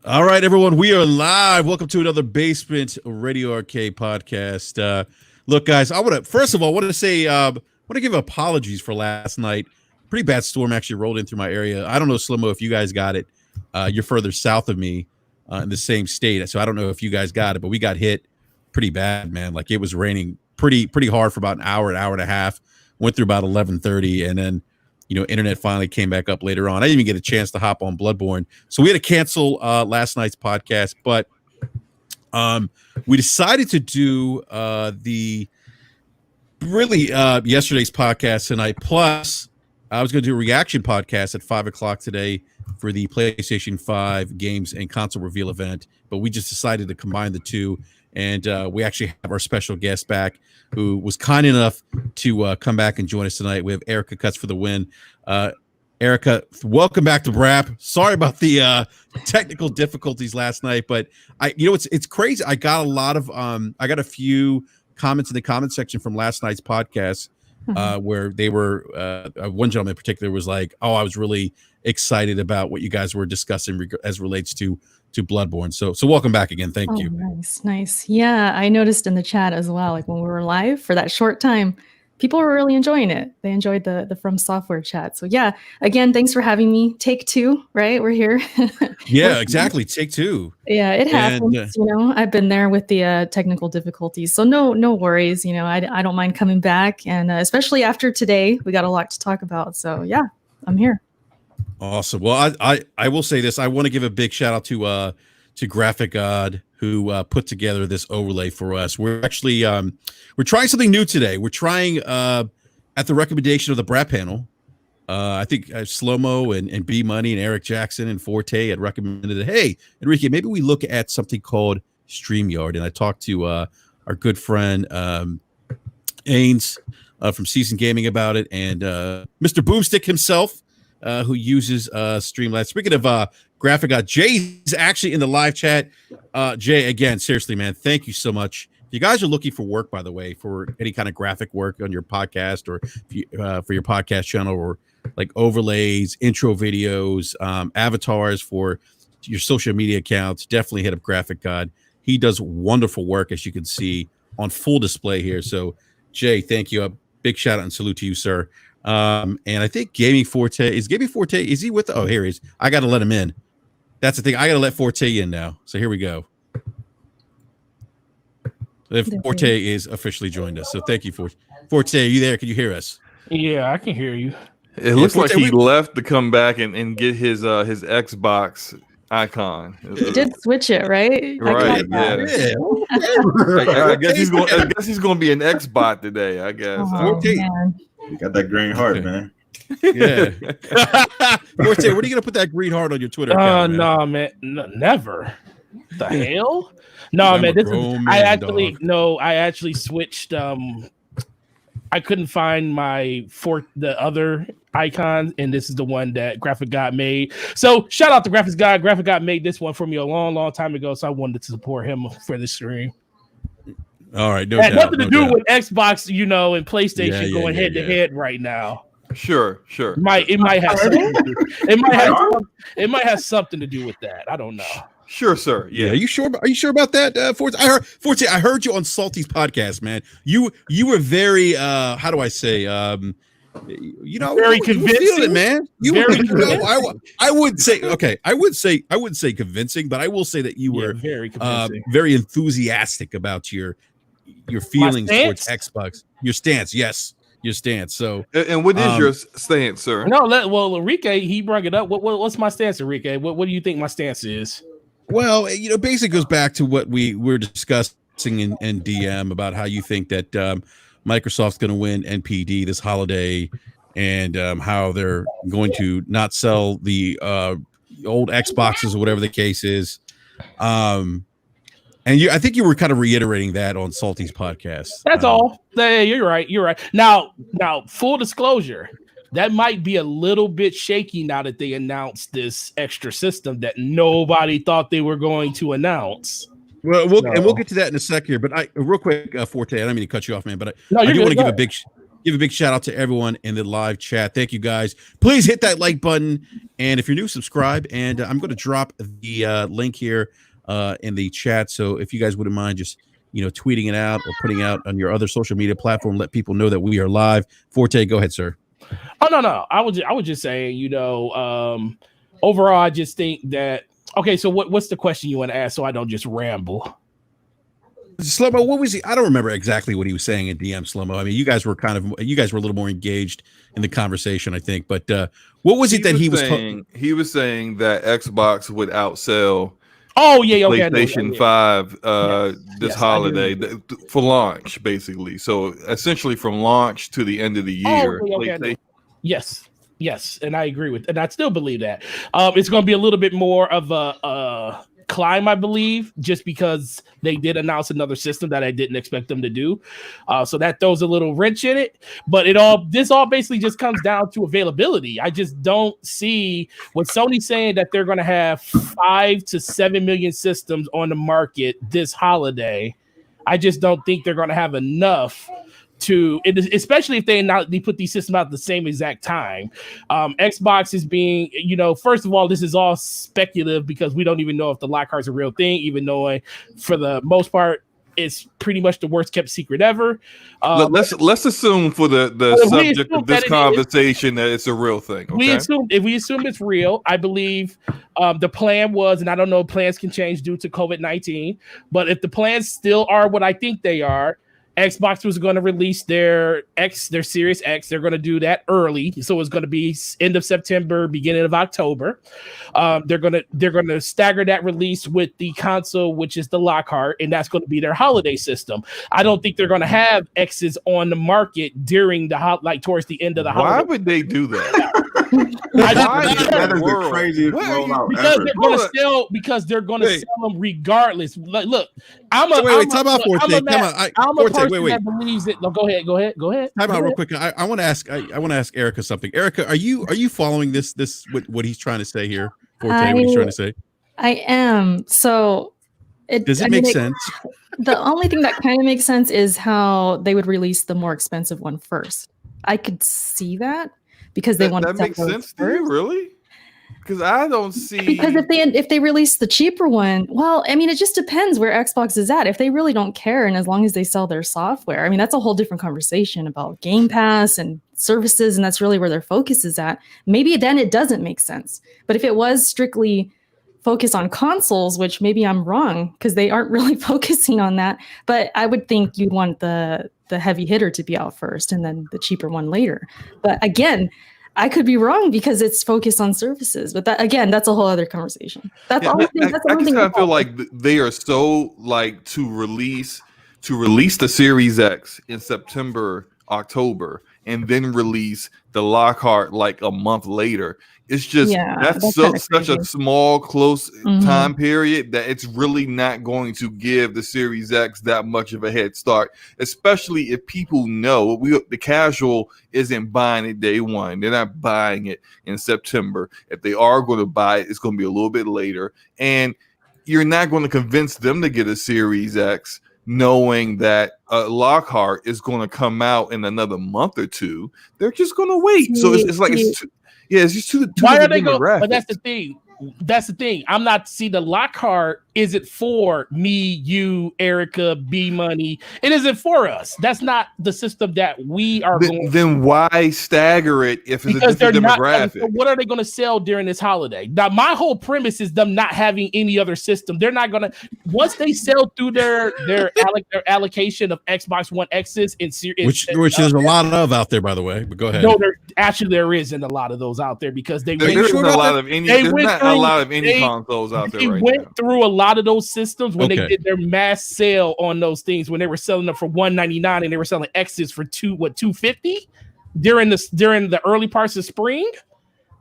All right, everyone, we are live. Welcome to another Basement Radio Arcade podcast. Look, guys, I want to first of all want to say want to give apologies for last night. Pretty bad storm actually rolled in through my area. I don't know, Slimo, if you guys got it. You're further south of me in the same state, so I don't know if you guys got it, but we got hit pretty bad, man. Like it was raining pretty hard for about an hour and a half. Went through about 11:30, and then internet finally came back up later on. I didn't even get a chance to hop on Bloodborne. So we had to cancel last night's podcast, but we decided to do the yesterday's podcast tonight. Plus, I was going to do a reaction podcast at 5 o'clock today for the PlayStation 5 games and console reveal event, but we just decided to combine the two. And we actually have our special guest back who was kind enough to come back and join us tonight. We have Erica Cuts for the win. Erica, welcome back to BRAP. Sorry about the technical difficulties last night, but it's crazy. I got a few comments in the comment section from last night's podcast where they were, one gentleman in particular was like, "Oh, I was really excited about what you guys were discussing as relates to Bloodborne." So welcome back again. Thank you. Nice. Yeah, I noticed in the chat as well, like when we were live for that short time, people were really enjoying it. They enjoyed the From Software chat. So yeah, again, thanks for having me. Take two, right? We're here. Yeah, exactly. Take two. Yeah, it happens. I've been there with the technical difficulties. So no worries. I don't mind coming back. And especially after today, we got a lot to talk about. So yeah, I'm here. Awesome. Well, I will say this. I want to give a big shout out to Graphic God who put together this overlay for us. We're actually we're trying something new today. We're trying at the recommendation of the BRAP panel. I think Slow-Mo and B Money and Eric Jackson and Forte had recommended it. Hey, Enrique, maybe we look at something called StreamYard. And I talked to our good friend Ains from Season Gaming about it, and Mr. Boomstick himself, who uses Streamlabs. Speaking of Graphic God, Jay's actually in the live chat. Jay, again, seriously, man, thank you so much. If you guys are looking for work, by the way, for any kind of graphic work on your podcast or for your podcast channel, or like overlays, intro videos, avatars for your social media accounts, definitely hit up Graphic God. He does wonderful work, as you can see on full display here. So, Jay, thank you. A big shout out and salute to you, sir. And I think Gaming Forte, is he with? Oh, here he is. I got to let him in. That's the thing. I got to let Forte in now. So here we go. Forte is officially joined us. So thank you, Forte. Forte, are you there? Can you hear us? Yeah, I can hear you. It looks like he left to come back and get his Xbox icon. He did switch it, right? Right. Yeah. I guess he's going to be an Xbot today. I guess. Forte. You got that green heart, man. Yeah. Forte, what are you gonna put that green heart on your Twitter account? No, man, never. The hell? No, man. I actually switched. I couldn't find the other icon, and this is the one that Graphic God made. So shout out to Graphic God. Graphic God made this one for me a long time ago, so I wanted to support him for the stream. All right, had nothing to do with Xbox, and PlayStation going head to head right now. Sure. It might have something to do. It might have something to do with that. I don't know. Sure, sir. Yeah. Are you sure about that, Forte? I heard you on Salty's podcast, man. You were very how do I say very convincing, it, man. I would say convincing, but I will say that you were very enthusiastic about your feelings towards Xbox. Your stance, yes. Your stance. So, and what is your stance, sir? Well, Enrique, he brought it up. What's my stance, Enrique? What do you think my stance is? Well, basically goes back to what we were discussing in DM about how you think that Microsoft's going to win NPD this holiday, and how they're going to not sell the old Xboxes or whatever the case is. And I think you were kind of reiterating that on Salty's podcast. That's all. Yeah, you're right. Now, full disclosure, that might be a little bit shaky now that they announced this extra system that nobody thought they were going to announce. Well, we'll get to that in a sec here. But real quick, Forte, I don't mean to cut you off, man, but I do want to give a big shout out to everyone in the live chat. Thank you, guys. Please hit that like button And if you're new, subscribe. And I'm going to drop the link here in the chat. So if you guys wouldn't mind just tweeting it out or putting out on your other social media platform, let people know that we are live. Forte, go ahead, sir. Oh no. I would just say, overall, I just think that. Okay, so what's the question you want to ask so I don't just ramble? Slow-mo, what was he? I don't remember exactly what he was saying in DM, Slow-mo. I mean, you guys were a little more engaged in the conversation, I think. But what was it that he was saying? He was saying that Xbox would outsell PlayStation 5 this holiday for launch, basically. So essentially from launch to the end of the year. Yes, and I agree with, and I still believe that it's going to be a little bit more of a climb, I believe, just because they did announce another system that I didn't expect them to do. So that throws a little wrench in it. But this all basically just comes down to availability. I just don't see what Sony's saying that they're going to have 5 to 7 million systems on the market this holiday. I just don't think they're going to have enough especially if they put these systems out at the same exact time. Xbox is being, first of all, this is all speculative because we don't even know if the Lockhart's a real thing, even though for the most part it's pretty much the worst kept secret ever. Let's assume for the subject of this conversation that it's a real thing. Okay? If we assume it's real, I believe the plan was, and I don't know, plans can change due to COVID-19, but if the plans still are what I think they are, Xbox was going to release their Series X. They're going to do that early, so it's going to be end of September, beginning of October. They're going to stagger that release with the console, which is the Lockhart, and that's going to be their holiday system. I don't think they're going to have X's on the market during towards the end of the holiday. Why would they do that? That is the craziest rollout ever. Because they're going to sell them regardless. Look, I'm a time out, Forte. that believes it. No, go ahead. Time out real quick. I want to ask Erica something. Erica, are you following this what he's trying to say here? Forte, what he's trying to say? I am. So does it make sense? The only thing that kind of makes sense is how they would release the more expensive one first. I could see that because they want that makes sense to you, really? Because I don't see, because if they release the cheaper one, well, I mean, it just depends where Xbox is at. If they really don't care, and as long as they sell their software, I mean, that's a whole different conversation about Game Pass and services, and that's really where their focus is at. Maybe then it doesn't make sense. But if it was strictly focused on consoles, which maybe I'm wrong because they aren't really focusing on that, but I would think you'd want the heavy hitter to be out first and then the cheaper one later. But again, I could be wrong because it's focused on services, but that's a whole other conversation. That's all. I feel like they are so to release the Series X in September, October, and then release the Lockhart a month later. It's just that's such a small, close time period that it's really not going to give the Series X that much of a head start, especially if people know the casual isn't buying it day one. They're not buying it in September. If they are going to buy it, it's going to be a little bit later. And you're not going to convince them to get a Series X knowing that Lockhart is going to come out in another month or two. They're just going to wait. So it's just too. Why are they going? But that's the thing. That's the thing. I'm not the Lockhart isn't for me, you, Erica, B Money. It isn't for us. That's not the system that we are going. Then why stagger it if it's a different demographic? What are they going to sell during this holiday? Now, my whole premise is them not having any other system. They're not going to, once they sell through their allocation of Xbox One X's in series, which there's a lot of out there, by the way. But go ahead. No, there isn't a lot of those out there because there's not a lot of any consoles out there. They went through a lot of those systems when they did their mass sale on those things, when they were selling them for $199 and they were selling X's for $250 during the early parts of spring.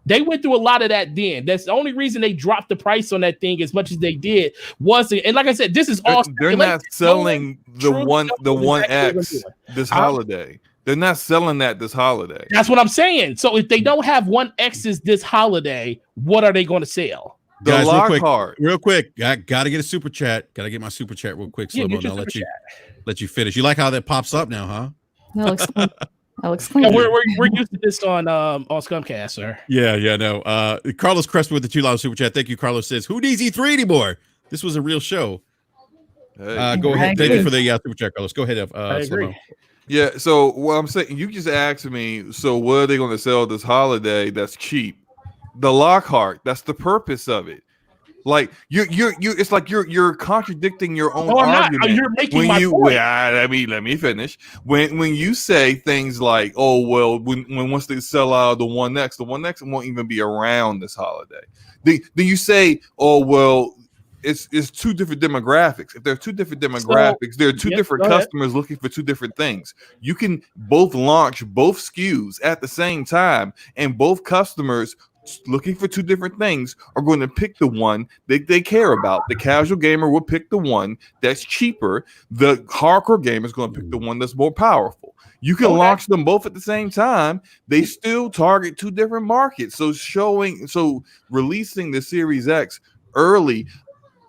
They went through a lot of that then. That's the only reason they dropped the price on that thing as much as they did and like I said, this is all they're not selling the one X this holiday. They're not selling that this holiday. That's what I'm saying. So if they don't have one X's this holiday, what are they going to sell? The Guys, Lockhart. Real quick. Gotta get a super chat. Gotta get my super chat real quick. So I'll let you finish. You like how that pops up now, huh? That looks fun. I'll explain. Yeah, we're used to this on Scumcast, sir. Yeah, no. Carlos Crespo with the $2 super chat. Thank you. Carlos says, "Who needs E3 anymore? This was a real show." Go ahead. Thank you for the super chat, Carlos. Go ahead. I agree. Slow-mo. Yeah, so what I'm saying, you just asked me, so what are they going to sell this holiday that's cheap? The Lockhart. That's the purpose of it. Like you're it's like you're contradicting your own argument. You're making my point. Let me finish. When you say things like, oh well, when once they sell out the One X won't even be around this holiday. Then you say, oh well, it's two different demographics. If there are two different demographics, there are two different customers looking for two different things. You can both launch both SKUs at the same time, and both customers looking for two different things are going to pick the one that they care about. The casual gamer will pick the one that's cheaper. The hardcore gamer is going to pick the one that's more powerful. You can launch them both at the same time. They still target two different markets. So releasing the Series X early,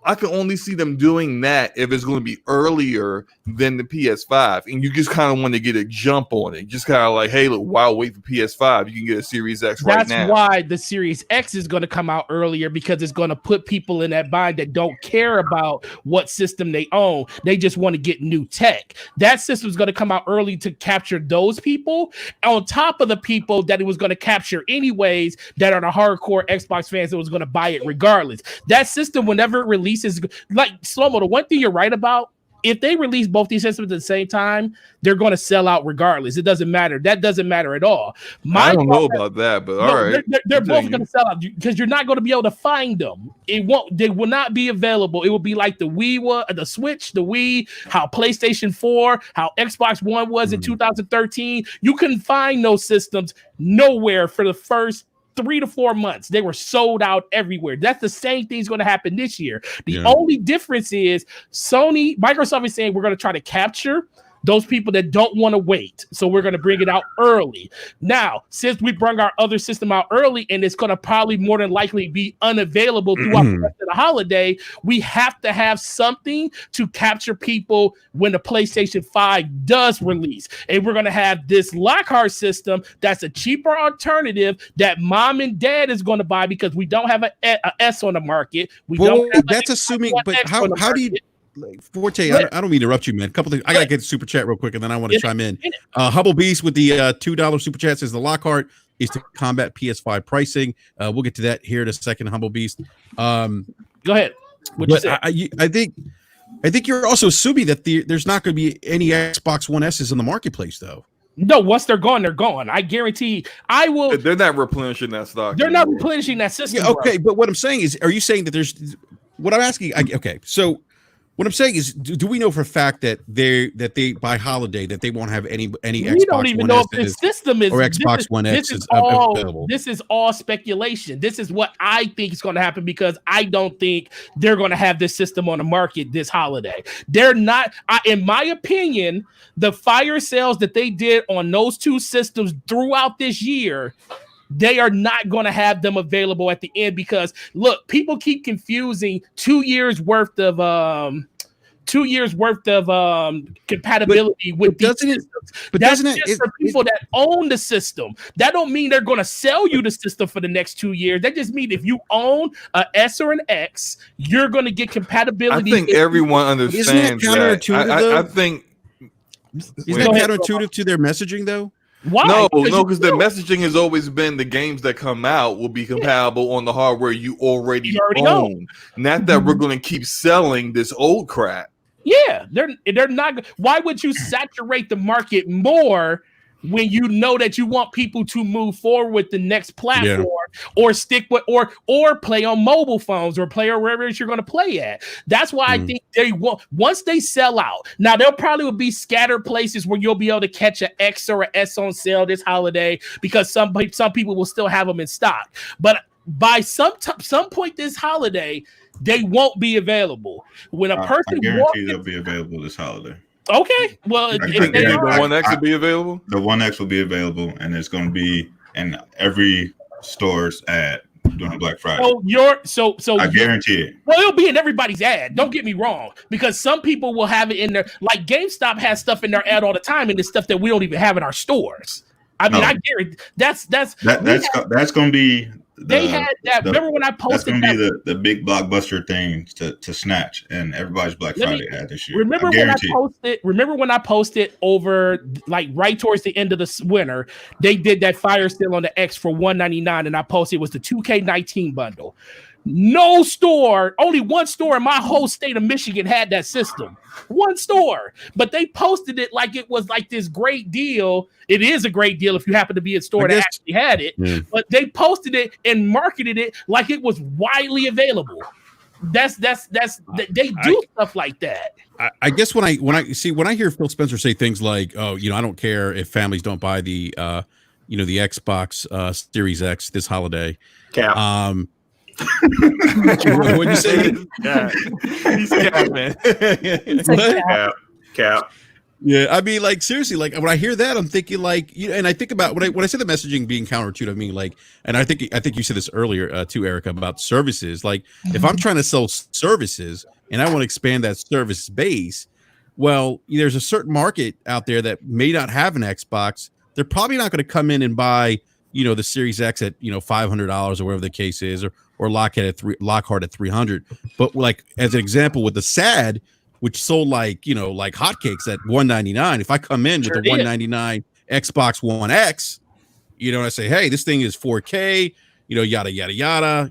I can only see them doing that if it's going to be earlier than the PS5, and you just kind of want to get a jump on it. Just kind of like, hey, look, while wait for PS5, you can get a Series X right now. That's why the Series X is going to come out earlier, because it's going to put people in that bind that don't care about what system they own. They just want to get new tech. That system is going to come out early to capture those people, on top of the people that it was going to capture anyways, that are the hardcore Xbox fans that was going to buy it regardless. That system, whenever it releases, like Slow-Mo, the one thing you're right about, if they release both these systems at the same time, they're going to sell out regardless. It doesn't matter. That doesn't matter at all. I don't know about that, but all right. They're both going to sell out because you're not going to be able to find them. They will not be available. It will be like the Wii, the Switch, the Wii, how PlayStation 4, how Xbox One was in 2013. You couldn't find those systems nowhere for the first 3 to 4 months. They were sold out everywhere. That's the same thing's going to happen this year. The only difference is Microsoft is saying we're going to try to capture those people that don't want to wait. So we're going to bring it out early. Now, since we brought our other system out early, and it's going to probably more than likely be unavailable throughout the rest of the holiday, we have to have something to capture people when the PlayStation 5 does release. And we're going to have this Lockhart system that's a cheaper alternative that mom and dad is going to buy, because we don't have a S on the market. That's assuming, but how do you... Forte, I don't mean to interrupt you, man. A couple things. I gotta get the super chat real quick, and then I want to chime in. Humble Beast with the $2 super chat says the Lockhart is to combat PS5 pricing. We'll get to that here in a second. Humble Beast. Go ahead. I think you're also assuming that there's not going to be any Xbox One S's in the marketplace, though. No, once they're gone, they're gone. I guarantee. I will. They're not replenishing that stock. They're not replenishing that system. Yeah, okay, but what I'm saying is, are you saying that there's? What I'm asking. So. What I'm saying is, do we know for a fact that they by holiday that they won't have any Xbox we don't even One know if the system is or Xbox One X is available? This is all speculation. This is what I think is going to happen, because I don't think they're going to have this system on the market this holiday. They're not. In my opinion, the fire sales that they did on those two systems throughout this year, they are not going to have them available at the end, because look, people keep confusing 2 years worth of compatibility with these systems. But that's just for people that own the system. That don't mean they're going to sell you the system for the next 2 years. That just means if you own an S or an X, you're going to get compatibility. I think everyone understands that. I think isn't that counterintuitive to their messaging, though? Why? No, because the messaging has always been the games that come out will be compatible on the hardware you already own. Not that we're going to keep selling this old crap. Yeah, they're not. Why would you saturate the market more when you know that you want people to move forward with the next platform, or stick with or play on mobile phones, or play wherever you're going to play at? That's why I think they will. Once they sell out, now there probably will be scattered places where you'll be able to catch an X or an S on sale this holiday, because some people will still have them in stock. But by some point this holiday, they won't be available. When a person, I guarantee they'll be available this holiday. Okay, well, the One X will be available. The One X will be available, and it's going to be in every stores at during Black Friday. So I guarantee it. Well, it'll be in everybody's ad. Don't get me wrong, because some people will have it in there. Like GameStop has stuff in their ad all the time, and it's stuff that we don't even have in our stores. I mean, I guarantee that's going to be. They had that. Remember when I posted? That's going to be the big blockbuster thing to snatch, and everybody's Black Friday ad this year. Remember when I posted over like right towards the end of the winter, they did that fire sale on the X for $199, and I posted it was the 2K19 bundle. No store, only one store in my whole state of Michigan had that system. One store, but they posted it like it was like this great deal. It is a great deal if you happen to be a store that actually had it, but they posted it and marketed it like it was widely available. They do stuff like that. I guess when I hear Phil Spencer say things like, "Oh, I don't care if families don't buy the the Xbox Series X this holiday." Cap. What'd you say? He's cap, man. Cap. Yeah, I mean, like seriously, like when I hear that, I'm thinking like, and I think about when I say the messaging being counterintuitive, I mean like, and I think you said this earlier too, Erica, about services. Like, if I'm trying to sell services and I want to expand that service base, well, there's a certain market out there that may not have an Xbox. They're probably not going to come in and buy, the Series X at $500 or whatever the case is, or Lockhart at $300. But like as an example with the SAD, which sold like hotcakes at $199. If I come in with a $199 Xbox One X, and I say, hey, this thing is 4K, yada yada yada,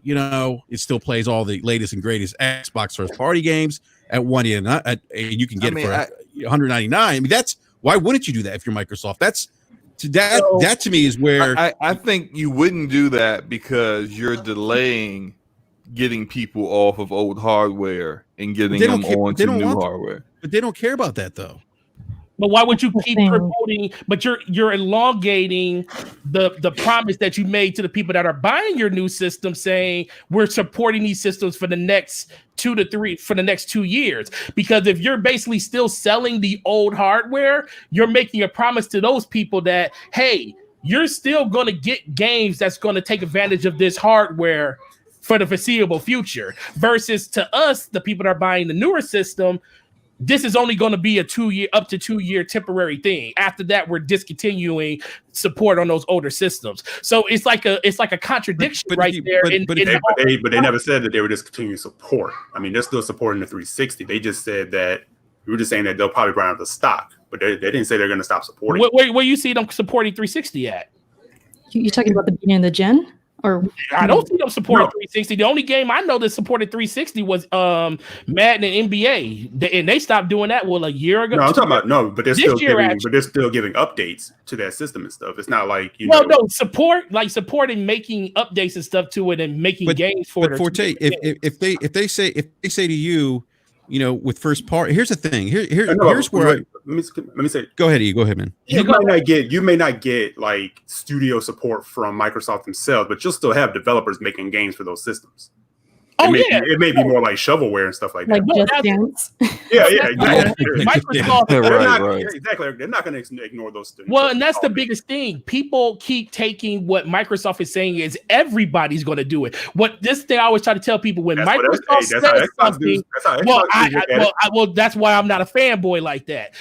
it still plays all the latest and greatest Xbox first party games at $199, and you can get it for $199. I mean, that's why wouldn't you do that if you're Microsoft? That to me is where I think you wouldn't do that because you're delaying getting people off of old hardware and getting them onto new hardware. But they don't care about that though. But why would you keep promoting? But you're elongating the promise that you made to the people that are buying your new system, saying we're supporting these systems for the next 2 years. Because if you're basically still selling the old hardware, you're making a promise to those people that, hey, you're still going to get games that's going to take advantage of this hardware for the foreseeable future. Versus to us, the people that are buying the newer system, this is only going to be up to 2 year temporary thing. After that, we're discontinuing support on those older systems. So it's like a contradiction there. But they never said that they were discontinuing support. I mean, they're still supporting the 360. They just said that we were just saying that they'll probably run out of the stock, but they didn't say they're going to stop supporting. Where you see them supporting 360 at? You talking about the beginning of the gen? Or I don't see them supporting 360. The only game I know that supported 360 was Madden and NBA, and they stopped doing that a year ago. No, I'm talking about but they're still giving updates to that system and stuff. It's not like support and making updates and stuff to it and making games for it. But Forte, if they say to you, with first part, here's the thing. Here's where let me say. Go ahead, man. You may not get like studio support from Microsoft themselves, but you'll still have developers making games for those systems. It may be more like shovelware and stuff like that. Like Just Dance. Yeah, exactly. Microsoft, exactly. They're not going to ignore those things. Well, and that's the biggest thing. People keep taking what Microsoft is saying is everybody's going to do it. This thing I always try to tell people when Microsoft says something. That's why I'm not a fanboy like that.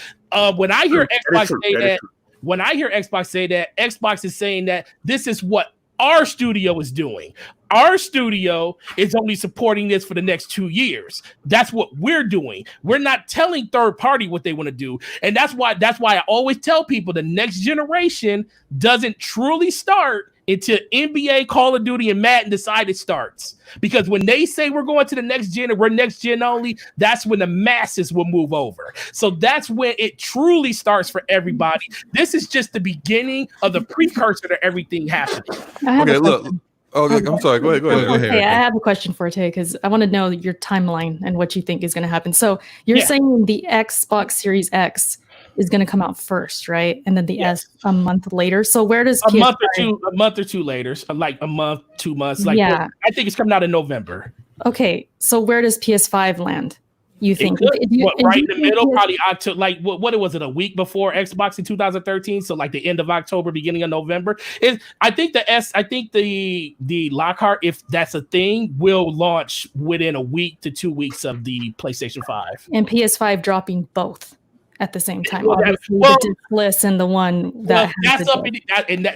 When I hear Xbox say that, Xbox is saying that this is what our studio is doing. Our studio is only supporting this for the next 2 years. That's what we're doing. We're not telling third party what they want to do. And that's why I always tell people the next generation doesn't truly start until NBA, Call of Duty, and Madden decide it starts. Because when they say we're going to the next gen and we're next gen only, that's when the masses will move over. So that's when it truly starts for everybody. This is just the beginning of the precursor to everything happening. Okay, look. Oh, I'm sorry. Go ahead. Okay, I have a question for Tay because I want to know your timeline and what you think is going to happen. So you're saying the Xbox Series X is going to come out first, right? And then the S a month later. So where does a month or two later, like a month, 2 months? I think it's coming out in November. Okay, so where does PS5 land? You think right in the middle, probably October, like what was it, a week before Xbox in 2013? So like the end of October, beginning of November. I think the Lockhart, if that's a thing, will launch within a week to 2 weeks of the PlayStation 5 and PS5 dropping both at the same time. Obviously, the diskless and the one that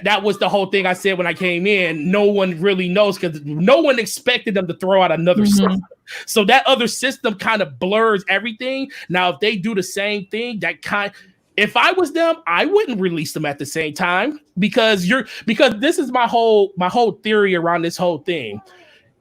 that was the whole thing I said when I came in. No one really knows because no one expected them to throw out another system. So that other system kind of blurs everything. Now, if they do the same thing, if I was them, I wouldn't release them at the same time because this is my whole theory around this whole thing.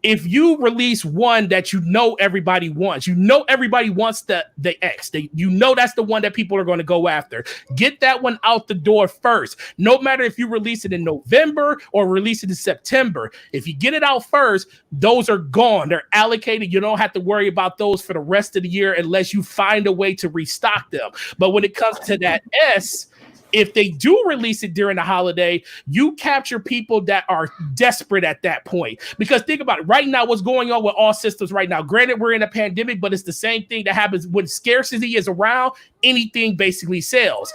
If you release one that everybody wants, everybody wants the X. That's the one that people are going to go after. Get that one out the door first. No matter if you release it in November or release it in September. If you get it out first, those are gone. They're allocated. You don't have to worry about those for the rest of the year unless you find a way to restock them. But when it comes to that S, if they do release it during the holiday, you capture people that are desperate at that point. Because think about it, right now, what's going on with all systems right now? Granted, we're in a pandemic, but it's the same thing that happens when scarcity is around. Anything basically sells.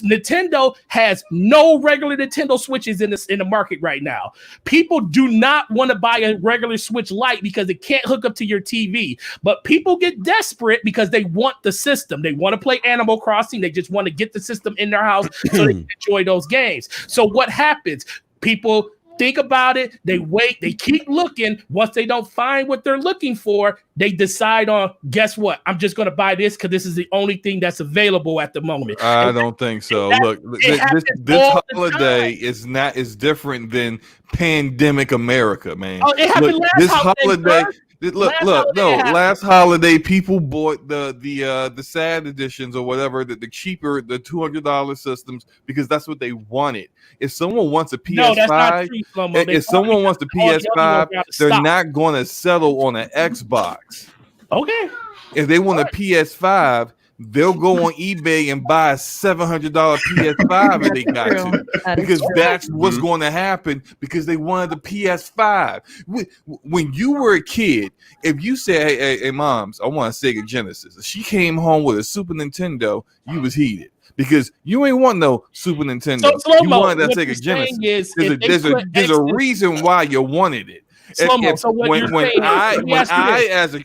Nintendo has no regular Nintendo Switches in the market right now. People do not want to buy a regular Switch Lite because it can't hook up to your TV. But people get desperate because they want the system. They want to play Animal Crossing. They just want to get the system in their house so they can enjoy those games. So what happens? People think about it, they wait, they keep looking. Once they don't find what they're looking for, they decide on, guess what? I'm just going to buy this because this is the only thing that's available at the moment. I don't think so. Look, this holiday is different than pandemic America, man. Oh, it happened last holiday. Last holiday people bought the sad editions or whatever, the cheaper, the $200 systems because that's what they wanted. If someone wants a PS5, if someone wants the PS5, they're not going to settle on an Xbox. Okay. If they want a PS5, they'll go on eBay and buy a $700 PS5 if they got to, because that's what's going to happen because they wanted the PS5. When you were a kid, if you said, hey, moms, I want a Sega Genesis, if she came home with a Super Nintendo, you was heated. Because you ain't want no Super Nintendo. You wanted that Sega Genesis. There's a reason why you wanted it. When I as a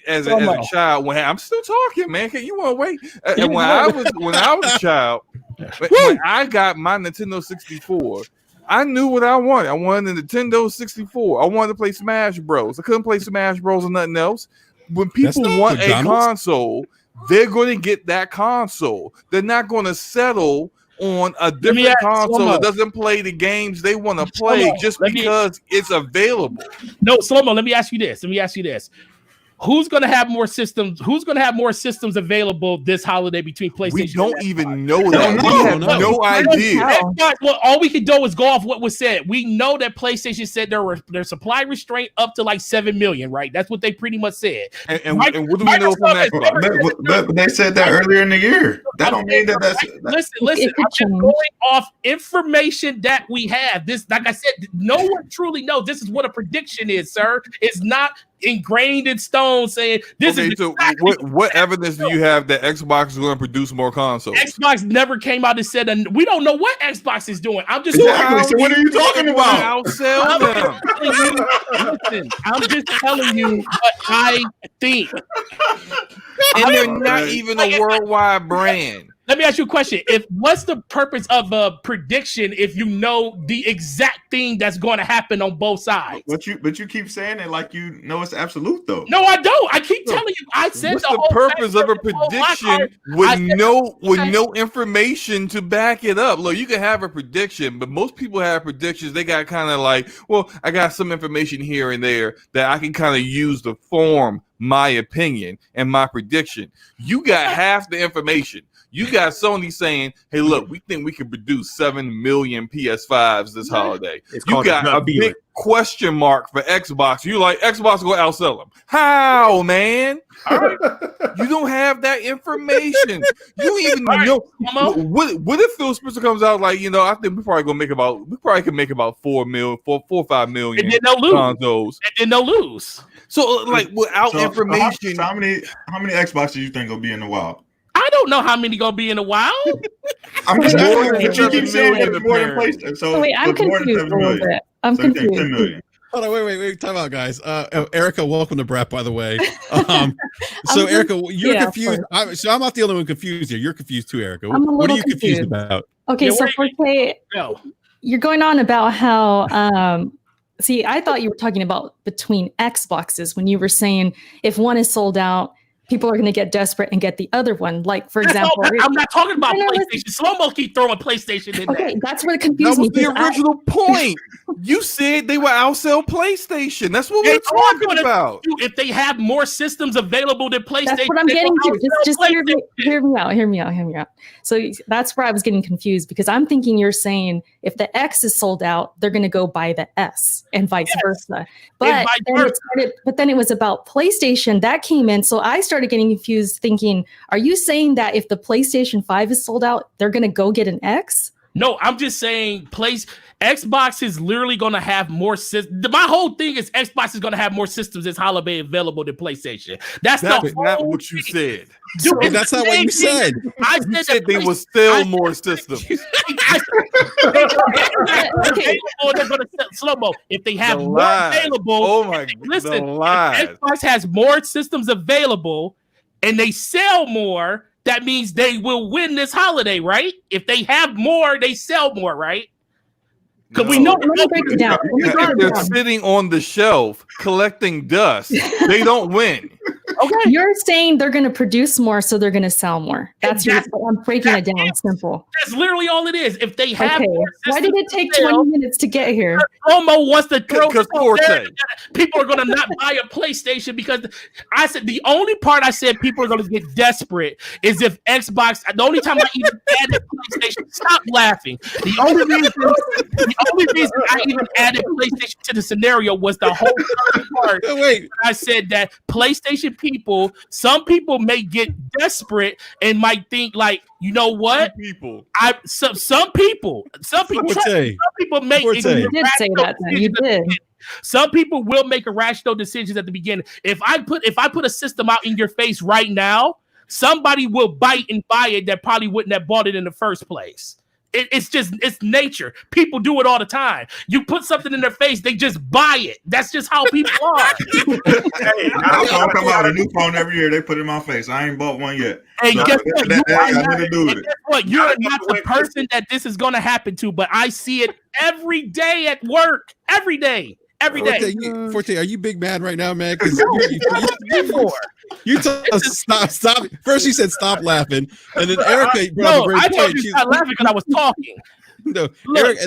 child, I'm still talking, man. You want to wait? And when I was a child, when I got my Nintendo 64, I knew what I wanted. I wanted a Nintendo 64. I wanted to play Smash Bros. I couldn't play Smash Bros. Or nothing else. When people want a console, they're going to get that console. They're not going to settle on a different console that doesn't play the games they want to play just because it's available. No, Slow-Mo, let me ask you this. Who's going to have more systems? Who's going to have more systems available this holiday between PlayStation? We don't even know that. We have no idea. Well, all we can do is go off what was said. We know that PlayStation said their supply restraint up to like 7 million, right? That's what they pretty much said. And what do we know from that? But they said that earlier in the year. That don't mean that's. Listen. I'm just going off information that we have. This, like I said, no one truly knows. This is what a prediction is, sir. It's not ingrained in stone saying this is exactly what evidence do you have that Xbox is going to produce more consoles? Xbox never came out and said, and we don't know what Xbox is doing. I'm just so what are you talking about? I'm just telling you what I think. And they're not even a worldwide brand. Let me ask you a question. What's the purpose of a prediction if you know the exact thing that's going to happen on both sides? But you keep saying it like you know it's absolute though. No, I don't. I keep telling you. I said what's the purpose of a prediction with no information to back it up? Look, you can have a prediction, but most people have predictions. They got kind of like, well, I got some information here and there that I can kind of use to form my opinion and my prediction. You got half the information. You got Sony saying, hey, look, we think we can produce 7 million PS5s this holiday. You got a big question mark for Xbox. You like, Xbox going to outsell them. How, man? Right. You don't have that information. You don't even know. What if Phil Spencer comes out like, I think we probably can make about 4 or 5 million and then they'll consoles. And then they'll lose. So like without information, how many Xboxes do you think will be in the wild? I don't know how many gonna be in the wild. I'm just More asking. than But you keep 7 saying million, it's more than apparently. PlayStation. So wait, I'm it's more than confused 7 a little million. bit. I'm So you think confused. 10 million. Hold on, wait, time out, guys. Erica, welcome to Brett, by the way. So Erica, you're confused. I'm not the only one confused here. You're confused too, Erica. What are you confused about? Okay, so you're going on about how see, I thought you were talking about between Xboxes when you were saying if one is sold out, people are going to get desperate and get the other one. Like, for example, I'm not talking about PlayStation. Slow-mo keep throwing PlayStation in there. That's what confused me. That was the original point. You said they would outsell PlayStation. That's what we're talking about. If they have more systems available than PlayStation, that's what I'm getting to. Just hear me out. So that's where I was getting confused because I'm thinking you're saying if the X is sold out, they're going to go buy the S and vice versa. But then it was about PlayStation that came in. So I started getting confused thinking, are you saying that if the PlayStation 5 is sold out, they're going to go get an X? No, I'm just saying Xbox is literally going to have more systems. My whole thing is Xbox is going to have more systems this holiday available than PlayStation. That's not what you said. Dude, that's not what you said. I said they will sell more systems. Slow-mo. If they have more available, listen, if Xbox has more systems available and they sell more, that means they will win this holiday, right? If they have more, they sell more, right? Because we know. Let me break it down. If they're sitting on the shelf collecting dust, they don't win. Okay, you're saying they're going to produce more, so they're going to sell more. I'm breaking it down simple. That's literally all it is. If they have, why did it take 20 minutes to get here? Promo wants to throw people are going to not buy a PlayStation because I said the only part I said people are going to get desperate is if Xbox. The only time I even added PlayStation. Stop laughing. The only reason I even added PlayStation to the scenario was the whole part. Wait, I said that PlayStation people, some people may get desperate and might think like, you know what? Some people make. You did say that. You did. Some people will make irrational decisions at the beginning. If I put a system out in your face right now, somebody will bite and buy it that probably wouldn't have bought it in the first place. It's nature. People do it all the time. You put something in their face, they just buy it. That's just how people are. I come out a new phone every year. They put it in my face. I ain't bought one yet. Hey, guess what? You're not the person that this is going to happen to, but I see it every day at work. Every day. Forte, are you big mad right now, man? Because you stop. First, you said stop laughing, and then Erica. I told you stop laughing because I was talking. No, Look,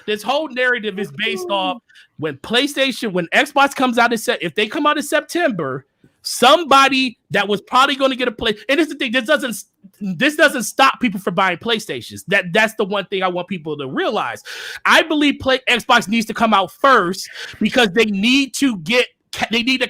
this whole narrative is based off when Xbox comes out if they come out in September, somebody that was probably going to get a play. And this is the thing, this doesn't stop people from buying PlayStations. That's the one thing I want people to realize. I believe Xbox needs to come out first because they need to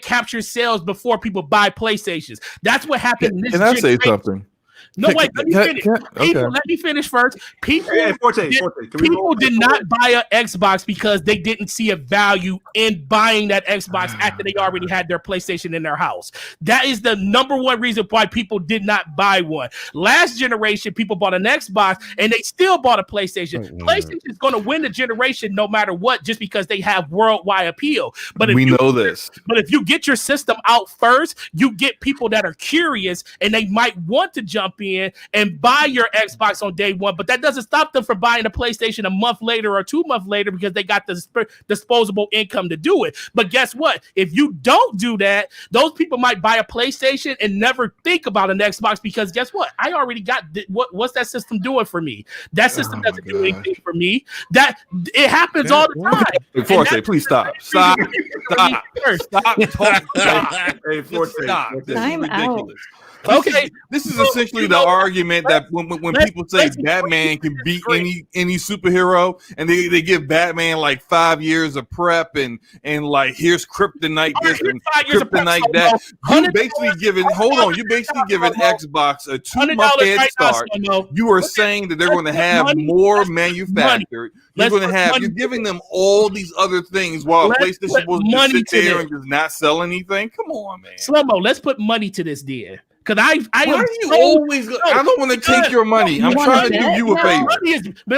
capture sales before people buy PlayStations. That's what happened. Can I say something? No, wait, let me finish. Let me finish first. People did not buy an Xbox because they didn't see a value in buying that Xbox after they already had their PlayStation in their house. That is the number one reason why people did not buy one. Last generation, people bought an Xbox and they still bought a PlayStation. PlayStation is going to win the generation no matter what, just because they have worldwide appeal. But if you get your system out first, you get people that are curious and they might want to jump in and buy your Xbox on day one, but that doesn't stop them from buying a PlayStation a month later or 2 months later because they got the disposable income to do it. But guess what? If you don't do that, those people might buy a PlayStation and never think about an Xbox because guess what? I already got what's that system doing for me? That system doesn't do anything for me. That it happens all the time. Forte, please stop. Stop. Stop. Stop. Hey, Forte. I'm out. Okay, this is essentially the argument that when people say Batman can beat any superhero, and they give Batman like 5 years of prep and like here's kryptonite this and kryptonite that. You basically giving Xbox a 2-month head start. You are saying that they're going to have more manufactured. You're giving them all these other things while PlayStation will just sit there and just not sell anything. Come on, man. Slow-mo, let's put money to this deal. Because I don't want to take your money. I'm trying to do you a favor.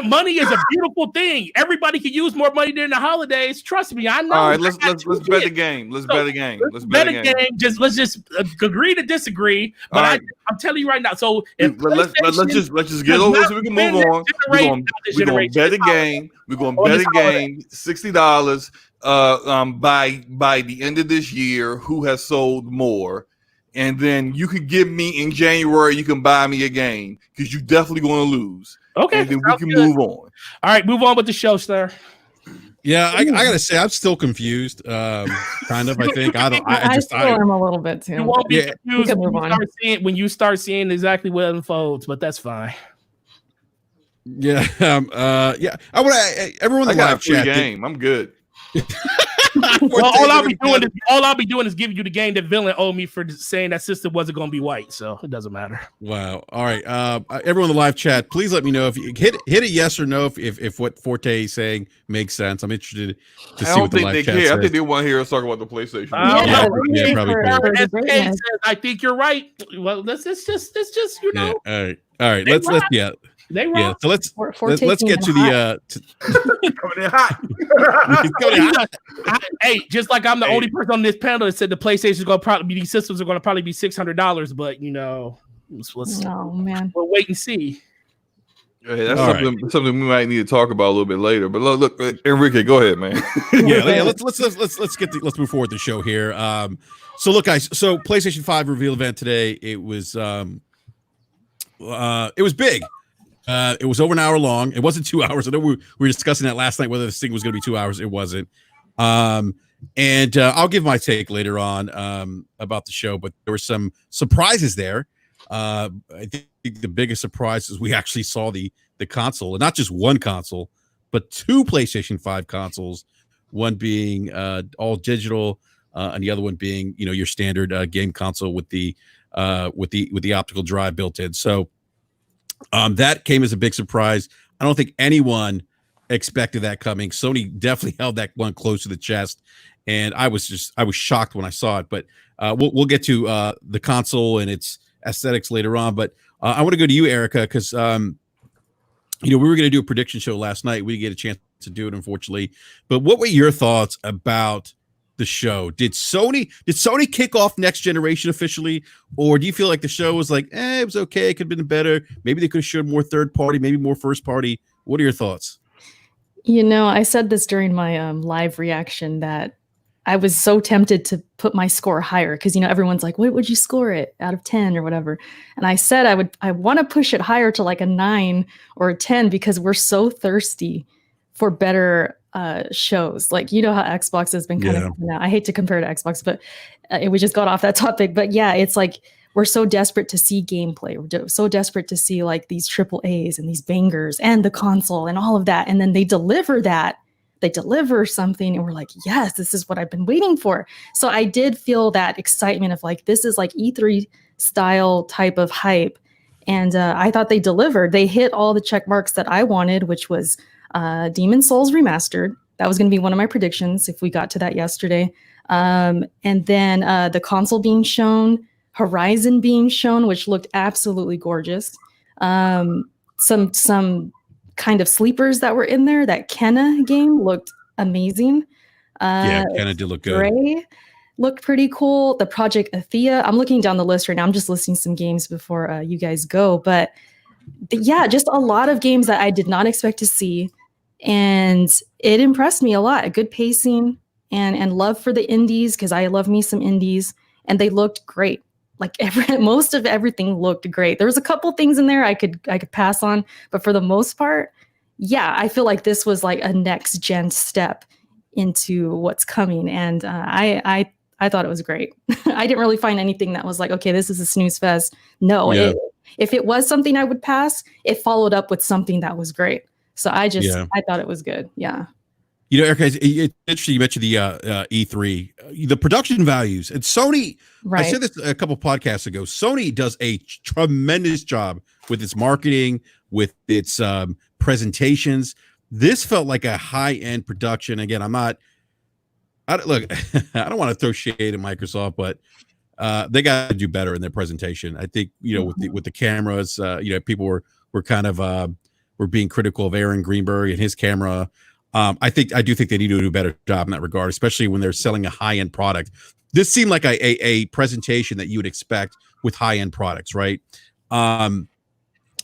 Money is a beautiful thing. Everybody can use more money during the holidays. Trust me, I know. All right, let's bet the game. Let's bet a game. Let's bet a game. Let's just agree to disagree. But I'm telling you right now. So let's just get over this so we can move on. We're gonna bet a game. We're gonna bet a game. $60. By the end of this year, who has sold more? And then you could give me in January, you can buy me a game because you're definitely going to lose. Okay. And then we can move on. All right, move on with the show, sir. Yeah, I gotta say, I'm still confused. Kind of, I think. I am a little bit too. You won't be confused when you start seeing exactly what unfolds, but that's fine. Yeah, yeah. Everyone in the live chat. Game. I'm good. Well, all I'll be doing is giving you the game that Villain owed me for saying that system wasn't going to be white, so it doesn't matter. Wow. All right. Everyone in the live chat, please let me know if you hit it yes or no if what Forte is saying makes sense. I'm interested to see what the live chat says. I think they want to hear us talk about the PlayStation. Probably. I think you're right. Well, let's just you know. Yeah, all right. Let's They wrong. Yeah, so let's get to the coming in hot. Hey, just like I'm the only person on this panel that said the PlayStation is going to probably be, these systems are going to probably be $600, but you know, we'll wait and see. Hey, that's something we might need to talk about a little bit later. But look, Enrique, go ahead, man. Let's move forward the show here. So look, guys. So PlayStation 5 reveal event today. It was big. It was over an hour long. It wasn't 2 hours. I know we were discussing that last night, whether this thing was going to be 2 hours. It wasn't. And I'll give my take later on about the show, but there were some surprises there. I think the biggest surprise is we actually saw the console, and not just one console, but two PlayStation 5 consoles, one being all digital, and the other one being, you know, your standard game console with the optical drive built in. So that came as a big surprise. I don't think anyone expected that coming. Sony definitely held that one close to the chest, and I was shocked when I saw it. But we'll get to the console and its aesthetics later on. But I want to go to you, Erica, because we were going to do a prediction show last night. We didn't get a chance to do it, unfortunately. But what were your thoughts about the show? Did Sony kick off next generation officially, or do you feel like the show was like, it was okay, it could have been better, maybe they could have showed more third party, maybe more first party? What are your thoughts? I said this during my live reaction that I was so tempted to put my score higher because everyone's like, what would you score it out of 10 or whatever, and I said I want to push it higher to like a 9 or a 10 because we're so thirsty for better shows. Like, how Xbox has been kind of, I hate to compare to Xbox, but we just got off that topic. But yeah, it's like we're so desperate to see gameplay. We're so desperate to see like these AAAs and these bangers and the console and all of that. And then they deliver that. They deliver something and we're like, yes, this is what I've been waiting for. So I did feel that excitement of like, this is like E3 style type of hype. And I thought they delivered. They hit all the check marks that I wanted, which was Demon's Souls Remastered. That was going to be one of my predictions if we got to that yesterday. And then the console being shown, Horizon being shown, which looked absolutely gorgeous. Some kind of sleepers that were in there. That Kenna game looked amazing. Kenna did look good. Stray looked pretty cool. The Project Athea. I'm looking down the list right now. I'm just listing some games before you guys go. But yeah, just a lot of games that I did not expect to see. And it impressed me a lot. A good pacing and love for the indies because I love me some indies. And they looked great. Like most of everything looked great. There was a couple things in there I could pass on, but for the most part, yeah, I feel like this was like a next gen step into what's coming, and I I thought it was great. I didn't really find anything that was like, okay, this is a snooze fest. No, if it was something I would pass, it followed up with something that was great. So I thought it was good. Yeah. You know, Erica, it's interesting you mentioned the E3, the production values, and Sony. Right. I said this a couple podcasts ago. Sony does a tremendous job with its marketing, with its presentations. This felt like a high-end production. Again, look, I don't want to throw shade at Microsoft, but they got to do better in their presentation. I think, you know, with the cameras, you know, people were kind of were being critical of Aaron Greenberg and his camera. I do think they need to do a better job in that regard, especially when they're selling a high-end product. This seemed like a presentation that you would expect with high-end products, right?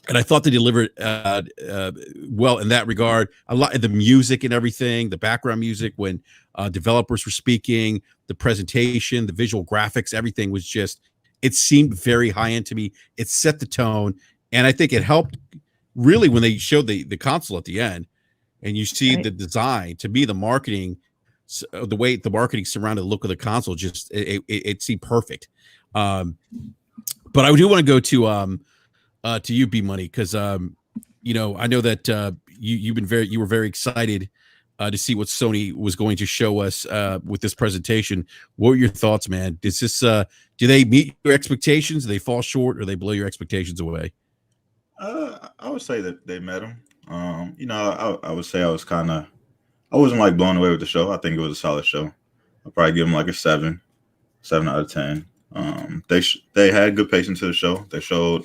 And I thought they delivered well in that regard. A lot of the music and everything, the background music when developers were speaking, the presentation, the visual graphics, everything was just, it seemed very high-end to me. It set the tone, and I think it helped really when they showed the console at the end. And you see the design, to me, the marketing, the way the marketing surrounded the look of the console, just it seemed perfect. But I do want to go to you, B Money, because you know, I know that you were very excited to see what Sony was going to show us with this presentation. What were your thoughts, man? Is this do they meet your expectations? Do they fall short, or they blow your expectations away? I would say that they met them. You know, I would say I wasn't like blown away with the show. I think it was a solid show. I'll probably give them like a 7 out of 10. They had good pacing to the show. They showed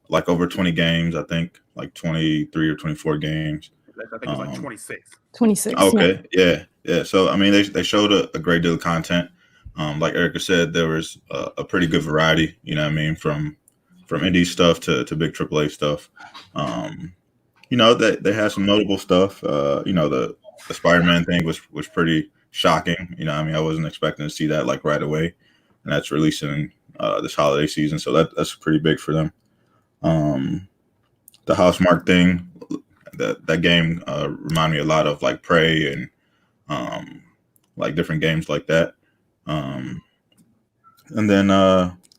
like over 20 games, I think like 23 or 24 games. I think it was like 26. 26. Okay. Yeah. So, I mean, they showed a great deal of content. Like Erica said, there was a pretty good variety, you know what I mean? From indie stuff to big AAA stuff. You know, they had some notable stuff. You know, the Spider-Man thing was pretty shocking. You know, I mean, I wasn't expecting to see that like right away, and that's releasing this holiday season, so that's pretty big for them. The Housemarque thing, that game reminded me a lot of like Prey and like different games like that. And then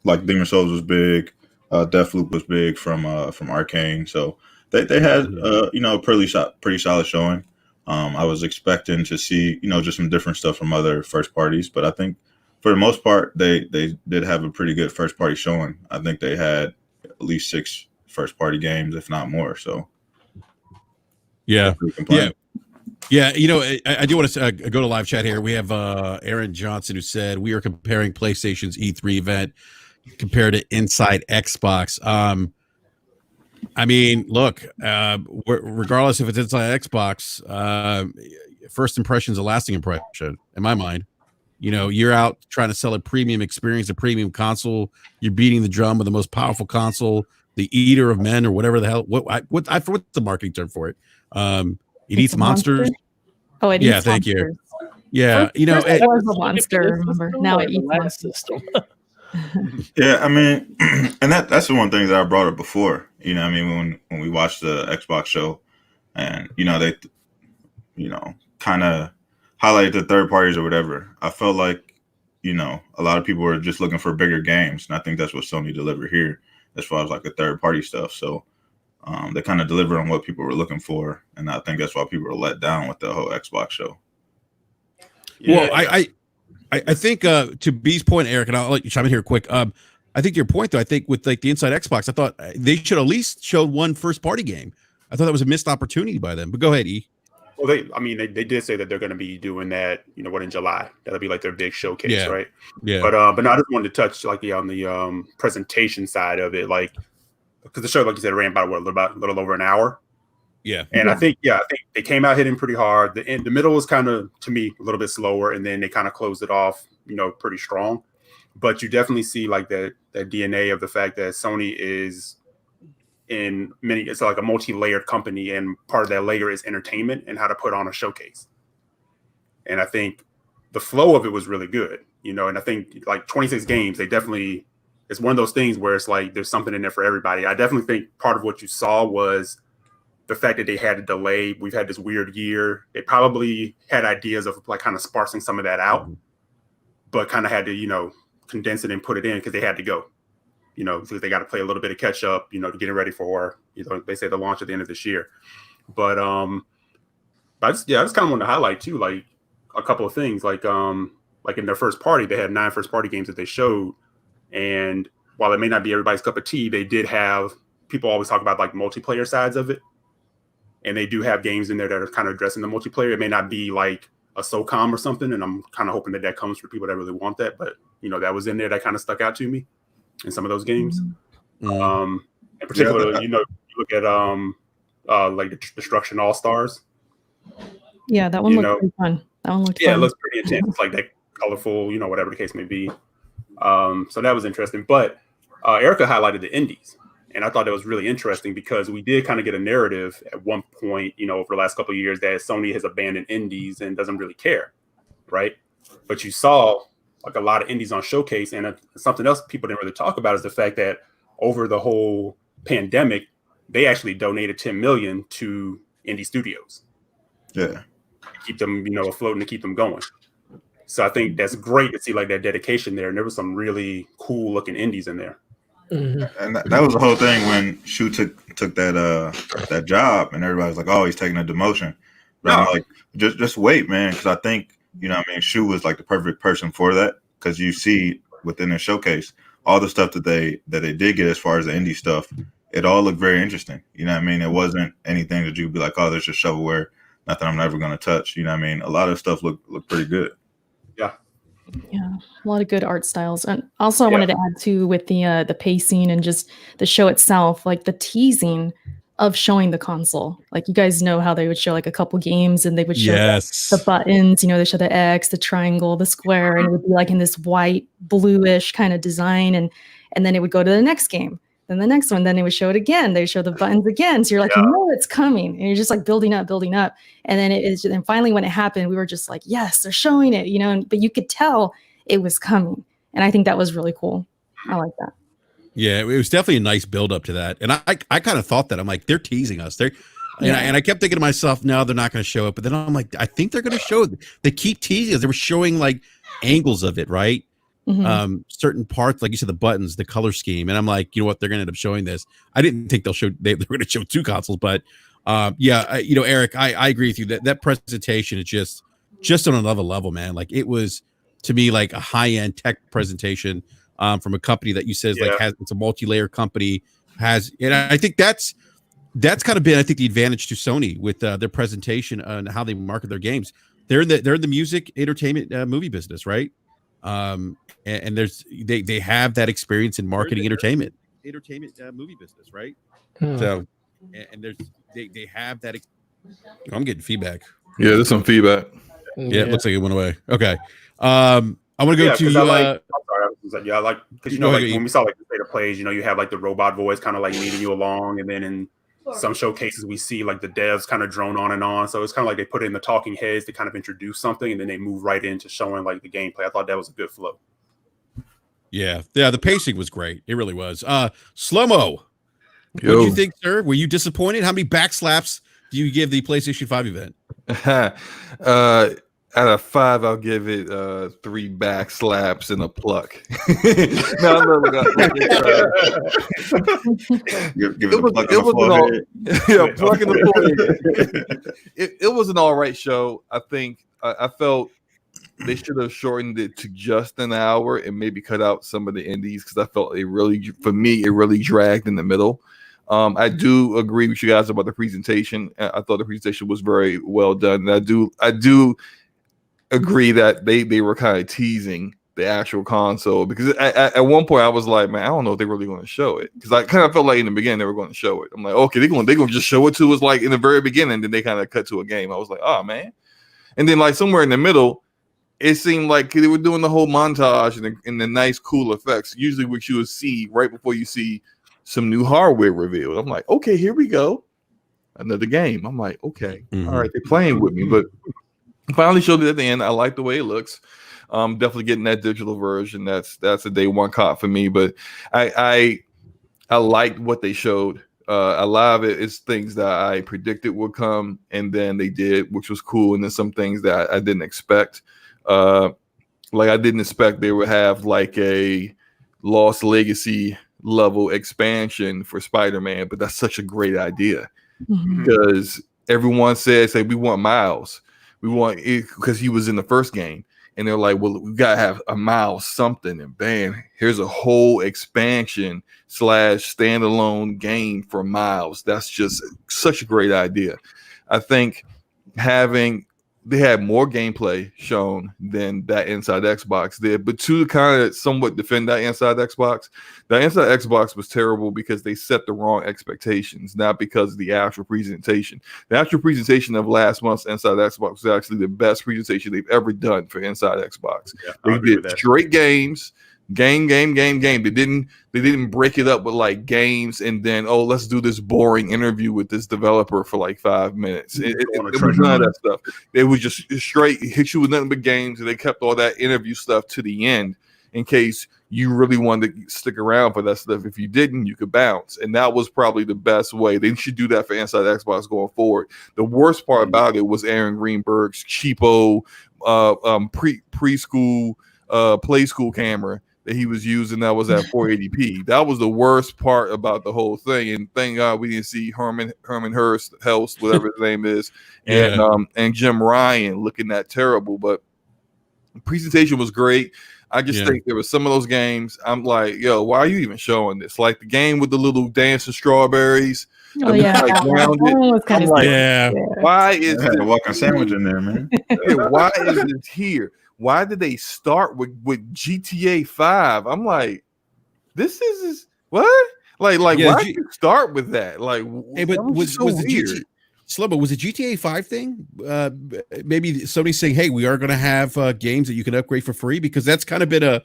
like Demon Souls was big, Deathloop was big from Arcane, so. They had you know, pretty solid showing. I was expecting to see, you know, just some different stuff from other first parties, but I think for the most part they did have a pretty good first party showing. I think they had at least 6 first party games, if not more. So yeah. You know, I do want to go to live chat here. We have Aaron Johnson who said we are comparing PlayStation's E3 event compared to Inside Xbox. I mean, look, regardless if it's Inside Xbox, first impression is a lasting impression in my mind. You know, you're out trying to sell a premium experience, a premium console. You're beating the drum of the most powerful console, the eater of men, or whatever the hell. What's the marketing term for it? It eats monsters. Oh, it eats thank monsters. you. Yeah, you know, it was a monster. Remember, now it eats monsters. Yeah, I mean, and that's the one thing that I brought up before. You know, I mean, when we watched the Xbox show, and you know they, you know, kind of highlighted the third parties or whatever. I felt like, you know, a lot of people were just looking for bigger games, and I think that's what Sony delivered here as far as like the third party stuff. So they kind of delivered on what people were looking for, and I think that's why people were let down with the whole Xbox show. Yeah. Well, I think to B's point, Eric, and I'll let you chime in here quick. I think to your point, though, I think with like the Inside Xbox, I thought they should at least show one first party game. I thought that was a missed opportunity by them. But go ahead, E. Well, they did say that they're going to be doing that, you know, in July. That'll be like their big showcase, right? Yeah. But no, I just wanted to touch like on the presentation side of it, like because the show, like you said, ran about a little over an hour. Yeah. And I think they came out hitting pretty hard. The middle was kind of, to me, a little bit slower, and then they kind of closed it off, you know, pretty strong. But you definitely see like that DNA of the fact that Sony is it's like a multi-layered company, and part of that layer is entertainment and how to put on a showcase. And I think the flow of it was really good, you know, and I think like 26 games, it's one of those things where it's like there's something in there for everybody. I definitely think part of what you saw was the fact that they had a delay. We've had this weird year. They probably had ideas of like kind of sparsing some of that out. but kind of had to, condense it and put it in because they had to go, because they got to play a little bit of catch up, to get it ready for, they say the launch at the end of this year. But I just kind of wanted to highlight too, like a couple of things, like in their first party, they had 9 first party games that they showed. And while it may not be everybody's cup of tea, they did have, people always talk about like multiplayer sides of it. And they do have games in there that are kind of addressing the multiplayer. It may not be like a SOCOM or something. And I'm kind of hoping that comes for people that really want that. But, that was in there that kind of stuck out to me in some of those games. In particular, you look at like the Destruction All-Stars. Yeah, that one looked pretty fun. That one looked fun. It looks pretty intense. It's like that colorful, whatever the case may be. So that was interesting. But Erica highlighted the indies. And I thought that was really interesting because we did kind of get a narrative at one point, over the last couple of years that Sony has abandoned indies and doesn't really care, right? But you saw like a lot of indies on Showcase, and something else people didn't really talk about is the fact that over the whole pandemic, they actually donated $10 million to indie studios. Yeah, to keep them, afloat and to keep them going. So I think that's great to see like that dedication there, and there was some really cool looking indies in there. Mm-hmm. And that was the whole thing when Shu took that job, and everybody was like, "Oh, he's taking a demotion." But I'm like, just wait, man, because I think Shu was like the perfect person for that, because you see within the showcase all the stuff that they did get as far as the indie stuff. It all looked very interesting. It wasn't anything that you'd be like, "Oh, there's just shovelware, nothing I'm never going to touch." A lot of stuff looked pretty good. Yeah, a lot of good art styles. And also I wanted to add too with the pacing and just the show itself, like the teasing of showing the console. Like you guys know how they would show like a couple games and they would show the buttons, they show the X, the triangle, the square, and it would be like in this white, bluish kind of design. And then it would go to the next game. Then the next one, then they would show it again. They show the buttons again. So you're like, it's coming. And you're just like building up. And then and finally when it happened, we were just like, yes, they're showing it, but you could tell it was coming. And I think that was really cool. I like that. Yeah, it was definitely a nice build up to that. And I kind of thought that. I'm like, they're teasing us. And I kept thinking to myself, no, they're not going to show it. But then I'm like, I think they're going to show it. They keep teasing us. They were showing like angles of it, right? Mm-hmm. Certain parts, like you said, the buttons, the color scheme, and I'm like, you know what, they're gonna end up showing this. I didn't think they're gonna show 2 consoles, but Eric, I agree with you that presentation is just on another level, man. Like it was to me like a high-end tech presentation from a company that you said it's a multi-layer company, and I think that's kind of been, I think, the advantage to Sony with their presentation and how they market their games. They're in the music entertainment movie business, right? And they have that experience in marketing entertainment movie business, right? So and they have that. I'm getting feedback. Yeah, there's some feedback. Yeah, it looks like it went away. Okay. I want to go to I like because when we saw like the state of plays, you have like the robot voice kind of like leading you along, and then in some showcases we see like the devs kind of drone on and on. So it's kind of like they put in the talking heads to kind of introduce something, and then they move right into showing like the gameplay. I thought that was a good flow. Yeah, the pacing was great. It really was. Slow-mo. What do you think, sir? Were you disappointed? How many backslaps do you give the PlayStation 5 event? Out of 5, I'll give it 3 back slaps and a pluck. No, it was an all right show. I think I felt they should have shortened it to just an hour and maybe cut out some of the indies, because I felt it really dragged in the middle. I do agree with you guys about the presentation. I thought the presentation was very well done. And I do agree that they were kind of teasing the actual console, because at one point I was like, man, I don't know if they're really going to show it, because I kind of felt like in the beginning they were going to show it. I'm like, okay, they're going to just show it to us like in the very beginning, then they kind of cut to a game. I was like, oh man. And then like somewhere in the middle, it seemed like they were doing the whole montage and the nice cool effects, usually what you would see right before you see some new hardware revealed. I'm like, okay, here we go, another game. I'm like, okay, all right, they're playing with me. But finally showed it at the end. I like the way it looks. Definitely getting that digital version. That's a day one cop for me. But I liked what they showed. A lot of it is things that I predicted would come, and then they did, which was cool. And then some things that I didn't expect. Like I didn't expect they would have like a Lost Legacy level expansion for Spider-Man, but that's such a great idea because everyone says, "Hey, we want Miles, we want it," because he was in the first game, and they're like, "Well, we gotta have a Miles something," and bam, here's a whole expansion / standalone game for Miles. That's just such a great idea. I think they had more gameplay shown than that Inside Xbox did, but to kind of somewhat defend that Inside Xbox was terrible because they set the wrong expectations, not because of the actual presentation. The actual presentation of last month's Inside Xbox was actually the best presentation they've ever done for Inside Xbox. Yeah, they did straight games, game. They didn't break it up with like games and then let's do this boring interview with this developer for like 5 minutes. It was none of that stuff. It was just straight hit you with nothing but games, and they kept all that interview stuff to the end in case you really wanted to stick around for that stuff. If you didn't, you could bounce, and that was probably the best way. They should do that for Inside Xbox going forward. The worst part about it was Aaron Greenberg's cheapo preschool play school camera that he was using that was at 480p. That was the worst part about the whole thing. And thank God we didn't see Herman Hurst, whatever his name is, and Jim Ryan looking that terrible. But the presentation was great. I just think there were some of those games. I'm like, yo, why are you even showing this? Like the game with the little dancing strawberries. Oh yeah, like, why is a walking sandwich in there, man? Why is it here? Why did they start with GTA 5? I'm like, this is what? Like why did you start with that? Like, hey, but was the Slubbo, was the GTA 5 thing? Maybe somebody saying, hey, we are going to have games that you can upgrade for free, because that's kind of been a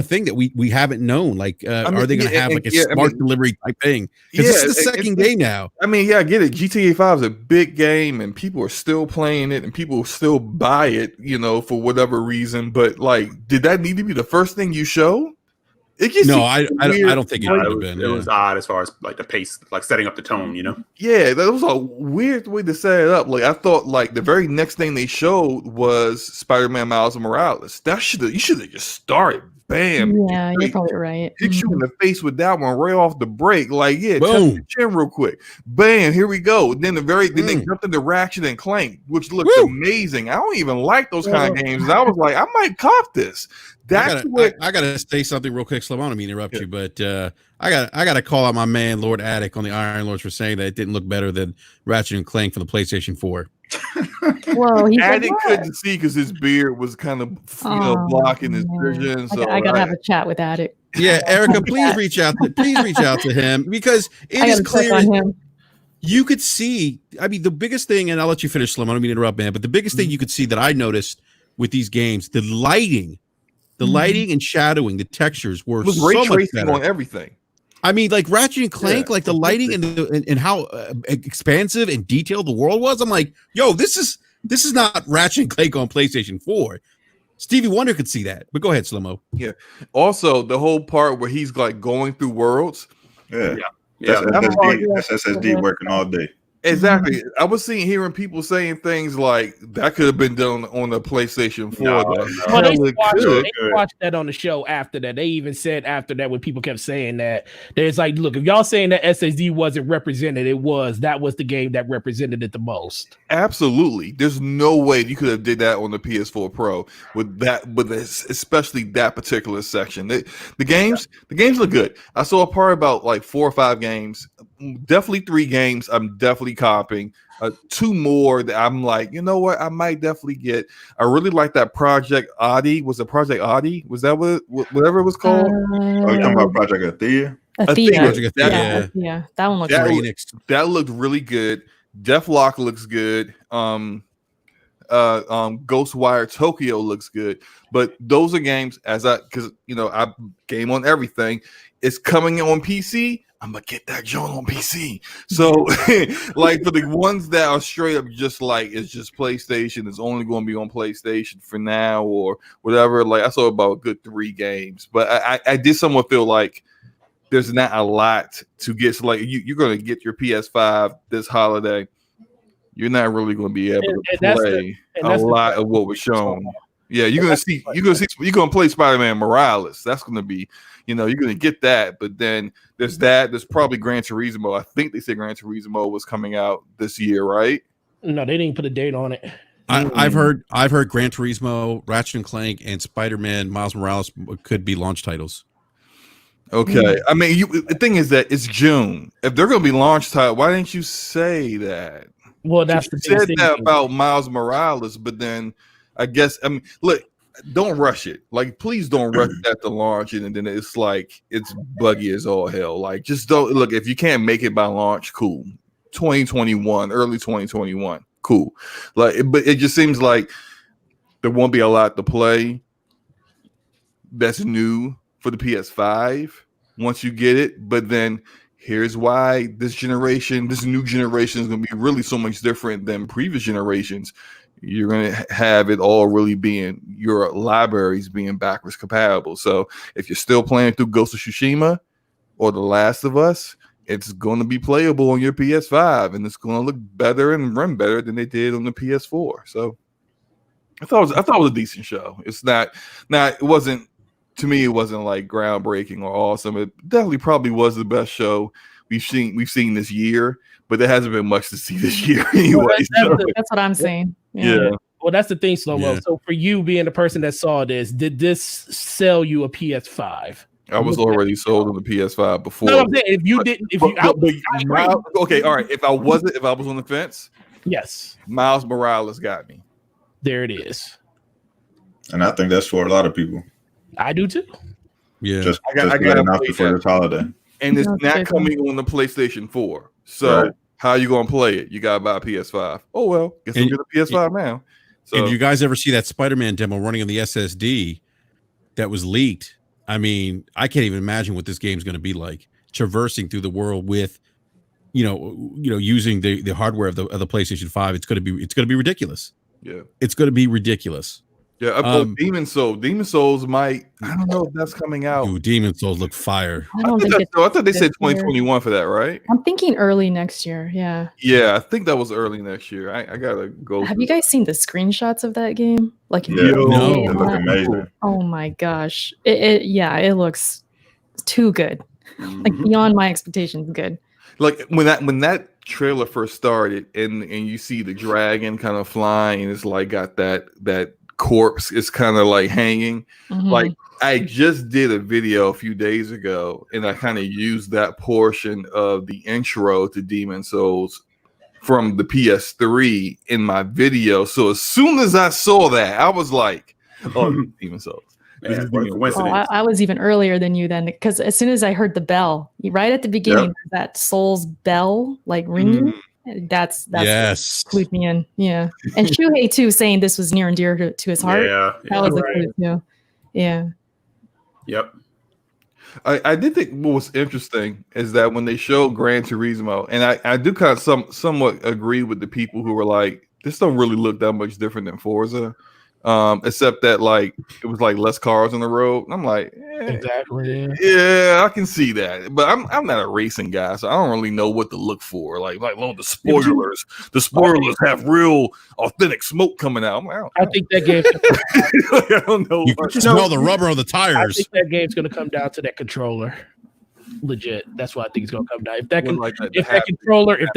thing that we haven't known. Like, are they going to have like a smart delivery type thing? Because this is the second game now. I mean, I get it. GTA 5 is a big game, and people are still playing it, and people still buy it, for whatever reason. But like, did that need to be the first thing you show? I don't think it would have been. It was odd as far as like the pace, like setting up the tone, Yeah, that was a weird way to set it up. Like I thought, like the very next thing they showed was Spider-Man Miles Morales. You should have just started. Bam! Yeah, you're probably right. Hit you in the face with that one right off the break. Like, boom, touch your chin real quick. Bam! Here we go. Then they jumped into Ratchet and Clank, which looks amazing. I don't even like those kind of games. I was like, I might cop this. I gotta say something real quick. Slow, I don't mean to interrupt you, but I gotta call out my man Lord Attic on the Iron Lords for saying that it didn't look better than Ratchet and Clank for the PlayStation 4. Whoa, Attic couldn't see because his beard was kind of blocking his vision. So I gotta have a chat with Attic. Yeah, Erica, please reach out to him, because it is clear you could see. I mean, the biggest thing, and I'll let you finish, Slim. I don't mean to interrupt, man, but the biggest thing you could see that I noticed with these games, the lighting and shadowing, the textures were was so ray much tracing better on everything. I mean, like Ratchet and Clank, like the lighting and how expansive and detailed the world was. I'm like, yo, this is not Ratchet and Clank on PlayStation 4. Stevie Wonder could see that, but go ahead, Slimo. Yeah. Also, the whole part where he's like going through worlds. Yeah. That's SSD working all day. Exactly. I was hearing people saying things like that could have been done on the PlayStation 4. Well, they watched that on the show after that. They even said after that, when people kept saying that, there's like, look, if y'all saying that SSD wasn't represented, that was the game that represented it the most. Absolutely. There's no way you could have did that on the PS4 Pro with especially that particular section. The games look good. I saw a part about like 4 or 5 games. Definitely 3 games I'm definitely copying. 2 more that I'm like, you know what, I might definitely get. I really like that Project Audi. Was it Project Audi? Was that whatever it was called? You're talking about Project Athea? Athea. Yeah, that one looks great. That looked really good. Deathlock looks good. Ghostwire Tokyo looks good. But those are games I game on everything. It's coming on PC. I'm gonna get that joint on PC. So, like for the ones that are straight up just like it's just PlayStation, it's only going to be on PlayStation for now or whatever. Like I saw about a good 3 games, but I did somewhat feel like there's not a lot to get. So like you're going to get your PS5 this holiday. You're not really going to be able to play a lot of what was shown. Yeah, you're gonna play Spider-Man Morales. That's gonna be, you're gonna get that. But then there's that. There's probably Gran Turismo. I think they said Gran Turismo was coming out this year, right? No, they didn't put a date on it. I've heard Gran Turismo, Ratchet and Clank, and Spider-Man Miles Morales could be launch titles. Okay, I mean, the thing is that it's June. If they're going to be launch title, why didn't you say that? Well, that's you said that about Miles Morales, but then I guess look, don't rush it. Like, please don't rush that to launch it, and then it's like it's buggy as all hell. Like, just don't look. If you can't make it by launch, cool. 2021, early 2021, cool. Like, but it just seems like there won't be a lot to play that's new for the PS5 once you get it. But then here's why this new generation is going to be really so much different than previous generations. You're going to have it all really being, your libraries being backwards compatible. So if you're still playing through Ghost of Tsushima or The Last of Us, it's going to be playable on your PS5, and it's going to look better and run better than they did on the PS4. So I thought it was a decent show. It's not, it wasn't, to me, it wasn't like groundbreaking or awesome. It definitely probably was the best show we've seen this year, but there hasn't been much to see this year anyway. Well, that's what I'm saying. Yeah. Well, that's the thing, Slow-Mo. Yeah. So for you being the person that saw this, did this sell you a PS5? I was already sold on the PS5 before. No, I'm saying if you didn't, okay, all right. If I was on the fence, yes, Miles Morales got me. There it is. And I think that's for a lot of people. I do too. Yeah, Just I got enough before this holiday. And it's not coming on the PlayStation 4. So how you gonna play it? You gotta buy a PS5. Oh well, guess I'm getting a PS5 now. So and you guys ever see that Spider-Man demo running on the SSD that was leaked? I mean, I can't even imagine what this game's going to be like, traversing through the world with, using the hardware of the PlayStation 5. It's going to be ridiculous. Yeah, it's going to be ridiculous. Yeah, Demon Souls might. I don't know if that's coming out. Dude, Demon Souls look fire. I thought they said 2021 for that, right? I'm thinking early next year. Yeah. Yeah, I think that was early next year. I gotta go. Have you guys seen the screenshots of that game? Like, no, it looks amazing. Oh my gosh, it looks too good, like beyond my expectations. Good. Like when that trailer first started, and you see the dragon kind of flying, and it's like got that corpse is kind of like hanging. Like, I just did a video a few days ago, and I kind of used that portion of the intro to Demon Souls from the PS3 in my video. So as soon as I saw that, I was like, oh, Demon Souls. Man, what a coincidence. I was even earlier than you then, because as soon as I heard the bell right at the beginning, that Souls bell like ringing, that's yes, what clued me in. Yeah, and Shuhei too, saying this was near and dear to his heart. That was a clue too. Yeah. Yep. I did think what was interesting is that when they showed Gran Turismo, and I do kind of somewhat agree with the people who were like, this don't really look that much different than Forza. Except that like it was like less cars on the road. And I'm like, exactly. Yeah, I can see that. But I'm not a racing guy, so I don't really know what to look for. Like the spoilers. The spoilers have real authentic smoke coming out. I think that game. I don't know. You can smell the rubber on the tires. I think that game's going to come down to that controller. Legit, that's what I think it's going to come down. If that controller is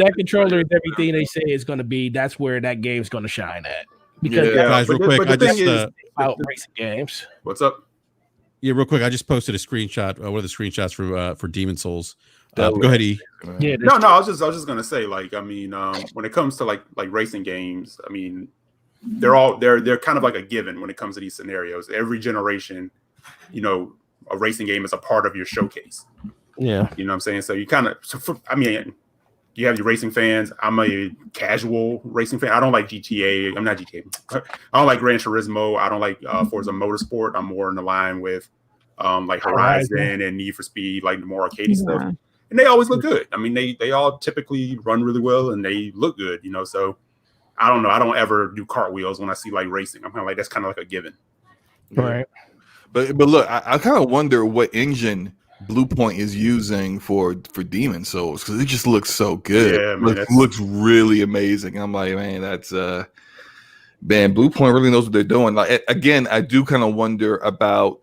everything they say it's going to be, that's where that game's going to shine at. Because guys, real quick, I just out racing games. What's up? Yeah, real quick, I just posted a screenshot. One of the screenshots for Demon Souls. Go ahead, E. Yeah, no, I was just gonna say, like, I mean, when it comes to like racing games, I mean, they're kind of like a given when it comes to these scenarios. Every generation, a racing game is a part of your showcase. Yeah, you know what I'm saying. So you kind of, you have your racing fans. I'm a casual racing fan. I don't like GTA. I'm not GTA. I don't like Gran Turismo. I don't like Forza Motorsport. I'm more in the line with like Horizon and Need for Speed, like the more arcade stuff. And they always look good. I mean, they all typically run really well and they look good, So I don't know. I don't ever do cartwheels when I see like racing. I'm kind of like, that's kind of like a given. Right. But look, I kind of wonder what engine Blue Point is using for Demon Souls, because it just looks so good. Yeah, man, looks really amazing. I'm like, man, man, Blue Point really knows what they're doing. Like again, I do kind of wonder about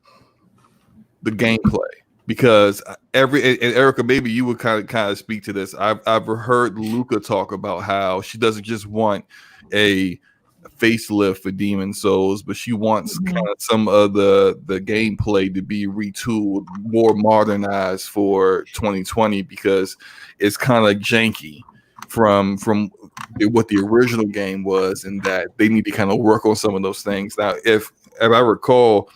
the gameplay because and Erica, maybe you would kind of speak to this. I've heard Luca talk about how she doesn't just want a facelift for Demon Souls, but she wants kind of some of the gameplay to be retooled, more modernized for 2020 because it's kind of janky from what the original game was, and that they need to kind of work on some of those things. Now, if I recall,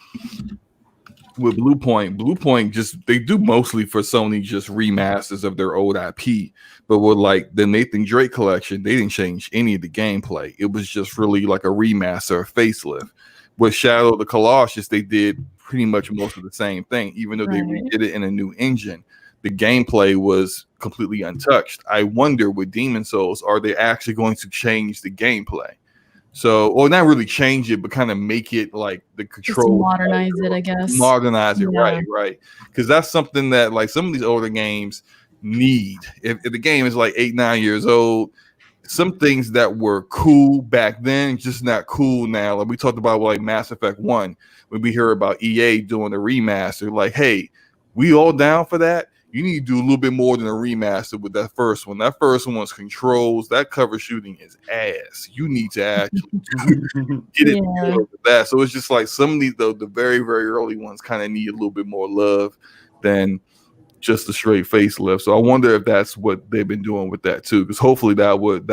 with Blue Point just they do mostly for Sony just remasters of their old IP. But with like the Nathan Drake collection, they didn't change any of the gameplay. It was just really like a remaster, a facelift. With Shadow of the Colossus, they did pretty much most of the same thing, even though they redid it in a new engine. The gameplay was completely untouched. I wonder with Demon Souls, are they actually going to change the gameplay? So, or not really change it, but kind of make it like the control. Just modernize it, I guess. Modernize it, right. Because that's something that like some of these older games need. If the game is like 8-9 years old, some things that were cool back then just not cool now. Like we talked about like Mass Effect 1, when we hear about EA doing a remaster, like, hey, we all down for that. You need to do a little bit more than a remaster with that first one. That first one's controls. That cover shooting is ass. You need to actually get it with that. So it's just like some of these, the very, very early ones kind of need a little bit more love than just a straight facelift. So I wonder if that's what they've been doing with that too. Because hopefully that would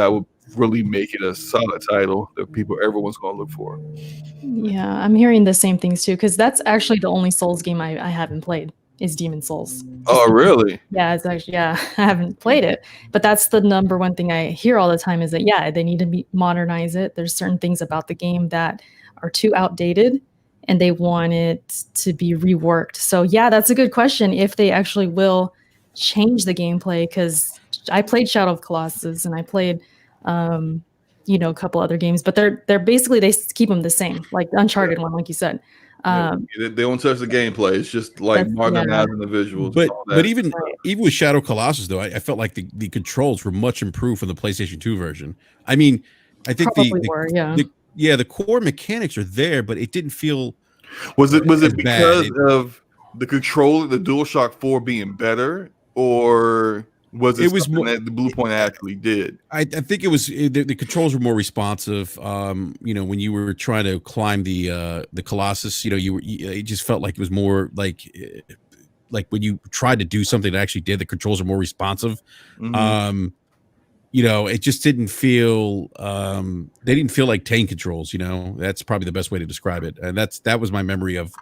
really make it a solid title that everyone's going to look for. Yeah, I'm hearing the same things too. Because that's actually the only Souls game I haven't played. Is Demon Souls. Oh, really? Yeah, it's actually, I haven't played it, but that's the number one thing I hear all the time is that, they need to modernize it. There's certain things about the game that are too outdated and they want it to be reworked. So that's a good question if they actually will change the gameplay, because I played Shadow of Colossus and I played, a couple other games, but they're basically, they keep them the same, like the Uncharted one, like you said. They don't touch the gameplay. It's just like modernizing the visuals. But even with Shadow Colossus, though, I felt like the controls were much improved from the PlayStation 2 version. I mean, I think the core mechanics are there, but it didn't feel. Was it because of the controller, the DualShock 4 being better, or was it was more that the Blue Point actually did? I think it was the controls were more responsive. When you were trying to climb the Colossus, it just felt like it was more like when you tried to do something that actually did, the controls are more responsive. Mm-hmm. It just didn't feel they didn't feel like tank controls. That's probably the best way to describe it, and that was my memory of.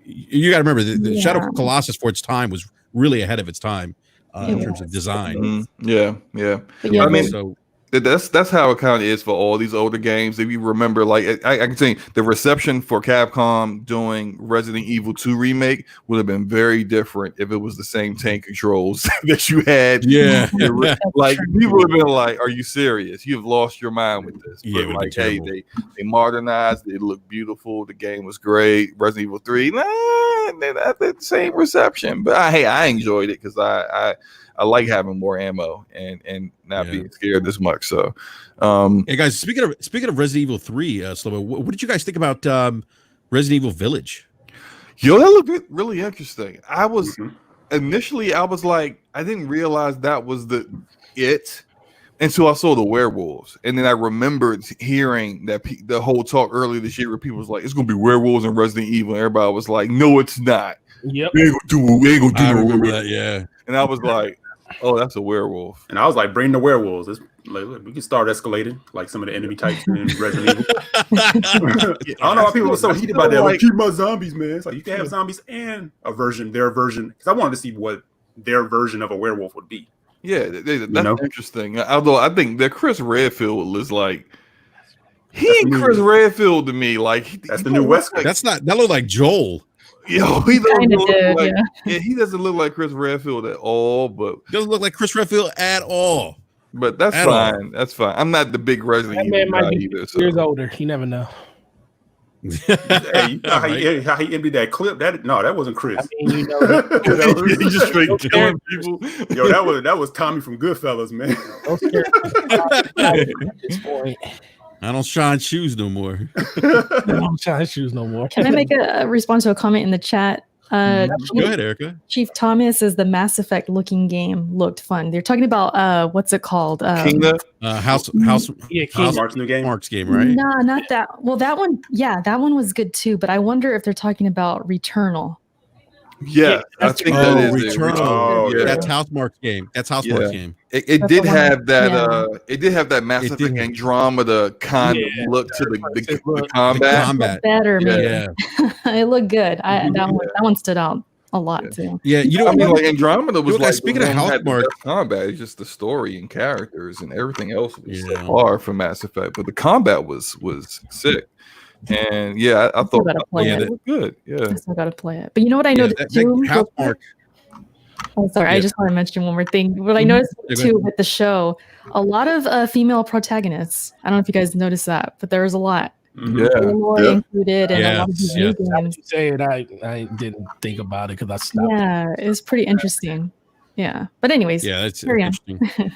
You got to remember the Shadow of Colossus for its time was really ahead of its time. In terms of design. Mm-hmm. Yeah. I mean, that's how it kind of is for all these older games. If you remember, like I can say the reception for Capcom doing Resident Evil 2 remake would have been very different if it was the same tank controls that you had. Yeah. Like people would have been like, "Are you serious? You've lost your mind with this." But like, hey, they modernized. It looked beautiful. The game was great. Resident Evil 3, they had the same reception. But I enjoyed it because I like having more ammo and not being scared this much. So, hey guys, speaking of Resident Evil 3, Slobo, what did you guys think about Resident Evil Village? Yo, that looked really interesting. I was initially, I was like, I didn't realize that was it until I saw the werewolves, and then I remembered hearing that the whole talk earlier this year where people was like, "It's gonna be werewolves in Resident Evil." And everybody was like, "No, it's not. Yep, we ain't gonna do I no remember werewolves." that, yeah. And I was like, "Oh, that's a werewolf." And I was like, "Bring the werewolves. Look, we can start escalating like some of the enemy types in Resident Evil." I don't know why people were so heated about that. Like, keep my zombies, man. It's like you can have zombies and their version. Because I wanted to see what their version of a werewolf would be. Yeah, that's interesting. Although I think that Chris Redfield is like, Chris Redfield to me. Like that's the new West. That looked like Joel. Yo, he doesn't look like he doesn't look like Chris Redfield at all. But doesn't look like Chris Redfield at all. But that's fine. That's fine. I'm not the big Resident Evil guy either. So. Years older, you never know. Hey, you know how he emptied that clip? That wasn't Chris. I mean, he just straight killing people. Yo, that was Tommy from Goodfellas, man. At this point. I don't shine shoes no more. I don't shine shoes no more. Can I make a response to a comment in the chat? Go ahead, Erica. Chief Thomas says the Mass Effect looking game looked fun. They're talking about what's it called? Kingdom? House Mark's new game. Mark's game, right? Nah, not that. Well, that one, yeah, that one was good too. But I wonder if they're talking about Returnal. Yeah, I think that is Returnal. Oh, yeah. That's Housemarque's game. That's Housemark's game. It That's did the one have that. yeah. It did have that Mass It Effect did. Andromeda kind of look to the combat. Combat. Better, maybe. Yeah. It looked good. That one stood out a lot too. Yeah. You know I mean, what? like Andromeda was You know, like speaking the of one that had the Housemarque- best combat. It's just the story and characters and everything else was Yeah. so hard for Mass Effect, but the combat was sick. And yeah, I thought gotta play it it. looked good. Yeah. I still got to play it. But you know what I Yeah, noticed that too? Housemarque. Oh, sorry. Yeah. I just want to mention one more thing. What I noticed Yeah, go ahead. too with the show, a lot of female protagonists. I don't know if you guys noticed that, but there was a lot. Mhm. Yeah. Aloy Yeah. included, and a lot of these Yes, new Now games. you say it, I didn't think about it because I stopped. Yeah, it was pretty interesting. Yeah, but anyways, Yeah, that's carry on. interesting.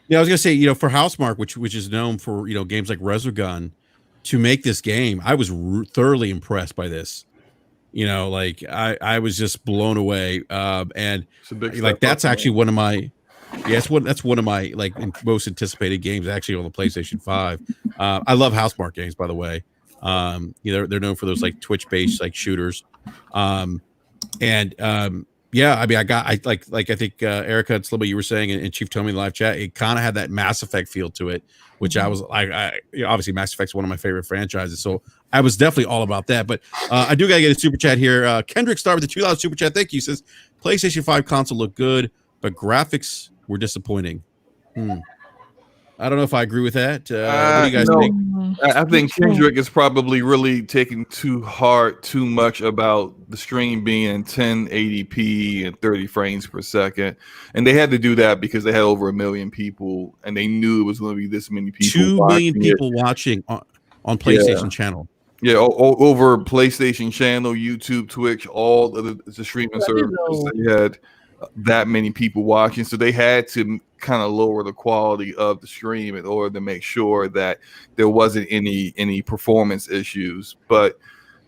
Yeah, I was gonna say, you know, for Housemarque, which is known for, you know, games like Resogun, to make this game, I was thoroughly impressed by this. You know, like I was just blown away. And It's a big like step that's up, actually one of my that's one of my like most anticipated games actually on the PlayStation 5. I love Housemarque games, by the way. You know, they're known for those like Twitch based like shooters. Yeah, I mean, I think Erica and Slimmy, you were saying, and Chief told me in the live chat, it kind of had that Mass Effect feel to it, which I was I you know, obviously Mass Effect's one of my favorite franchises, so I was definitely all about that. But I do gotta get a super chat here. Kendrick Star with the $2 super chat. Thank you. Says PlayStation 5 console looked good, but graphics were disappointing. I don't know if I agree with that. What do you guys no. think? I think Kendrick is probably really taking too much about the stream being in 1080p and 30 frames per second. And they had to do that because they had over 1 million people and they knew it was going to be this many people. 2 million people watching on PlayStation channel. Yeah, over PlayStation channel, YouTube, Twitch, all of the streaming services. They had that many people watching, so they had to kind of lower the quality of the stream in order to make sure that there wasn't any performance issues. But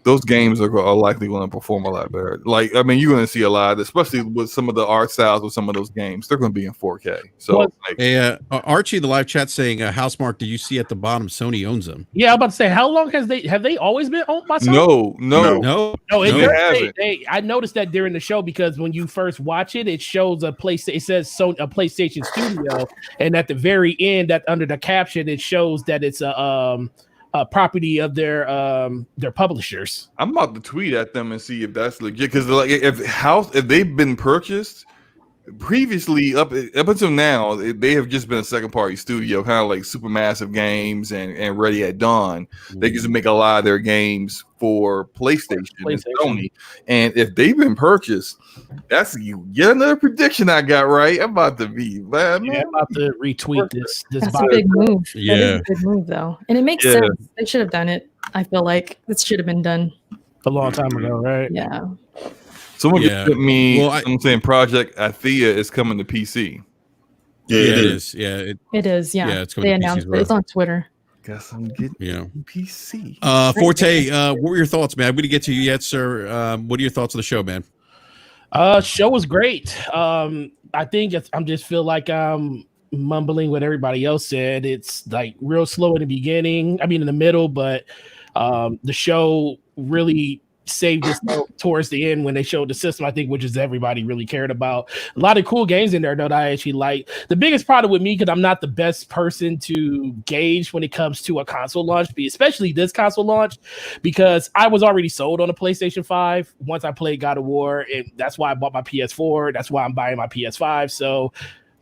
those games are likely going to perform a lot better. Like, I mean, you're going to see a lot, especially with some of the art styles with some of those games. They're going to be in 4K. So, hey, Archie, in the live chat saying, Housemarque, did you see at the bottom Sony owns them? Yeah, I'm about to say, how long have they always been owned by Sony? No. I noticed that during the show because when you first watch it, it shows a PlayStation Studio, and at the very end, that under the caption, it shows that it's a property of their publishers. I'm about to tweet at them and see if that's legit, because like if they've been purchased previously up until now, they have just been a second party studio, kind of like Supermassive Games and Ready at Dawn. They just make a lot of their games for PlayStation and Sony. And if they've been purchased, that's yet another prediction I got right. I'm about to be man. I'm about to retweet this. That's a big move. Yeah, that is a big move though, and it makes sense. They should have done it. I feel like this should have been done a long time ago, right? Yeah. Someone just sent me. I'm saying Project Athea is coming to PC. Yeah, it is. Yeah, it is. Yeah, it's coming they to announced PC it. It's on Twitter. Guess I'm getting PC. Forte, what were your thoughts, man? We didn't get to you yet, sir. What are your thoughts on the show, man? Show was great. I think I'm just feel like I'm mumbling what everybody else said. It's like real slow in the beginning. I mean, in the middle, but the show really saved us towards the end when they showed the system, I think, which is everybody really cared about. A lot of cool games in there though that I actually like. The biggest problem with me, because I'm not the best person to gauge when it comes to a console launch, especially this console launch, because I was already sold on a PlayStation 5 once I played God of War, and that's why I bought my PS4. That's why I'm buying my PS5. So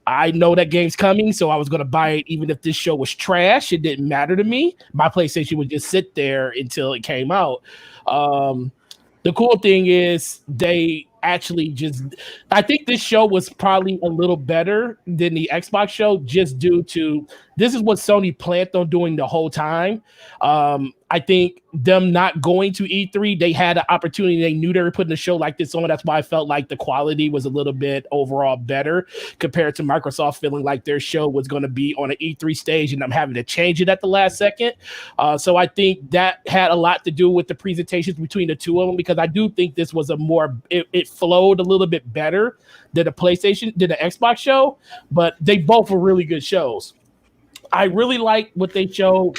I know that game's coming, so I was going to buy it even if this show was trash. It didn't matter to me. My PlayStation would just sit there until it came out. The cool thing is they actually just, I think this show was probably a little better than the Xbox show just due to this is what Sony planned on doing the whole time. I think them not going to E3, they had an opportunity. They knew they were putting a show like this on. That's why I felt like the quality was a little bit overall better compared to Microsoft feeling like their show was going to be on an E3 stage and I'm having to change it at the last second. So I think that had a lot to do with the presentations between the two of them, because I do think this was it flowed a little bit better than the Xbox show, but they both were really good shows. I really like what they showed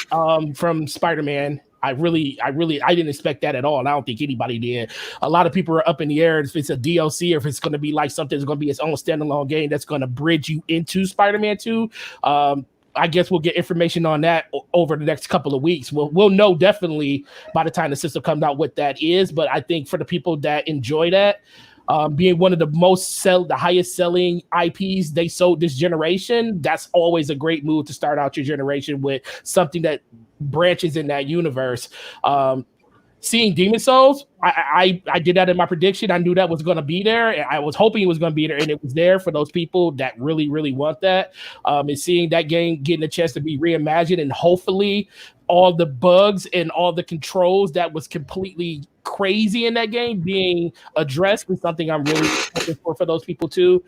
from Spider-Man. I didn't expect that at all. And I don't think anybody did. A lot of people are up in the air if it's a DLC or if it's going to be like something that's going to be its own standalone game that's going to bridge you into Spider-Man 2. I guess we'll get information on that over the next couple of weeks. We'll know definitely by the time the system comes out what that is. But I think for the people that enjoy that, being one of the highest selling IPs they sold this generation, that's always a great move to start out your generation with something that branches in that universe. Seeing Demon Souls, I did that in my prediction. I knew that was going to be there, and I was hoping it was going to be there, and it was there for those people that really, really want that. And seeing that game getting a chance to be reimagined, and hopefully all the bugs and all the controls that was completely crazy in that game being addressed is something I'm really looking for those people too.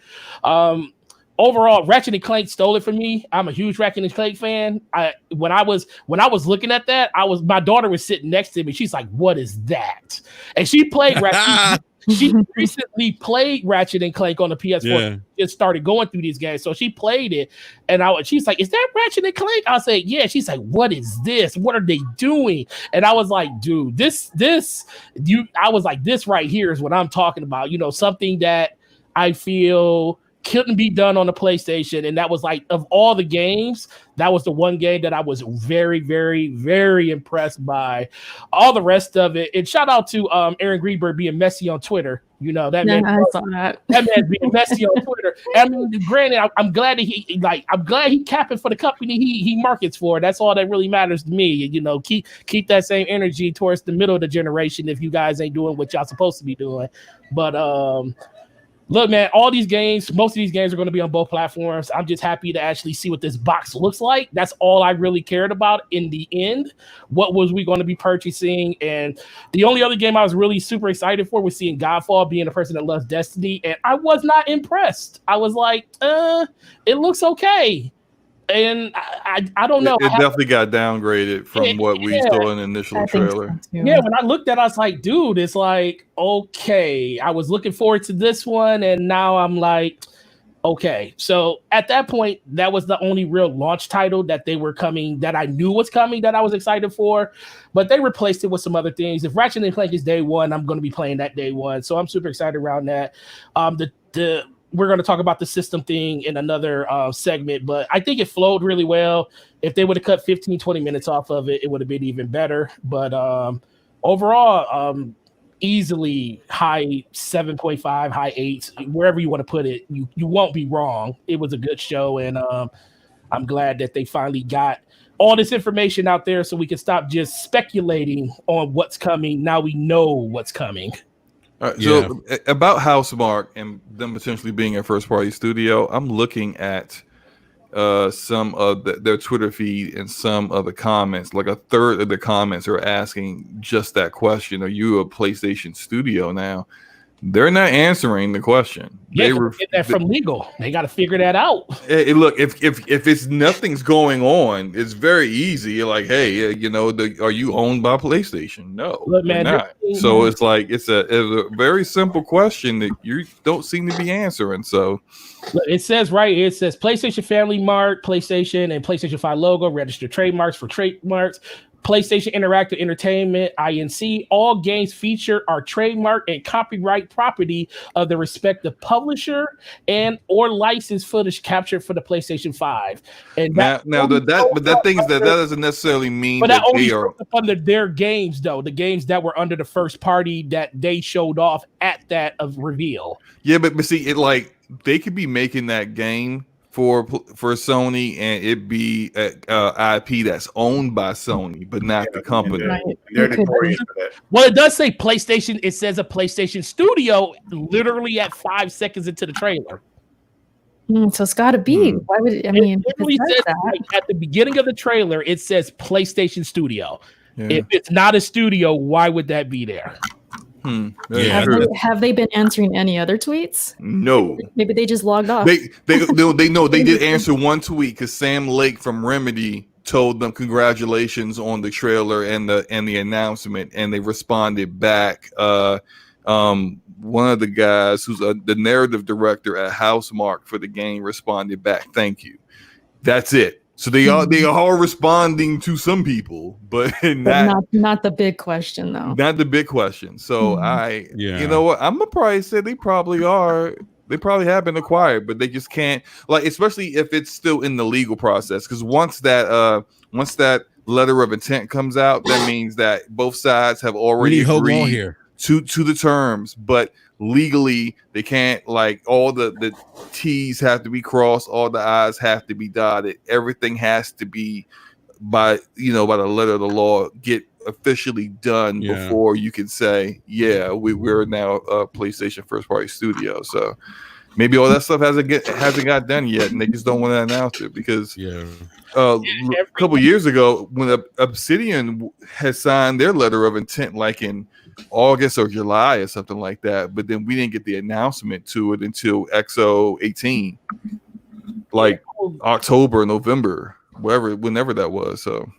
Overall, Ratchet & Clank stole it from me. I'm a huge Ratchet & Clank fan. When I was looking at that, my daughter was sitting next to me. She's like, "What is that?" And she played Ratchet. She recently played Ratchet & Clank on the PS4. Yeah. Just started going through these games, so she played it, and she's like, "Is that Ratchet & Clank?" I say, "Yeah." She's like, "What is this? What are they doing?" And I was like, "Dude, this right here is what I'm talking about. You know, something that I feel couldn't be done on the PlayStation." And that was like, of all the games, that was the one game that I was very, very, very impressed by. All the rest of it, and shout out to Aaron Greenberg being messy on Twitter. You know, that man, I saw that. That man being messy on Twitter. I mean, granted, I'm glad that I'm glad he capping for the company he markets for. That's all that really matters to me. You know, keep that same energy towards the middle of the generation if you guys ain't doing what y'all supposed to be doing. But look, man, most of these games are going to be on both platforms. I'm just happy to actually see what this box looks like. That's all I really cared about in the end. What was we going to be purchasing? And the only other game I was really super excited for was seeing Godfall, being a person that loves Destiny. And I was not impressed. I was like, it looks okay. And I don't know. It definitely got downgraded from what we saw in the initial trailer. So yeah, when I looked at it, I was like, dude, it's like, okay. I was looking forward to this one, and now I'm like, okay. So at that point, that was the only real launch title that they were coming, that I knew was coming, that I was excited for. But they replaced it with some other things. If Ratchet & Clank is day one, I'm going to be playing that day one. So I'm super excited around that. We're going to talk about the system thing in another segment, but I think it flowed really well. If they would have cut 15, 20 minutes off of it, it would have been even better. But overall, easily high 7.5, high 8s, wherever you want to put it, you won't be wrong. It was a good show, and I'm glad that they finally got all this information out there so we can stop just speculating on what's coming. Now we know what's coming. All right, so about Housemarque and them potentially being a first-party studio, I'm looking at some of their Twitter feed and some of the comments. Like a third of the comments are asking just that question: "Are you a PlayStation studio now?" They're not answering the question. Yeah, they were get that from legal. They got to figure that out. Look, if it's nothing's going on, it's very easy. You're like, hey, are you owned by PlayStation? No, look, man, not. So it's like it's a very simple question that you don't seem to be answering. So it says right here, it says PlayStation Family Mart, PlayStation and PlayStation 5 logo, registered trademarks for trademarks. PlayStation Interactive Entertainment, INC. All games feature are trademark and copyright property of the respective publisher and or licensed footage captured for the PlayStation 5. And that doesn't necessarily mean that only are under their games, though. The games that were under the first party that they showed off at that of reveal. Yeah, but see, they could be making that game for Sony, and it be IP that's owned by Sony, but not the company. They're notorious for that. Well, it does say PlayStation. It says a PlayStation Studio literally at 5 seconds into the trailer. So it's got to be. Why would it, I mean? It literally says, like, at the beginning of the trailer, it says PlayStation Studio. Yeah. If it's not a studio, why would that be there? Yeah. Have they been answering any other tweets? No. Maybe they just logged off. They did answer one tweet because Sam Lake from Remedy told them congratulations on the trailer and the announcement, and they responded back. One of the guys who's the narrative director at Housemarque for the game responded back, "Thank you." That's it. So they are responding to some people, but not the big question though. Not the big question. So you know what? I'm gonna probably say they probably are. They probably have been acquired, but they just can't, like, especially if it's still in the legal process. Because once that letter of intent comes out, that means that both sides have already agreed here to the terms, but legally they can't, like, all the T's have to be crossed, all the I's have to be dotted, everything has to be by the letter of the law get officially done before you can say we're now a PlayStation first party studio. So maybe all that stuff hasn't got done yet, and they just don't want to announce it because a couple years ago when Obsidian had signed their letter of intent like in August or July or something like that, but then we didn't get the announcement to it until XO18, like October, November, whenever that was. So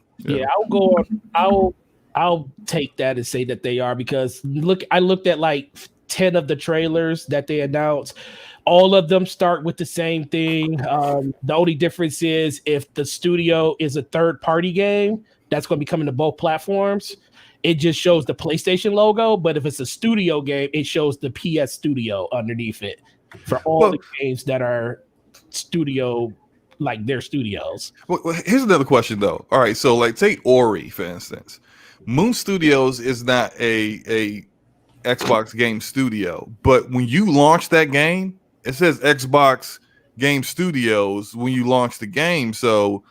I'll take that and say that they are, because I looked at like 10 of the trailers that they announced. All of them start with the same thing. The only difference is if the studio is a third-party game, that's going to be coming to both platforms. It just shows the PlayStation logo, but if it's a studio game, it shows the PS Studio underneath it for all the games that are studio, like their studios. Well, here's another question, though. All right, so like take Ori, for instance. Moon Studios is not a Xbox game studio, but when you launch that game, it says Xbox Game Studios when you launch the game. So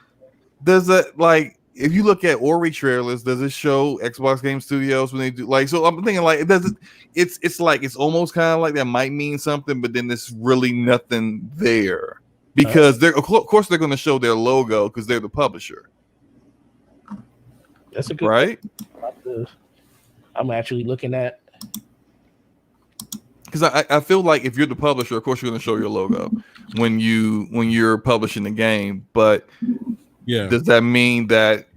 does that, like, if you look at Ori trailers, does it show Xbox Game Studios when they do, like? So I'm thinking like it doesn't. It's like it's almost kind of like that might mean something, but then there's really nothing there because they're of course they're going to show their logo because they're the publisher. That's a good right. I'm actually looking at. Because I feel like if you're the publisher, of course you're going to show your logo when you're publishing the game. But does that mean that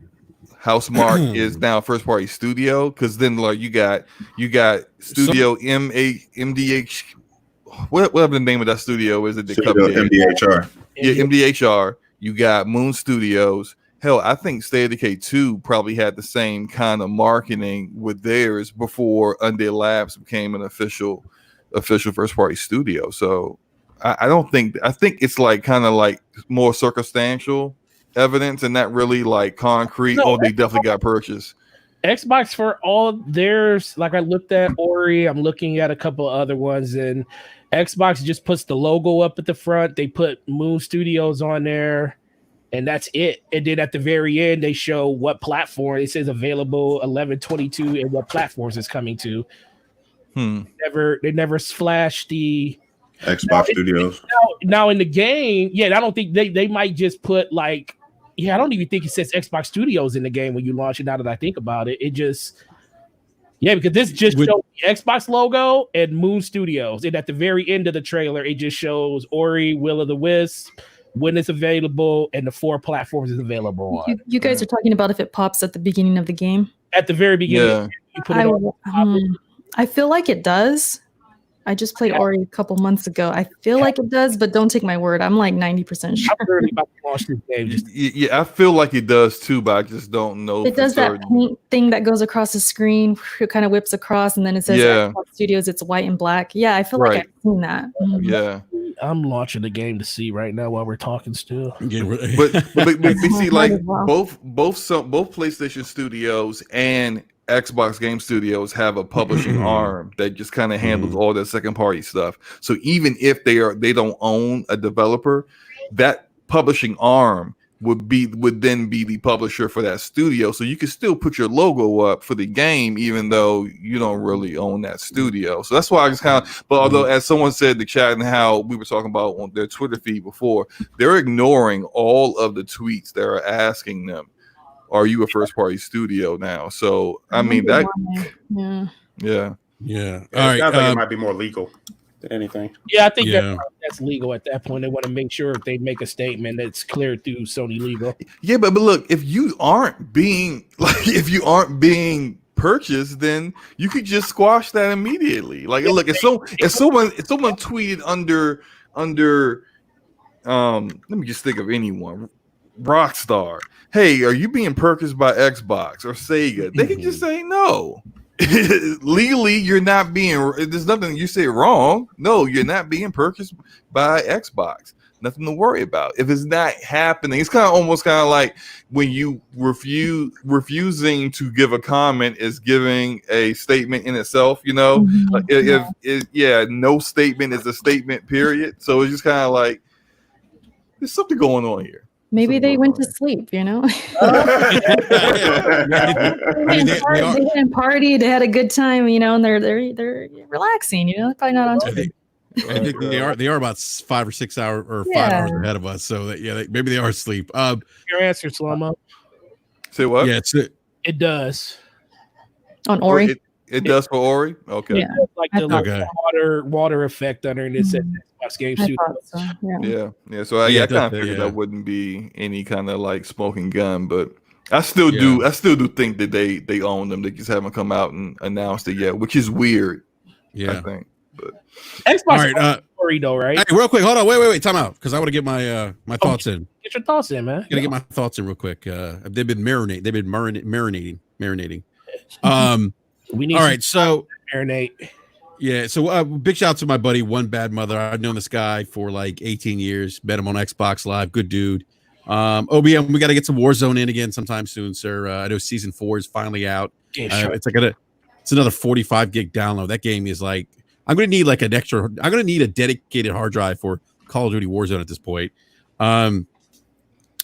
Housemarque is now a first party studio? Because then like you got Studio MDH, whatever the name of that studio is, MDHR. Yeah, MDHR. You got Moon Studios. Hell, I think State of Decay 2 probably had the same kind of marketing with theirs before Undead Labs became an official first party studio. So I think it's like kind of like more circumstantial evidence and not really like concrete. They definitely got purchased. Xbox for all theirs, like I looked at Ori, I'm looking at a couple of other ones, and Xbox just puts the logo up at the front. They put Moon Studios on there, and that's it. And then at the very end, they show what platform. It says available 11/22 and what platforms it's coming to. They never flashed the Xbox Studios. Now in the game, I don't think they might just put like, I don't even think it says Xbox Studios in the game when you launch it. Now that I think about it, it just because this just shows the Xbox logo and Moon Studios, and at the very end of the trailer, it just shows Ori, Will of the Wisp, when it's available, and the 4 platforms is available on. You guys are talking about if it pops at the beginning of the game. At the very beginning, you put it on. I feel like it does. I just played Ori a couple months ago. I feel like it does, but don't take my word. I'm like 90% sure. I'm really about to launch this game. I feel like it does too, but I just don't know. It does that paint thing that goes across the screen. It kind of whips across, and then it says Xbox Studios. It's white and black. Yeah, I feel like I've seen that. Yeah. I'm launching the game to see right now while we're talking still. But see, like both PlayStation Studios and Xbox Game Studios have a publishing arm that just kind of handles all their second party stuff. So even if they don't own a developer, that publishing arm would then be the publisher for that studio, so you can still put your logo up for the game even though you don't really own that studio. So that's why I just kind of, but although as someone said in the chat and how we were talking about on their Twitter feed before, they're ignoring all of the tweets that are asking them, are you a first party studio now? So I mean that yeah. It sounds like it might be more legal than anything. Yeah, I think that's legal at that point. They want to make sure if they make a statement that's clear through Sony legal. Yeah, but look, if you aren't being purchased, then you could just squash that immediately. Like, look, if someone tweeted under let me just think of anyone, Rockstar, hey, are you being purchased by Xbox or Sega? They can just say no. Legally, you're not being. There's nothing you say wrong. No, you're not being purchased by Xbox. Nothing to worry about. If it's not happening, it's almost like when you refusing to give a comment is giving a statement in itself. You know, no statement is a statement. Period. So it's just kind of like there's something going on here. Maybe they went to sleep, you know. They didn't party. They had a good time, you know, and they're relaxing, you know. They're probably not on TV. I think they are about 5 or 6 hours or 5 hours ahead of us. So maybe they are asleep. Your answer, Slow-Mo. Say what? Yeah, it does. On Ori. It does for Ori. Okay. Yeah, like the water effect under it. It said Xbox Game Studio. So, yeah. So I kind of figured that wouldn't be any kind of like smoking gun, but I still do think that they own them. They just haven't come out and announced it yet, which is weird. Yeah, I think. But Xbox Ori though, right? Hey, real quick, hold on, wait, time out because I want to get my thoughts in. Get your thoughts in, man. Gotta get my thoughts in real quick. They've been marinating. They've been marinating. We need. All right, so marinate. Yeah, so big shout out to my buddy One Bad Mother. I've known this guy for like 18 years. Met him on Xbox Live. Good dude. OBM, we got to get some Warzone in again sometime soon, sir. I know season 4 is finally out. It's another 45 gig download. That game is like I'm gonna need like a dedicated hard drive for Call of Duty Warzone at this point. On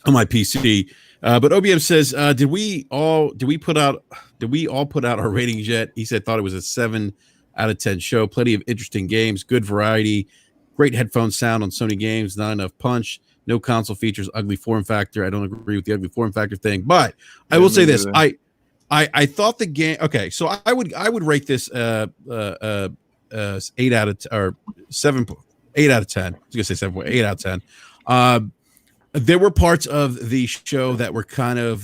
my PC. But OBM says, did we all put out our ratings yet? He said thought it was a 7 out of 10 show. Plenty of interesting games, good variety, great headphone sound on Sony games, not enough punch, no console features, ugly form factor. I don't agree with the ugly form factor thing, but I will say this. I thought the game so I would rate this 8 out of 10 or 7 8 out of 10. I was gonna say 7.8 out of 10. There were parts of the show that were kind of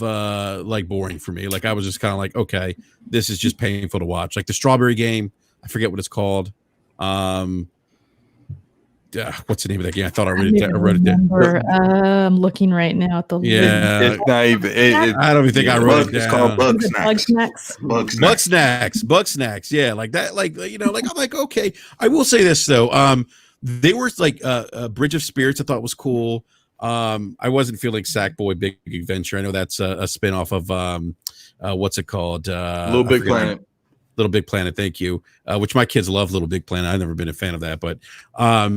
like boring for me. Like I was just kind of like, okay, this is just painful to watch. Like the strawberry game, I forget what it's called. What's the name of that game? I thought I wrote it down. I'm looking right now at the it's not even. I don't even think I wrote it down. It's called Bug Snacks. Bug Snacks. Yeah, like that. Like I'm like okay. I will say this though. They were like a Bridge of Spirits. I thought was cool. I wasn't feeling Sackboy Big Adventure. I know that's a spinoff of what's it called? Little Big Planet. Little Big Planet, thank you. Which my kids love Little Big Planet. I've never been a fan of that, but I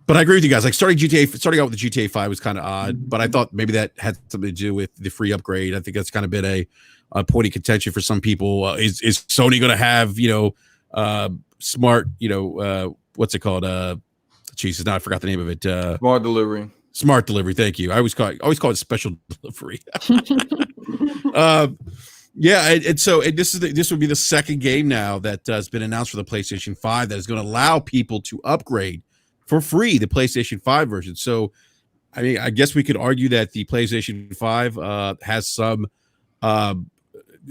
agree with you guys. Like starting out with the GTA 5 was kind of odd, but I thought maybe that had something to do with the free upgrade. I think that's kind of been a point of contention for some people. Is Sony going to have smart what's it called? Jesus, now I forgot the name of it. Smart delivery. Thank you. I always call it special delivery. This would be the second game now that has been announced for the PlayStation 5 that is going to allow people to upgrade for free the PlayStation 5 version. So, I mean, I guess we could argue that the PlayStation 5 has some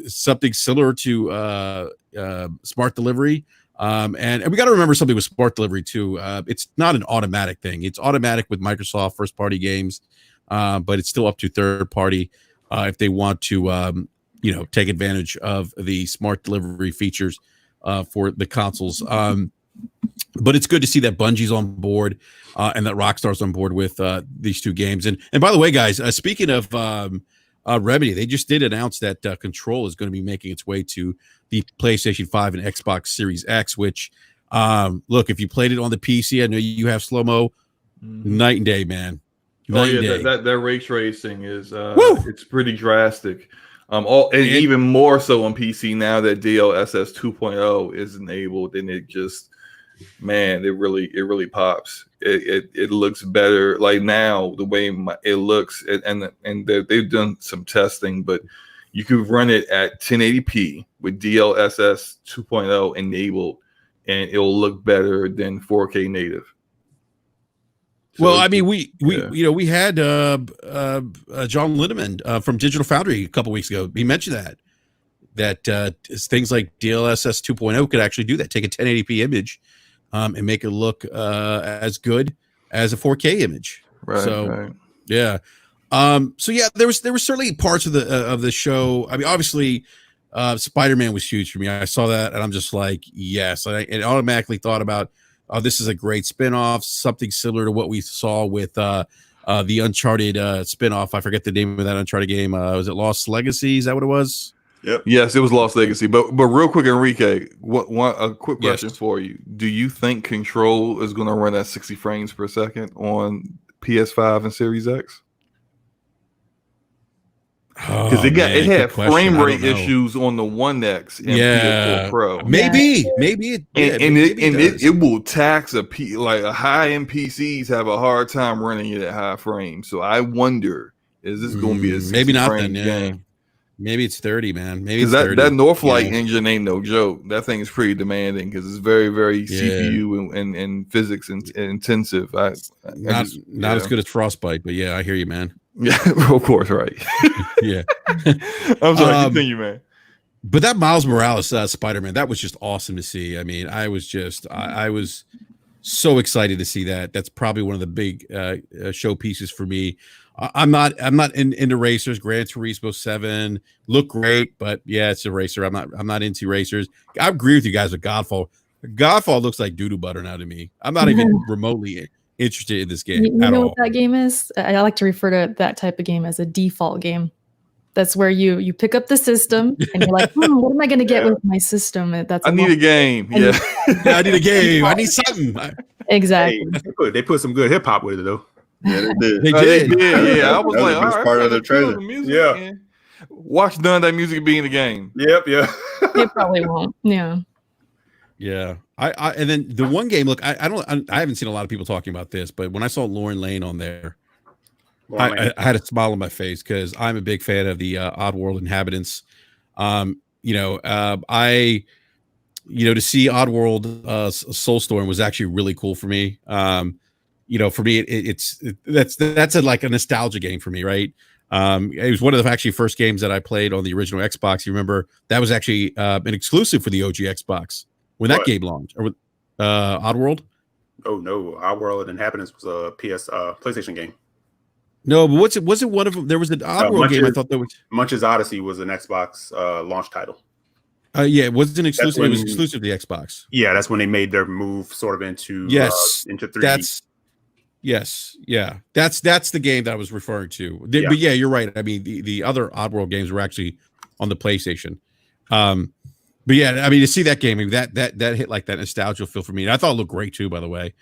something similar to smart delivery. And we got to remember something with smart delivery too. It's not an automatic thing. It's automatic with Microsoft first party games, but it's still up to third party if they want to, take advantage of the smart delivery features for the consoles. But it's good to see that Bungie's on board and that Rockstar's on board with these two games. And by the way, guys, speaking of Remedy, they just did announce that Control is going to be making its way to the PlayStation 5 and Xbox Series X, which, look, if you played it on the PC, I know you have Slow-Mo, night and day, man. Oh yeah, Day. that ray tracing is it's pretty drastic. And even more so on PC now that DLSS 2.0 is enabled, and it just, man, it really pops. It looks better. Like now, the way it looks, and they've done some testing, but you could run it at 1080p with DLSS 2.0 enabled, and it'll look better than 4K native. So well, I mean, we had John Lindemann from Digital Foundry a couple weeks ago. He mentioned that things like DLSS 2.0 could actually do that. Take a 1080p image and make it look as good as a 4K image. Right. So, right. yeah. So yeah, there was certainly parts of the show. I mean, obviously, Spider-Man was huge for me. I saw that and I'm just like, yes. And I automatically thought about, oh, this is a great spinoff, something similar to what we saw with the Uncharted spinoff. I forget the name of that Uncharted game. Was it Lost Legacy? Is that what it was? Yep. Yes, it was Lost Legacy. But real quick, Enrique, a quick question for you. Do you think Control is going to run at 60 frames per second on PS5 and Series X? Because it had frame rate issues on the One X and PS4 Pro. Maybe it will tax a high-end PCs have a hard time running it at high frames. So I wonder, is this going to be a 60 maybe not frame then? game? Maybe it's 30, man. Maybe it's that Northlight engine ain't no joke. That thing is pretty demanding because it's very, very CPU and physics intensive. Not as good as Frostbite, but yeah, I hear you, man. Yeah, of course, right. Yeah. I'm sorry, continue, man. But that Miles Morales Spider-Man, that was just awesome to see. I mean, I was so excited to see that. That's probably one of the big showpieces for me. I'm not into racers. Gran Turismo 7 look great, but yeah, it's a racer. I'm not into racers. I agree with you guys with Godfall. Godfall looks like doo-doo butter now to me. I'm not even remotely interested in this game you at know all. What that game is? I like to refer to that type of game as a default game. That's where you pick up the system and you're like, what am I going to get with my system? I need a game. Yeah. I need a game. I need something. Exactly. Hey, they put some good hip hop with it though. Yeah, they did. They did. Yeah. I was That was like, the best all right, part of the trailer. Yeah. Man. Watch none of that music be in the game. Yep. Yeah. They probably won't. Yeah. Yeah. I and then the one game, look, I haven't seen a lot of people talking about this, but when I saw Lauren Lane on there, I had a smile on my face because I'm a big fan of the Oddworld Inhabitants. To see Oddworld Soulstorm was actually really cool for me. For me, that's like a nostalgia game for me, right? It was one of the actually first games that I played on the original Xbox. You remember that was actually an exclusive for the OG Xbox when that game launched. Or Oddworld? Oh no, Oddworld Inhabitants was a PlayStation game. No, but was it one of them? There was an Oddworld game. I thought there was Munch's Odyssey was an Xbox launch title. Yeah, it wasn't exclusive. It was exclusive to the Xbox. Yeah, that's when they made their move sort of into into 3D. That's the game that I was referring to. But yeah, you're right. I mean, the other Oddworld games were actually on the PlayStation. But yeah, I mean, to see that game, I mean, that hit like that nostalgia feel for me. And I thought it looked great too, by the way.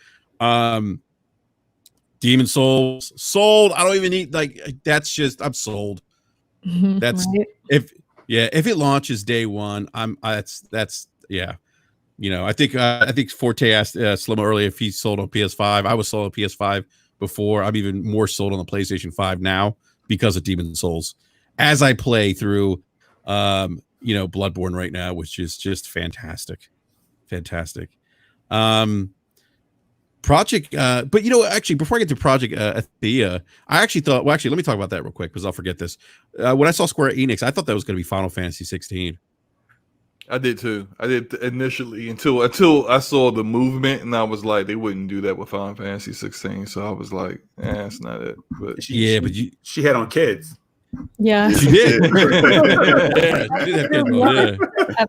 Demon Souls, sold. I don't even need that's just I'm sold. That's right. If it launches day one, that's yeah. I think Forte asked Slomo earlier if he's sold on PS5. I was sold on PS5 before. I'm even more sold on the PlayStation 5 now because of Demon Souls. As I play through Bloodborne right now, which is just fantastic. Project but actually before I get to Project Athea, I actually thought, let me talk about that real quick because I'll forget this. When I saw Square Enix, I thought that was going to be Final Fantasy 16. I did too. I did initially until I saw the movement, and I was like, they wouldn't do that with Final Fantasy 16. So I was like, that's not it. But she had on kids. Yeah, she did. At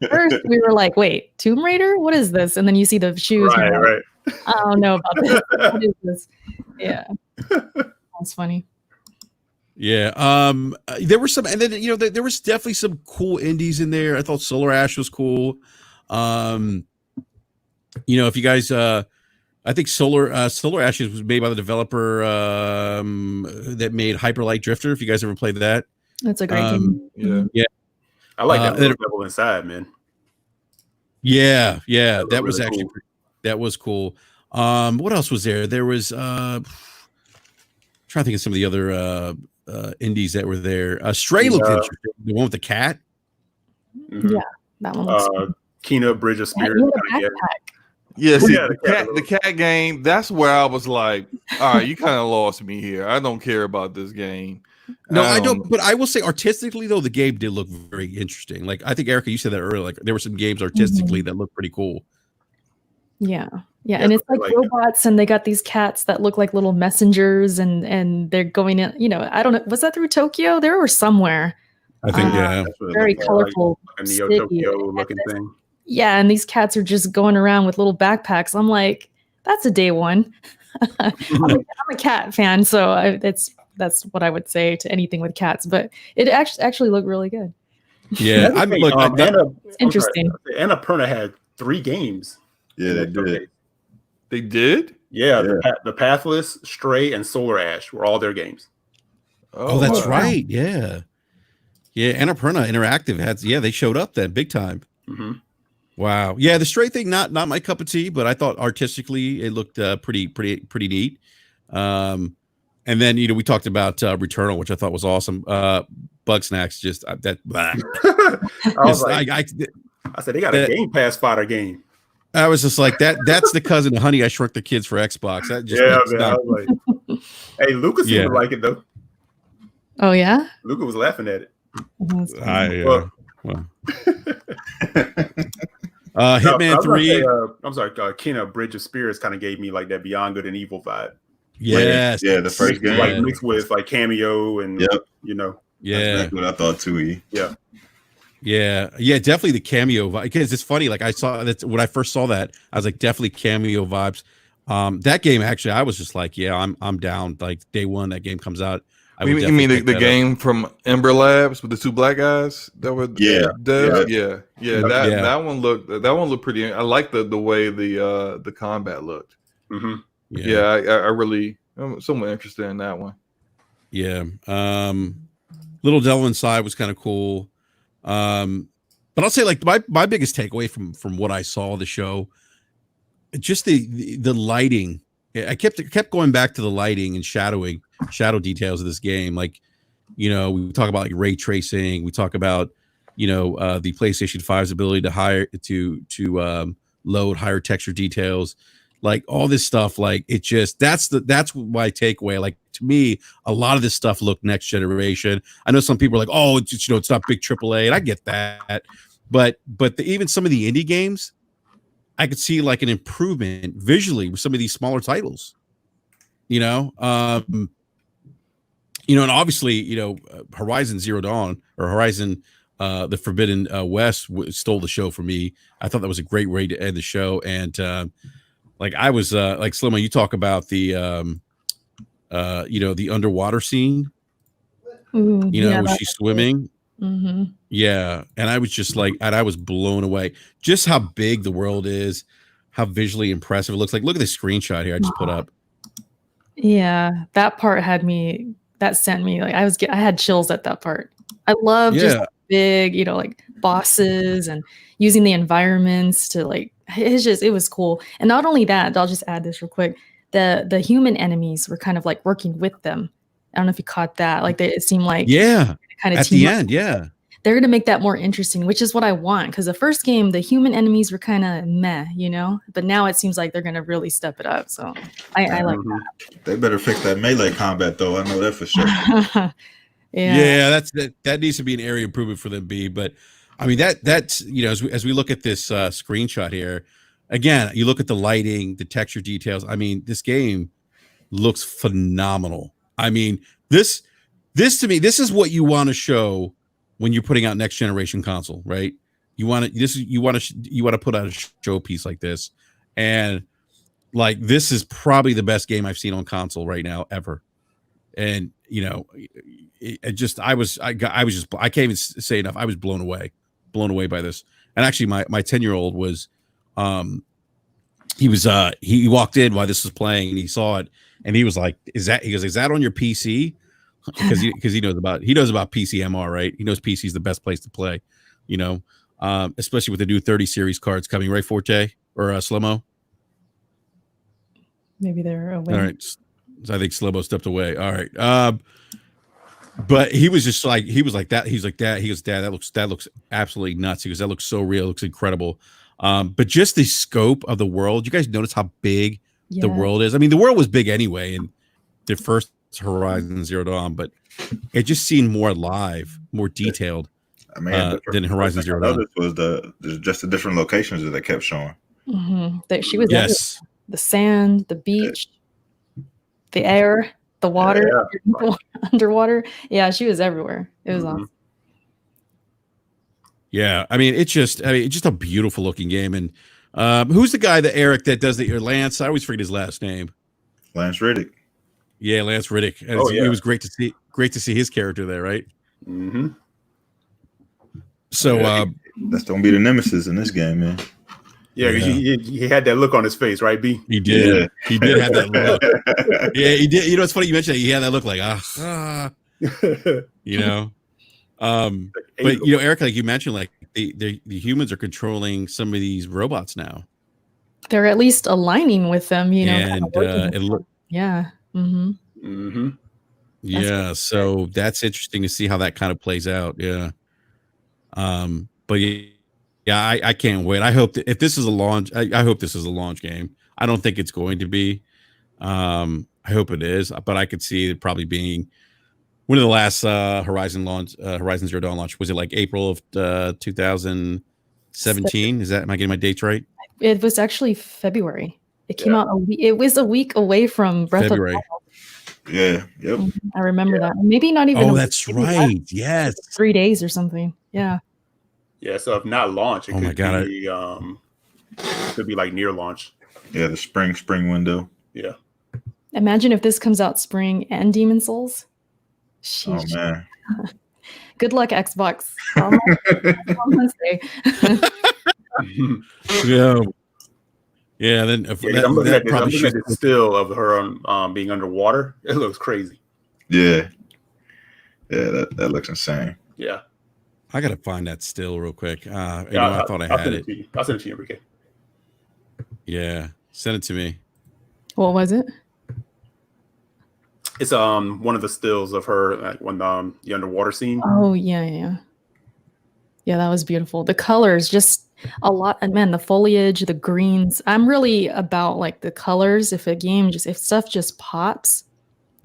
first, we were like, "Wait, Tomb Raider? What is this?" And then you see the shoes. Right. I don't know about this. What is this? Yeah, that's funny. Yeah. There were some, and then there was definitely some cool indies in there. I thought Solar Ash was cool. If you guys I think Solar Ashes was made by the developer that made Hyper Light Drifter. If you guys ever played that, That's a great game. Yeah, I like that little devil inside, man. Yeah, that That was really actually cool. that was cool. What else was there? There was trying to think of some of the other indies that were there. Stray looked interesting. The one with the cat. Mhm. Yeah, that one looks Kina Bridge of Yeah, Spirits. you had a backpack. Yeah, see, Yeah, the cat game, that's where I was like, all right, you kind of lost me here. I don't care about this game. No, I don't. But I will say, artistically, though, the game did look very interesting. Like, I think, Erica, you said that earlier. Like, there were some games artistically that looked pretty cool. Yeah, and it's like robots, and they got these cats that look like little messengers, and they're going in. You know, I don't know. Was that through Tokyo? There were somewhere. I think, yeah. Very colorful, like a Neo Tokyo looking thing. Yeah, and these cats are just going around with little backpacks. I'm like, that's a day one. I'm a cat fan, so that's what I would say to anything with cats. But it actually looked really good. Yeah, I mean, look, interesting. Annapurna had 3 games. Yeah, they did. They did? Yeah, the Pathless, Stray, and Solar Ash were all their games. Oh, that's right. Yeah. Annapurna Interactive they showed up then big time. Mm-hmm. Wow. Yeah, the Stray thing, not my cup of tea, but I thought artistically it looked pretty neat. And then we talked about Returnal, which I thought was awesome. Bug Snacks, just that. I said they got a Game Pass fighter game. I was just like that. That's the cousin of Honey I Shrunk the Kids for Xbox. That just man. I was like, hey, Luca seemed to like it though. Oh yeah, Luca was laughing at it. Hitman 3. I'm sorry. Kina Bridge of Spirits kind of gave me like that Beyond Good and Evil vibe. Yes. Yeah, the first game. Like mixed with like Cameo and Yeah, that's exactly what I thought too. Yeah, definitely the Cameo vibe. Because it's funny, like I saw that when I first saw that, I was like, definitely Cameo vibes. That game actually, I was just like, yeah, I'm down. Like day one, that game comes out. You mean the game from Ember Labs with the 2 black guys that were devs? That one looked pretty. I like the way the combat looked. Mm-hmm. I really I'm somewhat interested in that one. Yeah. Little Devil Inside was kind of cool. But I'll say like my biggest takeaway from what I saw of the show, just the lighting. I kept going back to the lighting and shadow details of this game. Like, we talk about like ray tracing. We talk about, the PlayStation 5's ability to load higher texture details, like all this stuff. Like it just, that's my takeaway. Like to me, a lot of this stuff looked next generation. I know some people are like, oh, it's it's not big AAA, and I get that. But even some of the indie games, I could see like an improvement visually with some of these smaller titles, and obviously, Horizon Zero Dawn or Horizon, the Forbidden West stole the show for me. I thought that was a great way to end the show. And like I was like Slimma, you talk about the, the underwater scene, when she's swimming. Mm-hmm. Yeah, and I was just like, and I was blown away. Just how big the world is, how visually impressive it looks like. Look at this screenshot here I just put up. Yeah, that part sent me like I had chills at that part. I love just big, like bosses and using the environments to like. It was cool. And not only that, I'll just add this real quick. The human enemies were kind of like working with them. I don't know if you caught that. Like it seemed like kind of at the end, they're going to make that more interesting, which is what I want. Because the first game, the human enemies were kind of meh, but now it seems like they're going to really step it up. So I like that. They better fix that melee combat, though. I know that for sure. That needs to be an area improvement for them, B. But I mean, that's as we look at this screenshot here, again, you look at the lighting, the texture details. I mean, this game looks phenomenal. I mean, this to me, this is what you want to show when you're putting out next generation console, right? You want to put out a showpiece like this, and like this is probably the best game I've seen on console right now ever. And I can't even say enough. I was blown away by this. And actually, my 10-year-old was he walked in while this was playing and he saw it and he was like, is that on your PC? Because he knows about PCMR, right? He knows PC is the best place to play, especially with the new 30 series cards coming, right, Forte or Slow-Mo? Maybe they're away. All right. So I think Slow-Mo stepped away. All right. But he was just like, he was like that. He's like that. He goes, Dad, that looks absolutely nuts. He goes, that looks so real. It looks incredible. But just the scope of the world, you guys notice how big the world is? I mean, the world was big anyway in the first Horizon Zero Dawn, but it just seemed more alive, more detailed than Horizon Zero Dawn. Was just the different locations that they kept showing. Mm-hmm. That she was the sand, the beach, the air, the water, underwater. Yeah, she was everywhere. It was awesome. Yeah, I mean, it's just a beautiful looking game. And who's the guy Eric that does Lance? I always forget his last name. Lance Riddick. Yeah, Lance Riddick. It was great to see his character there, right? Mm-hmm. So that's gonna be the nemesis in this game, man. Yeah, he had that look on his face, right, B? He did. Yeah. He did have that look. Yeah, he did. It's funny you mentioned that. He had that look like But Eric, like you mentioned, like the humans are controlling some of these robots now. They're at least aligning with them, And yeah. Mm-hmm. Mm-hmm. Yeah, so that's interesting to see how that kind of plays out. Yeah. But I can't wait. I hope that if this is a launch, I hope this is a launch game. I don't think it's going to be. I hope it is, but I could see it probably being one of the last Horizon Zero Dawn launch. Was it like April of 2017? Am I getting my dates right? It was actually February. It came out it was a week away from Breath of the Wild. Yeah. Yep. I remember that. Maybe not even. Oh, that's right. Yes. 3 days or something. Yeah. Yeah. So if not launch, it could be like near launch. Yeah, the spring window. Yeah. Imagine if this comes out spring and Demon Souls. Sheesh. Oh man. Good luck, Xbox. Yeah. Then I'm looking at this still of her being underwater. It looks crazy. Yeah. Yeah, that looks insane. Yeah. I gotta find that still real quick. I thought I had it. I'll send it to you, Enrique. Yeah, send it to me. What was it? It's one of the stills of her when the underwater scene. Oh yeah, that was beautiful. The colors, just a lot. And man, the foliage, the greens. I'm really about like the colors. If stuff just pops,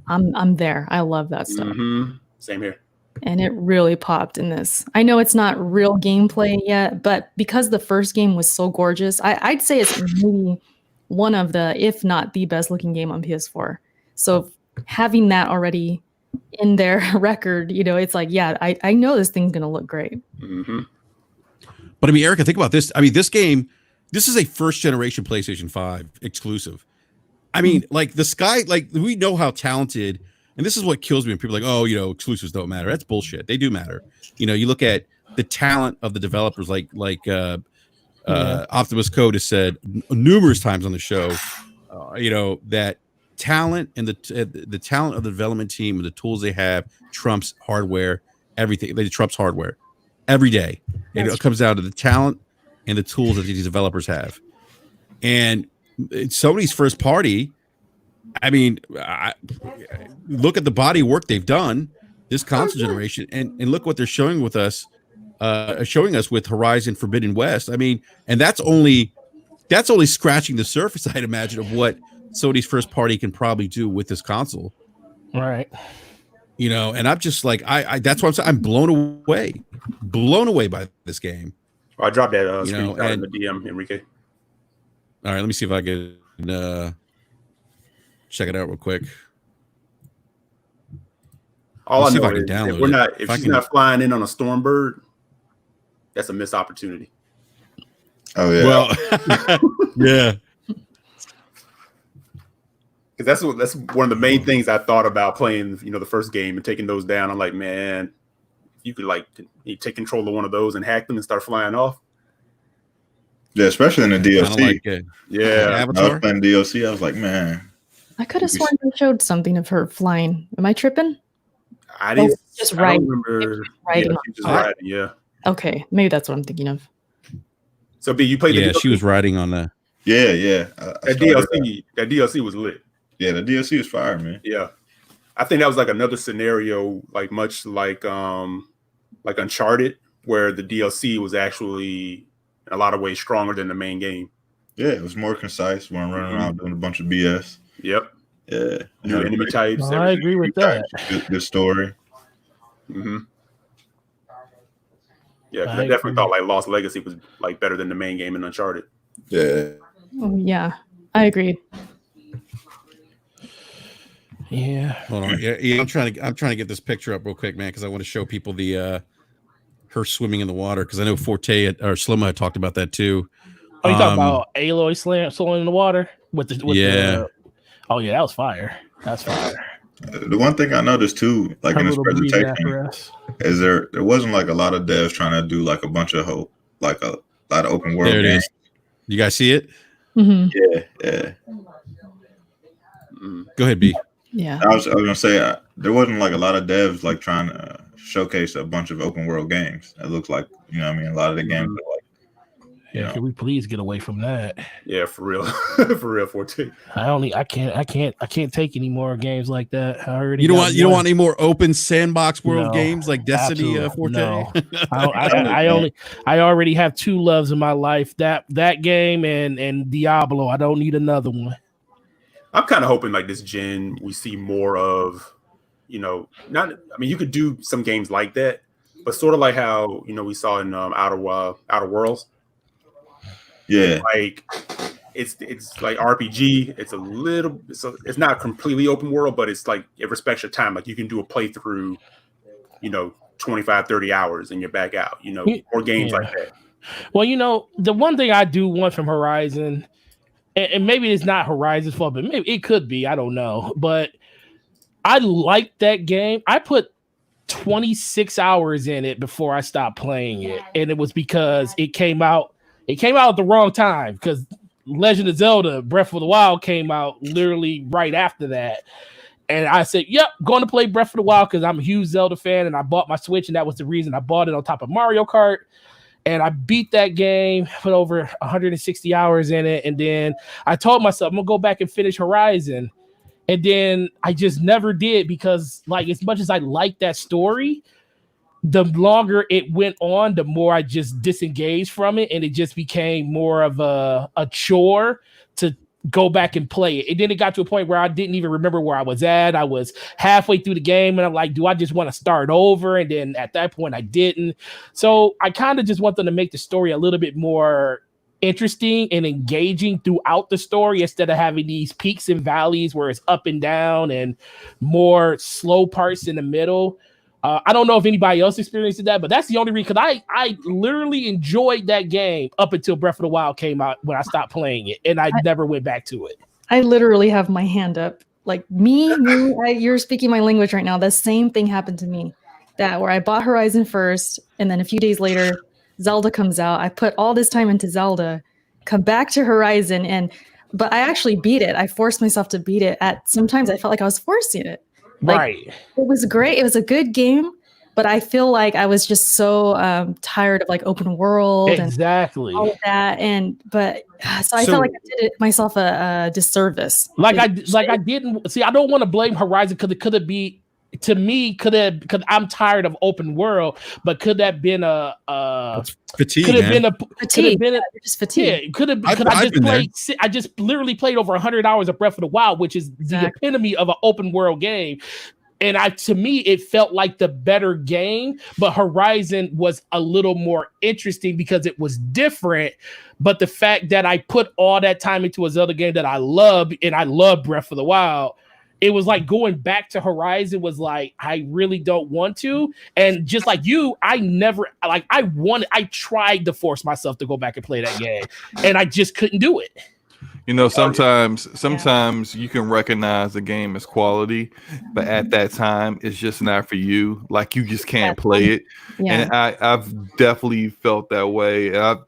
I'm there. I love that stuff. Mm-hmm. Same here. And it really popped in this. I know it's not real gameplay yet, but because the first game was so gorgeous, I'd say it's maybe one of the, if not the best looking game on PS4. So having that already in their record, it's like, yeah, I know this thing's going to look great. Mm-hmm. But I mean, Erica, think about this. I mean, this game, this is a first generation PlayStation 5 exclusive. I mean, like the sky, like we know how talented. And this is what kills me when people are like, oh, exclusives don't matter. That's bullshit. They do matter. You look at the talent of the developers, like Optimus Code has said numerous times on the show, that talent and the talent of the development team and the tools they have trumps hardware, everything. They trumps hardware every day. It comes down to the talent and the tools that these developers have. And Sony's first party, I mean, look at the body work they've done this console generation, and look what they're showing us with Horizon Forbidden West. I mean, and that's only scratching the surface, I'd imagine, of what Sony's first party can probably do with this console. Right. And I'm just like, that's what I'm saying. I'm blown away by this game. I dropped that screenshot in the DM, Enrique. All right, let me see if I can check it out real quick. All I know is if she's not flying in on a Stormbird, that's a missed opportunity. Oh yeah. Well, yeah. Because that's one of the main things I thought about playing, the first game and taking those down. I'm like, man, you could you take control of one of those and hack them and start flying off. Yeah, especially in the DLC. Like, Yeah, I was Avatar. playing DLC. I was like, man, I could have sworn they showed something of her flying. Am I tripping? I didn't. Just I riding. don't remember. Riding Yeah, on she just the car. riding. Yeah. Okay, maybe that's what I'm thinking of. So B, you played the Yeah, DLC? she was riding on the. yeah. That DLC. That DLC was lit. Yeah, the DLC was fire, man. Yeah, I think that was like another scenario, like much like Uncharted, where the DLC was actually in a lot of ways stronger than the main game. Yeah, it was more concise. We weren't running around doing a bunch of BS. Yep. Yeah, New enemy types. I agree with that. Good story. Mm-hmm. Yeah, because I definitely thought like Lost Legacy was like better than the main game in Uncharted. Yeah. Oh, yeah, I agreed. Yeah. Hold on. Yeah, I'm trying to get this picture up real quick, man, because I want to show people the her swimming in the water, because I know Forte or Slomo had talked about that too. Oh, you talking about Aloy slamming in the water with the oh yeah, that was fire. That's fire. The one thing I noticed too, like in this presentation, is there wasn't like a lot of devs trying to do like a bunch of like a lot of open world games. You guys see it? Mm-hmm. Yeah. Go ahead, B. Yeah. I was gonna say there wasn't like a lot of devs like trying to showcase a bunch of open world games. It looks like, you know what I mean, a lot of the games are like, can we please get away from that? Yeah, for real. For real, 14. I can't take any more games like that. I already you don't want any more open sandbox world games like Destiny, Forte? No. I already have two loves in my life, that game and Diablo. I don't need another one. I'm kind of hoping like this gen we see more of, you could do some games like that, but sort of like how, we saw in Outer Worlds. Yeah, like it's like RPG. It's not completely open world, but it's like it respects your time. Like you can do a playthrough, 25, 30 hours and you're back out, or games like that. Well, the one thing I do want from Horizon, and maybe it's not Horizon's fault, but maybe it could be, I don't know. But I like that game. I put 26 hours in it before I stopped playing it. And it was because it came out at the wrong time, because Legend of Zelda Breath of the Wild came out literally right after that. And I said, yep, going to play Breath of the Wild because I'm a huge Zelda fan, and I bought my Switch, and that was the reason I bought it on top of Mario Kart. And I beat that game, put over 160 hours in it. And then I told myself, I'm going to go back and finish Horizon. And then I just never did, because like, as much as I like that story, the longer it went on, the more I just disengaged from it. And it just became more of a chore to go back and play it. And then it got to a point where I didn't even remember where I was at. I was halfway through the game and I'm like, do I just want to start over? And then at that point I didn't. So I kind of just want them to make the story a little bit more interesting and engaging throughout the story, instead of having these peaks and valleys where it's up and down and more slow parts in the middle. I don't know if anybody else experienced that, but that's the only reason, because I literally enjoyed that game up until Breath of the Wild came out, when I stopped playing it, and I never went back to it. I literally have my hand up. Like you're speaking my language right now. The same thing happened to me. That where I bought Horizon first, and then a few days later, Zelda comes out. I put all this time into Zelda, come back to Horizon, but I actually beat it. I forced myself to beat it. Sometimes I felt like I was forcing it. Like, right. It was great. It was a good game, but I feel like I was just so tired of like open world and all of that. So I felt like I did myself a disservice. I didn't see. I don't want to blame Horizon, because it could have been, to me, because I'm tired of open world, but could that been a fatigue? Could have been a fatigue. Just fatigue. Yeah, could have. I just literally played over 100 hours of Breath of the Wild, which is the epitome of an open world game. And to me, it felt like the better game, but Horizon was a little more interesting because it was different. But the fact that I put all that time into a Zelda game that I love, and I love Breath of the Wild, it was like going back to Horizon was like, I really don't want to. And just like you, I tried to force myself to go back and play that game, and I just couldn't do it. Sometimes you can recognize the game as quality, but at that time it's just not for you. Like you just can't play it. Yeah. And I've definitely felt that way. And I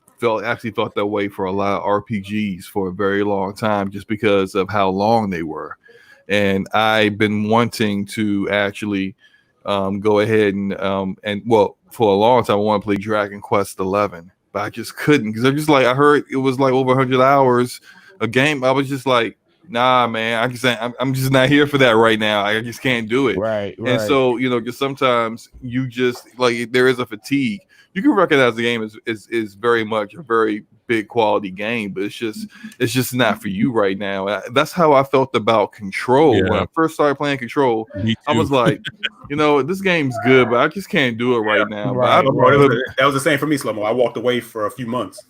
actually felt that way for a lot of RPGs for a very long time, just because of how long they were. And I've been wanting to actually go ahead and well, for a long time I want to play Dragon Quest 11, but I just couldn't, because I'm just like, I heard it was like over 100 hours a game. I was just like, nah, man, I'm just not here for that right now. I just can't do it. Right. And so, just sometimes you just like, there is a fatigue. You can recognize the game is very much a very big quality game, but it's just not for you right now. That's how I felt about Control. When I first started playing Control, I was like, this game's good, but I just can't do it right now. Right. That was the same for me, Slow-Mo. I walked away for a few months.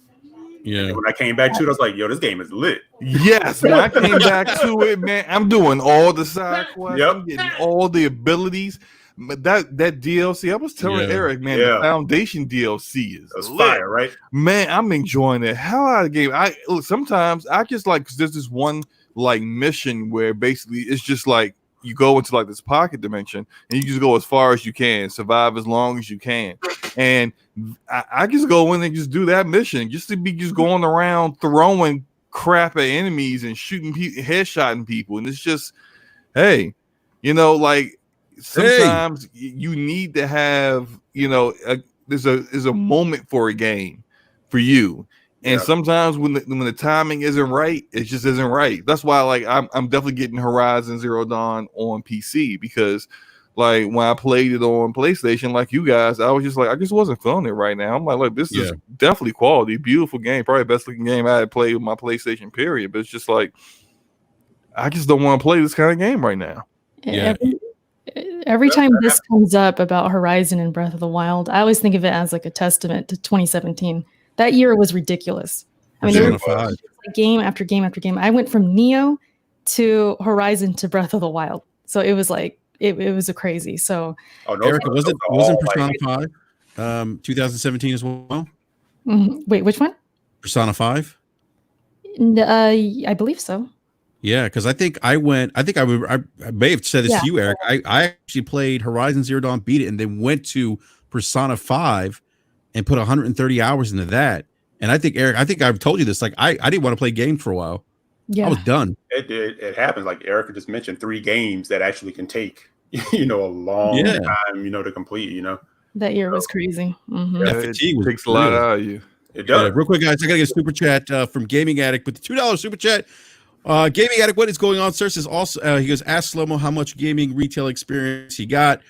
Yeah. And when I came back to it, I was like, yo, this game is lit. Yes, when I came back to it, man, I'm doing all the side quests. Yep. I'm getting all the abilities. But that DLC, I was telling Eric, man, the Foundation DLC is lit. Fire, right? Man, I'm enjoying the hell out of the game. Sometimes I just like, cause there's this one like mission where basically it's just like you go into like this pocket dimension and you just go as far as you can, survive as long as you can. And I just go in and just do that mission just to be just going around throwing crap at enemies and shooting headshotting people. And it's just, hey, like, sometimes you need to have, there's a moment for a game for you. And sometimes when the timing isn't right, it just isn't right. That's why, like, I'm definitely getting Horizon Zero Dawn on PC, because like when I played it on PlayStation, like you guys, I was just like, I just wasn't feeling it right now. I'm like, this is definitely quality, beautiful game, probably best looking game I had played with my PlayStation, period. But it's just like, I just don't want to play this kind of game right now. Yeah. Every time this comes up about Horizon and Breath of the Wild, I always think of it as like a testament to 2017. That year was ridiculous. I mean, there was game after game after game. I went from Neo to Horizon to Breath of the Wild. So it was like, it was a crazy. So Erica, wasn't Persona 5 2017 as well? Wait, which one? Persona 5? I believe so. Yeah, because I may have said this to you, Eric. I actually played Horizon Zero Dawn, beat it, and then went to Persona 5 and put 130 hours into that. And I think, Eric, I've told you this. Like, I didn't want to play games for a while. Yeah, I was done. It happens. Like Erica just mentioned, 3 games that actually can take a long time, to complete. That year was crazy. Mm-hmm. That fatigue takes a lot out of you. It does. Real quick, guys, I gotta get a super chat from Gaming Addict with the $2 super chat. Gaming Addict, what is going on, sir? Says also, he goes, ask Slow-Mo how much gaming retail experience he got.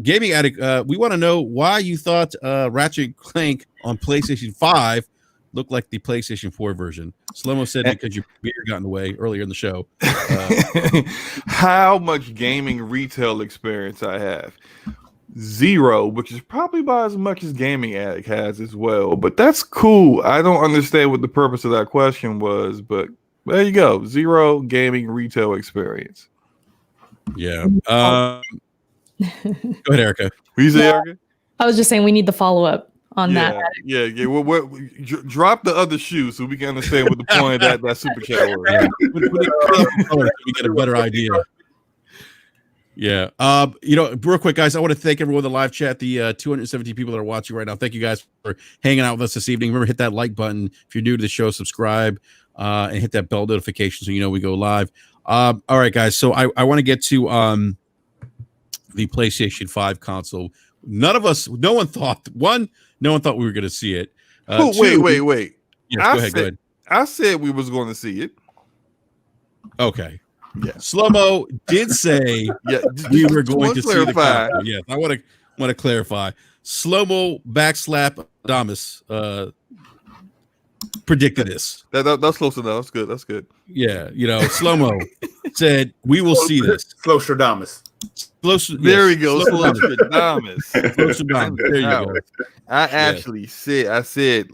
Gaming Addict, we want to know why you thought Ratchet & Clank on PlayStation 5 looked like the PlayStation 4 version. Slow-Mo said because your beer got in the way earlier in the show. How much gaming retail experience I have? 0, which is probably about as much as Gaming Addict has as well. But that's cool. I don't understand what the purpose of that question was, but there you go. 0 gaming retail experience. Yeah. Go ahead, Erica. What you say, Erica? I was just saying we need the follow-up on that. Yeah. Well, drop the other shoe so we can understand what the point of that super chat was. We get a better idea. Yeah. Real quick, guys, I want to thank everyone in the live chat, the 217 people that are watching right now. Thank you guys for hanging out with us this evening. Remember, hit that like button. If you're new to the show, subscribe and hit that bell notification so you know we go live. All right, guys. So I want to get to the PlayStation 5 console. No one thought we were going to see it. Wait. Yes, go ahead. I said we was going to see it. Okay. Yeah. Slow-Mo did say we were going to see the console. Yes, I want to clarify. Slow-Mo backslap Adamus predicted this. That's close enough. That's good. Yeah, Slow-Mo said we will see this. Slowstradamus. There we go. Slowstradamus. There you go. I said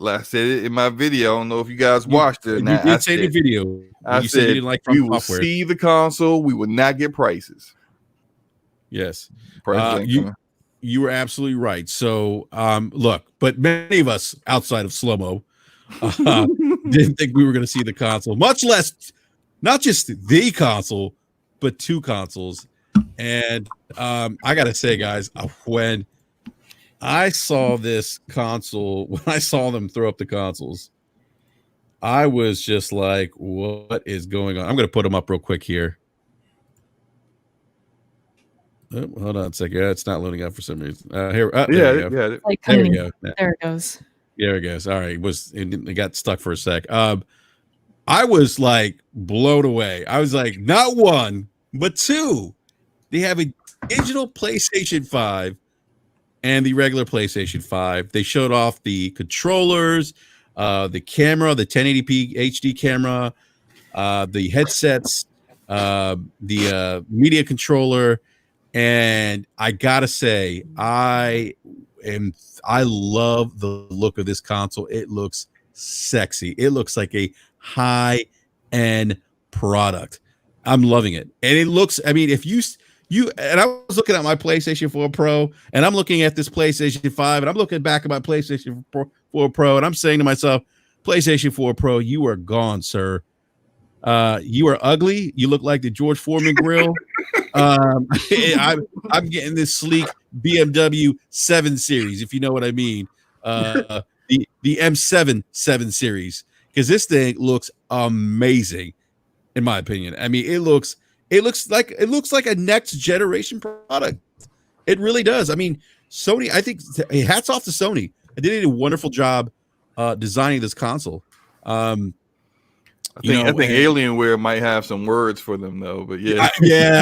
it in my video. I don't know if you guys watched it. You did say the video. I said you didn't like we will see the console. We will not get prices. Yes. You were absolutely right. So look, but many of us outside of Slow-Mo didn't think we were going to see the console, much less not just the console, but 2 consoles. And I gotta say, guys, when I saw this console when I saw them throw up the consoles. I was just like, "What is going on?" I'm going to put them up real quick here. Oh, hold on a second. It's not loading up for some reason. Here, there we go. Yeah. Like There we go. There it goes. There it goes. All right, it got stuck for a sec. I was like blown away. I was like, not one, but two. They have a digital PlayStation 5 and the regular PlayStation 5. They showed off the controllers, the camera, the 1080p HD camera, the headsets, the media controller, and I gotta say, I love the look of this console. It looks sexy. It looks like a high-end product. I'm loving it, and it looks. I mean, if you and I was looking at my PlayStation 4 Pro, and I'm looking at this PlayStation 5, and I'm looking back at my PlayStation 4 Pro, and I'm saying to myself, PlayStation 4 Pro, you are gone, sir. You are ugly. You look like the George Foreman grill. I'm getting this sleek BMW 7 Series, if you know what I mean. The M7 7 Series, because this thing looks amazing, in my opinion. I mean, it looks like a next generation product. It really does. I mean, Sony. I think hats off to Sony. They did a wonderful job designing this console. I think Alienware might have some words for them though, but yeah,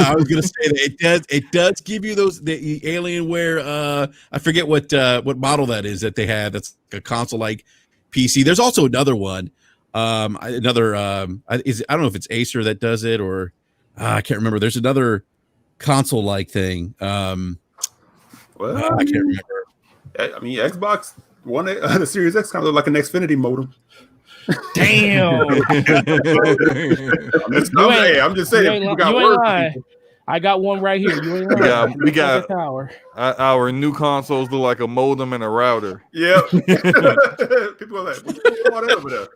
I was gonna say that it does give you the Alienware. I forget what model that is that they have. That's a console like PC. There's also another one. I don't know if it's Acer that does it or I can't remember. There's another console like thing. I can't remember. I mean, Xbox One, the Series X kind of look like an Xfinity modem. Damn. I'm just saying. You ain't lying. I got one right here. You ain't lying. We got our new consoles look like a modem and a router. Yeah. People are like, what over there?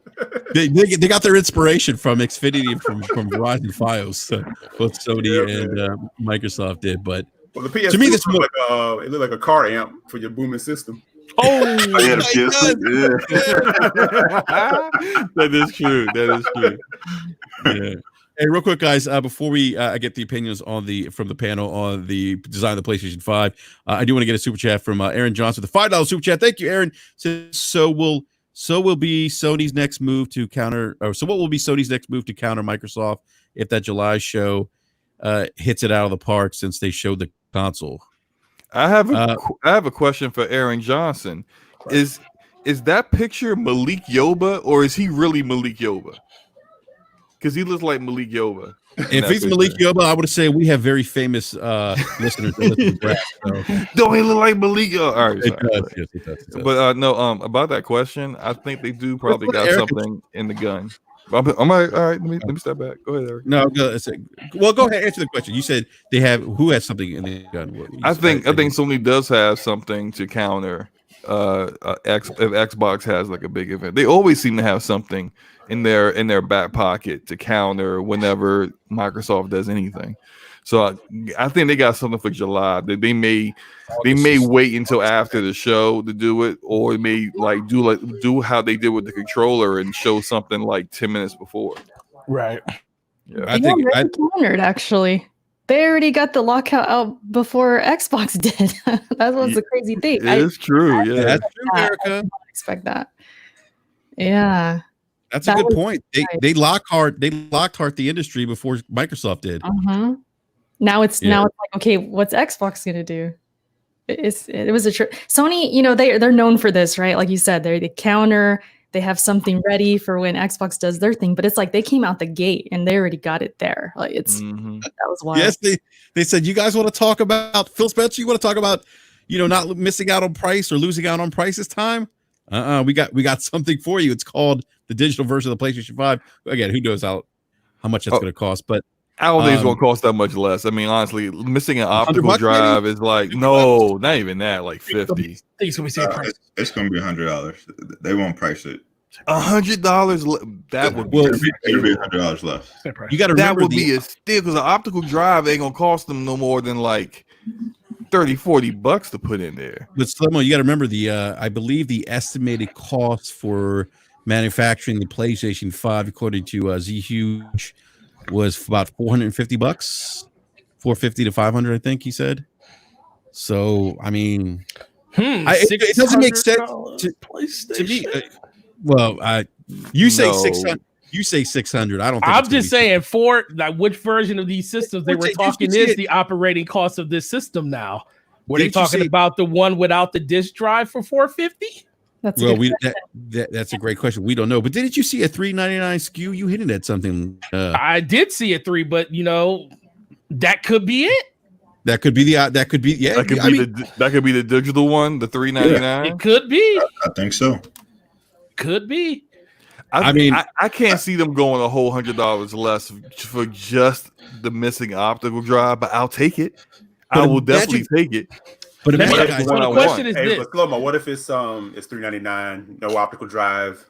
They got their inspiration from Xfinity from Verizon Fios. Both Sony and Microsoft did, but the PS2 to me, this it looked like a car amp for your booming system. Oh, yeah, that is true. That is true. Yeah. Hey, real quick, guys, before we get the opinions from the panel on the design of the PlayStation 5, I do want to get a super chat from Aaron Johnson, the $5 super chat. Thank you, Aaron. So will be Sony's next move to counter, or so what will be Sony's next move to counter Microsoft if that July show hits it out of the park since they showed the console? I have a question for Aaron Johnson. Is that picture Malik Yoba or is he really Malik Yoba? Because he looks like Malik Yoba. If he's Malik Yoba, I would say we have very famous listeners that listen to rap. So. Don't he look like Malik Yoba? All right, it does. But no, about that question, I think they do probably got something in the gun. All right. Let me step back. Go ahead, Eric. No, go ahead. Answer the question. You said they have who has something in the gun. I think Sony does have something to counter. If Xbox has like a big event, they always seem to have something in their back pocket to counter whenever Microsoft does anything. So I think they got something for July. They may wait until after the show to do it, or they may do how they did with the controller and show something like 10 minutes before. Right. Yeah. I think they countered actually. They already got the lockout out before Xbox did. That was the crazy thing. It is true. Yeah, that's true, America. I did not expect that. Yeah. That's a good point. They locked heart the industry before Microsoft did. Now it's like, okay, what's Xbox gonna do? It was a Sony, they're known for this, right? Like you said, they counter, they have something ready for when Xbox does their thing, but it's like they came out the gate and they already got it there. Like that was wild. Yes, they said, you guys want to talk about Phil Spencer? You want to talk about not missing out on price or losing out on price this time? We got something for you. It's called the digital version of the PlayStation 5. Again, who knows how much that's going to cost, but I don't think it's going to cost that much less. I mean, honestly, missing an optical drive is like, no, not even that, like 50. It's going to be $100. They won't price it. $100. That would be $100 less. You got to remember that would be a steal because an optical drive ain't going to cost them no more than like $30-$40 to put in there. But Slomo, you got to remember I believe the estimated cost for manufacturing the PlayStation 5, according to Z Huge, was about $450, $450 to $500, I think he said. So, I mean, it doesn't make sense to me. You say 600. You say 600. I don't think I'm just saying which version of these systems they were talking is the operating cost of this system now. Were they talking about the one without the disk drive for $450? That's a great question. We don't know. But didn't you see a $399 SKU? You hinted at something. I did see a 3, but that could be it. That could be that could be the digital one, the $399. Yeah, it could be. I think so. Could be. I can't see them going a whole $100 less for just the missing optical drive, but I'll take it. I will definitely take it. But the question is this: Slomo, what if it's $399, no optical drive,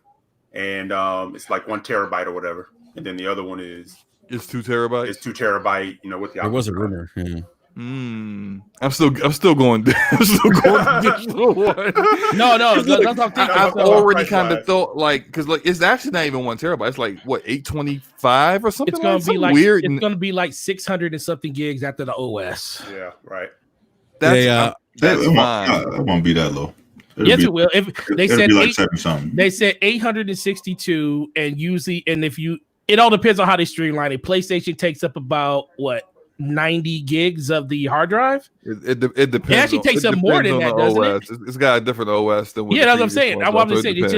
and it's like 1 terabyte or whatever, and then the other one is 2 terabytes. It's 2 terabyte. With the there was a rumor. Yeah. I'm still going. I'm still going digital one. No. I've already kind of thought because it's actually not even 1 terabyte. It's like what 825 or something. It's gonna be like weird. It's gonna be like 600 and something gigs after the OS. Yeah, right. That's fine. It won't be that low. It will. If they said like 7 something. They said 862, and usually, and it all depends on how they streamline it. PlayStation takes up about 90 gigs of the hard drive. It depends. It actually takes up more than that, doesn't it? It's got a different OS than that's what I'm saying. I'm just saying it's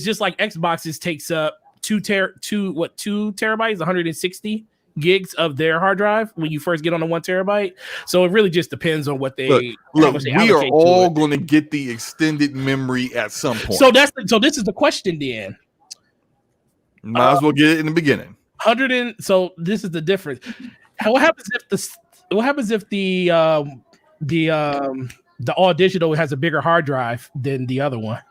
just like Xboxes takes up 2 terabytes, 160 gigs of their hard drive when you first get on the 1 terabyte. So it really just depends on what they look. We are all going to get the extended memory at some point. So this is the question then. Might as well get it in the beginning. So this is the difference. What happens if the all digital has a bigger hard drive than the other one?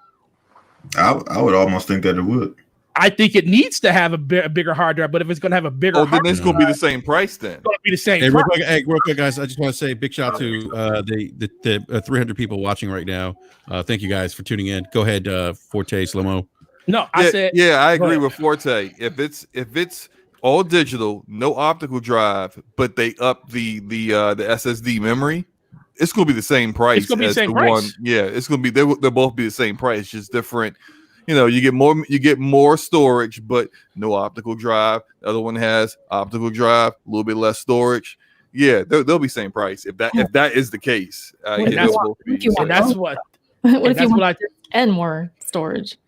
I would almost think that it would. I think it needs to have a bigger hard drive, but if it's going to have a bigger, then it's going to be the same price. Then it's going to be the same. Hey, real quick, guys. I just want to say a big shout out to the 300 people watching right now. Thank you guys for tuning in. Go ahead, Forte, Slomo. No, I agree with Forte. If it's all digital, no optical drive, but they up the SSD memory, it's going to be the same price. It's going to be the same price. One. Yeah, it's going to be they'll both be the same price, just different. You get more storage, but no optical drive. The other one has optical drive, a little bit less storage. Yeah, they'll be same price if that is the case. What if you want and more storage?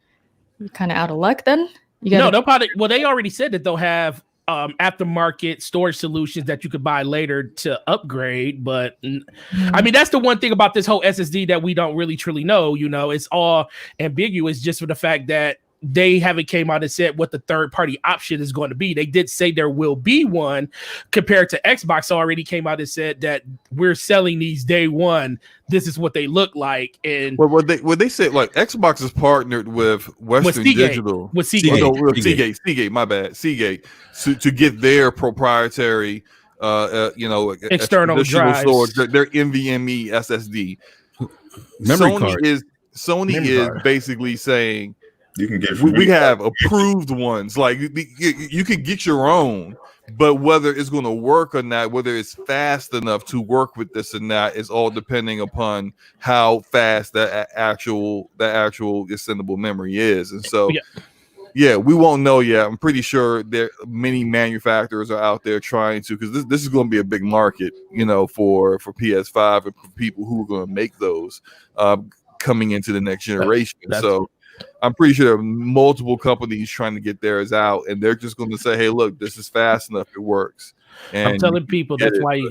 You're kind of out of luck then. They'll probably. Well, they already said that they'll have aftermarket storage solutions that you could buy later to upgrade. But I mean, that's the one thing about this whole SSD that we don't really truly know. It's all ambiguous just for the fact that they haven't came out and said what the third party option is going to be. They did say there will be one compared to Xbox already came out and said that we're selling these day one. This is what they look like. And what they said, like Xbox is partnered with Western Digital with Seagate. Seagate, my bad. Seagate to get their proprietary external drives, storage, their NVMe SSD. Sony is basically saying you can get. We have approved ones. Like you can get your own, but whether it's going to work or not, whether it's fast enough to work with this or not, is all depending upon how fast that actual extendable memory is. And so, yeah, we won't know yet. I'm pretty sure there many manufacturers are out there trying to, because this is going to be a big market, for PS5 and for people who are going to make those coming into the next generation. So I'm pretty sure there are multiple companies trying to get theirs out, and they're just going to say, "Hey, look, this is fast enough; it works." And I'm telling people that's why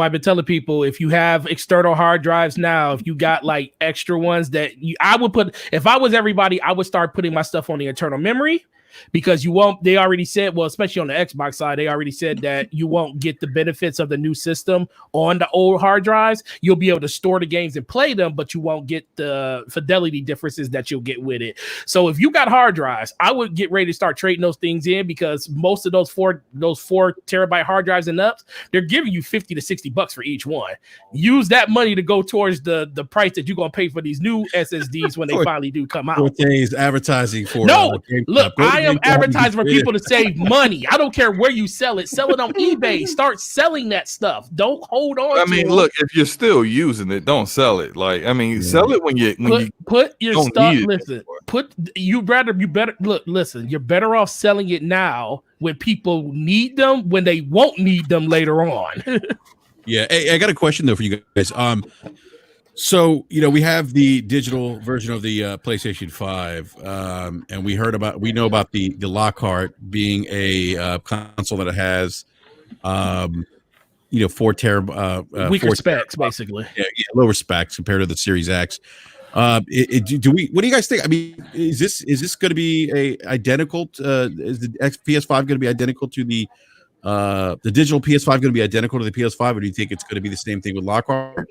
I've been telling people, if you have external hard drives now, if you got like extra ones I would put, if I was everybody, I would start putting my stuff on the internal memory, because you won't. They already said, well, especially on the Xbox side, they already said that you won't get the benefits of the new system on the old hard drives. You'll be able to store the games and play them, but you won't get the fidelity differences that you'll get with it. So if you got hard drives, I would get ready to start trading those things in, because most of those four terabyte hard drives and ups, they're giving you $50 to $60 for each one. Use that money to go towards the price that you're gonna pay for these new SSDs when they finally do come out. Forte's advertising for look, I am advertising for people to save money. I don't care where you sell it. Sell it on eBay. Start selling that stuff. Don't hold on. I mean, look, if you're still using it, don't sell it. Like, I mean, sell it when you put your stuff. Listen, you're better off selling it now when people need them, when they won't need them later on. Yeah. Hey, I got a question though for you guys. So, we have the digital version of the PlayStation 5, and we know about the Lockhart being a console that has, 4 terabyte, weaker specs, basically. Yeah, lower specs compared to the Series X. What do you guys think? I mean, is this going to be identical? Is the PS5 going to be identical to the digital PS5 going to be identical to the PS5, or do you think it's going to be the same thing with Lockhart?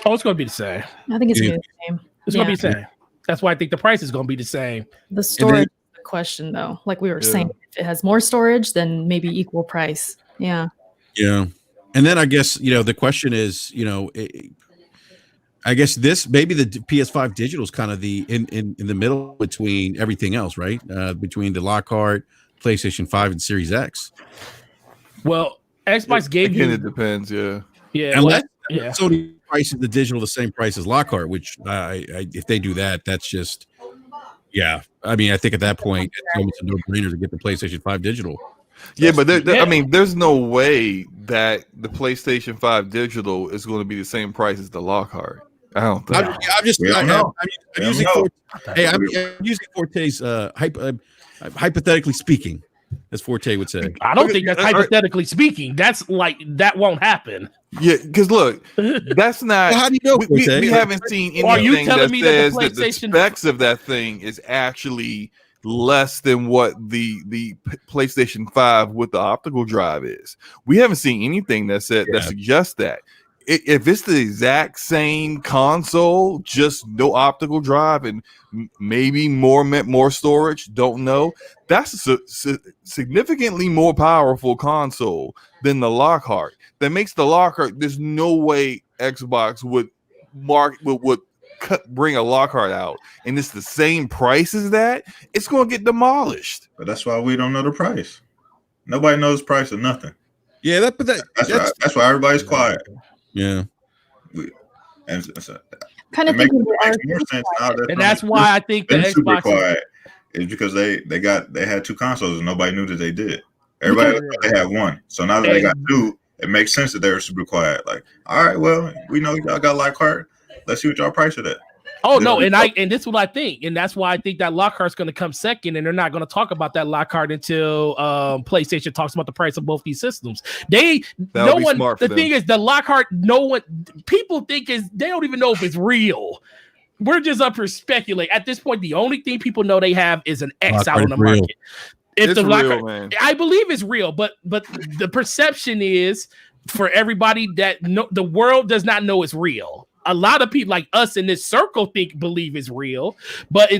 Oh, it's going to be the same. I think it's going to be the same. It's going to be the same. That's why I think the price is going to be the same. The storage is the question, though. Like we were saying, if it has more storage, then maybe equal price. Yeah. Yeah. And then I guess, the question is, I guess maybe the PS5 digital is kind of in the middle between everything else, right? Between the Lockhart, PlayStation 5, and Series X. Well, Xbox gave you. It depends, yeah. Yeah. Unless Sony prices the digital the same price as Lockhart, which if they do that, that's just, I mean, I think at that point, it's almost a no-brainer to get the PlayStation 5 digital. Yeah, but I mean, there's no way that the PlayStation 5 digital is going to be the same price as the Lockhart. I don't think. I'm using Forte's hypothetically speaking, as Forte would say. I don't think that's hypothetically speaking. That's like, that won't happen. Yeah, because look, that's not. Well, how do you know? We haven't seen anything Are you telling that me says that the specs of that thing is actually less than what the PlayStation 5 with the optical drive is. We haven't seen anything that suggests that. If it's the exact same console, just no optical drive and maybe more storage, don't know. That's a significantly more powerful console than the Lockhart. That makes the Lockhart. There's no way Xbox would bring a Lockhart out, and it's the same price as that. It's going to get demolished. But that's why we don't know the price. Nobody knows the price of nothing. Yeah, that's why everybody's quiet. Yeah, kind of thinking more sense now. And that's why I think the super Xbox quiet is because they had 2 consoles and nobody knew that they did. Everybody thought they had 1. So now that they got 2, it makes sense that they were super quiet. Like, all right, well, we know y'all got Lockhart. Let's see what y'all price it at. Oh no, and this is what I think, and that's why I think that Lockhart's going to come second, and they're not going to talk about that Lockhart until PlayStation talks about the price of both these systems. The thing is, the Lockhart, people think they don't even know if it's real. We're just up here speculating. At this point, the only thing people know they have is an X out on the market. If the Lockhart, real, I believe it's real, but the perception is for everybody that the world does not know it's real. A lot of people like us in this circle believe it's real, but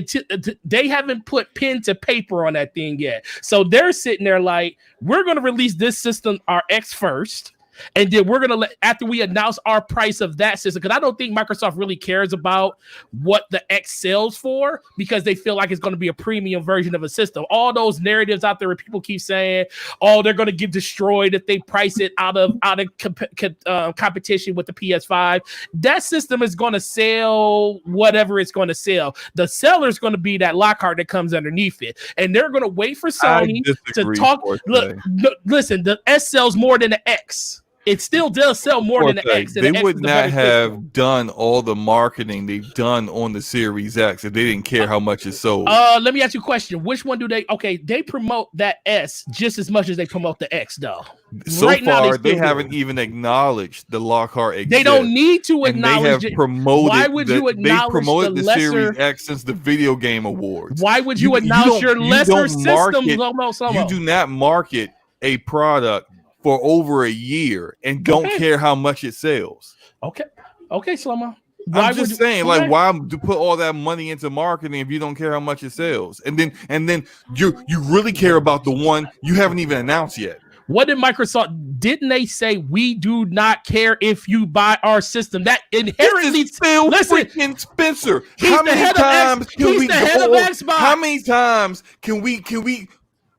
they haven't put pen to paper on that thing yet. So they're sitting there like, we're going to release this system, our X first. And then we're going to after we announce our price of that system, because I don't think Microsoft really cares about what the X sells for, because they feel like it's going to be a premium version of a system. All those narratives out there where people keep saying, oh, they're going to get destroyed if they price it out of competition with the PS5. That system is going to sell whatever it's going to sell. The seller is going to be that Lockhart that comes underneath it. And they're going to wait for Sony to talk. Look, listen, the S sells more than the X. it still does sell more than the X. They would not have done all the marketing they've done on the Series X if they didn't care how much it sold. Let me ask you a question. Which one do they? Okay, they promote that S just as much as they promote the X, though. So right far, now they haven't even acknowledged the Lockhart exists. They don't need to acknowledge they have promoted. Why would you acknowledge they promoted the lesser... Series X since the Video Game Awards? Why would you acknowledge your lesser system? You do not market a product for over a year and don't care how much it sells. Okay, Slomo. I'm just saying, like, why to put all that money into marketing if you don't care how much it sells? And then you really care about the one you haven't even announced yet. What did Microsoft? Didn't they say we do not care if you buy our system? That inherently Phil freaking Spencer. How many times can we go? How many times can we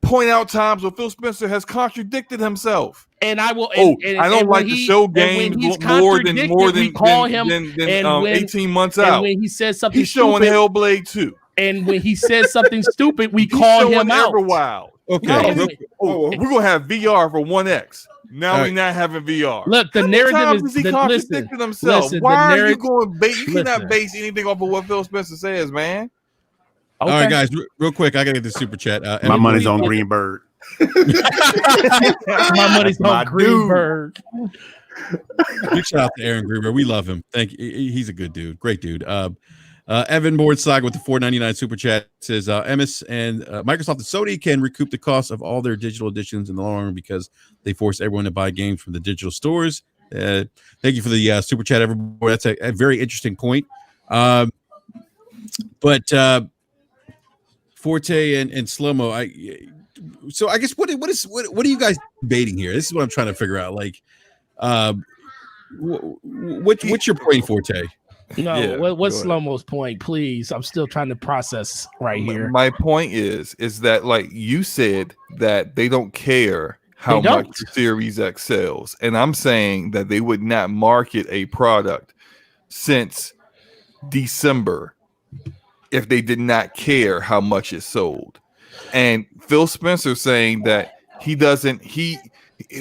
point out times where Phil Spencer has contradicted himself? And I will. I don't like to show games more than 18 months out. And when he says something, he's showing Hellblade 2. And when he says something stupid, we call him out. Everwild. Okay, we're gonna have VR for 1X. Now we're not having VR. Look, the narrative is he contradicted himself. Why are you going? You cannot base anything off of what Phil Spencer says, man. Okay. All right, guys, real quick, I gotta get the super chat. My money's on Greenberg. My money's on Greenberg. Big shout out to Aaron Greenberg. We love him. Thank you. He's a good dude. Great dude. Evan Boardsaga with the $4.99 super chat says MS and Microsoft and Sony can recoup the cost of all their digital editions in the long run because they force everyone to buy games from the digital stores. Thank you for the super chat, everyone. That's a very interesting point. But Forte and Slomo, I guess what are you guys debating here? This is what I'm trying to figure out. Like, what's your point, Forte? No, what's Slomo's point, please? I'm still trying to process right here. My point is that, like you said, that they don't care how much the Series X sells, and I'm saying that they would not market a product since December if they did not care how much it sold. And Phil Spencer saying that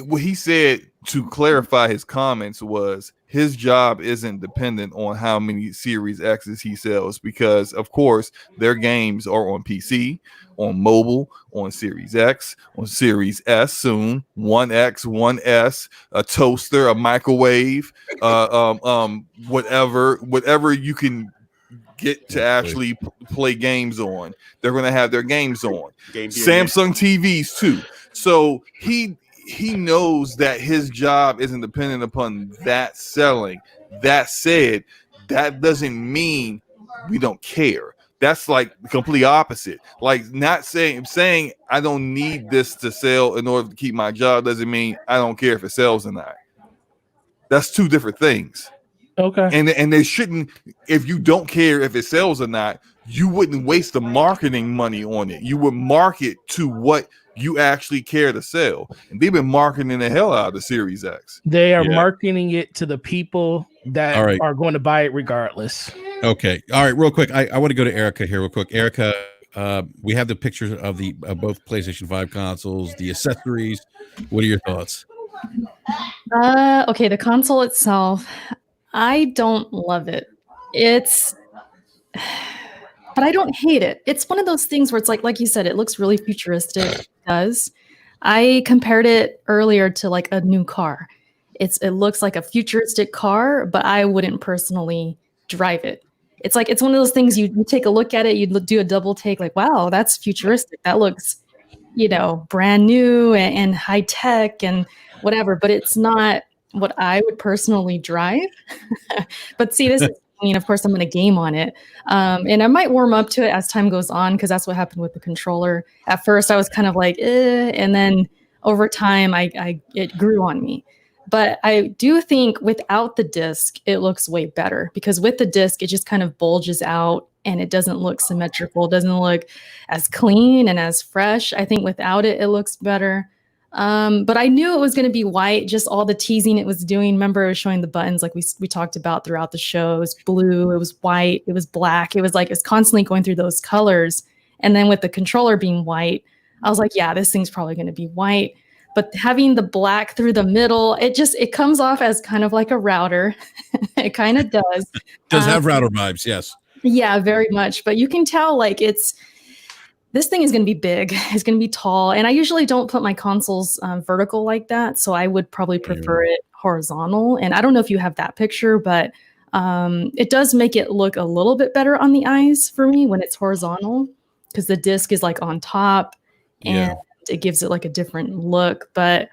what he said to clarify his comments was his job isn't dependent on how many Series X's he sells, because of course their games are on PC, on mobile, on Series X, on Series S soon, 1X, 1S, a toaster, a microwave, whatever you can get to actually play games on. They're going to have their games on. Samsung TVs too. So he knows that his job isn't dependent upon that selling. That said, that doesn't mean we don't care. That's like the complete opposite. Like not saying I don't need this to sell in order to keep my job doesn't mean I don't care if it sells or not. That's two different things. Okay. And they shouldn't, if you don't care if it sells or not, you wouldn't waste the marketing money on it. You would market to what you actually care to sell. And they've been marketing the hell out of the Series X. They are marketing it to the people that are going to buy it regardless. Okay. All right. Real quick. I want to go to Erica here real quick. Erica, we have the pictures of the both PlayStation 5 consoles, the accessories. What are your thoughts? Okay. The console itself, I don't love it. But I don't hate it. It's one of those things where it's like you said, it looks really futuristic. It does. I compared it earlier to like a new car. It looks like a futuristic car, but I wouldn't personally drive it. It's like, it's one of those things you take a look at it, you do a double take, like, wow, that's futuristic. That looks, brand new and high tech and whatever, but it's not what I would personally drive. But see, this is, of course, I'm going to game on it. And I might warm up to it as time goes on, because that's what happened with the controller. At first, I was kind of like, and then over time, it grew on me. But I do think without the disc, it looks way better, because with the disc, it just kind of bulges out and it doesn't look symmetrical, doesn't look as clean and as fresh. I think without it, it looks better. But I knew it was going to be white, just all the teasing it was doing. Remember, it was showing the buttons like we talked about throughout the show. It was blue, it was white, it was black. It was like, it's constantly going through those colors. And then with the controller being white, I was like, yeah, this thing's probably going to be white. but having the black through the middle, it comes off as kind of like a router. It kind of does. Does have router vibes, yes. Yeah, very much. But you can tell like this thing is going to be big. It's going to be tall. And I usually don't put my consoles vertical like that. So I would probably prefer it horizontal. And I don't know if you have that picture, but it does make it look a little bit better on the eyes for me when it's horizontal, because the disc is like on top and it gives it like a different look. But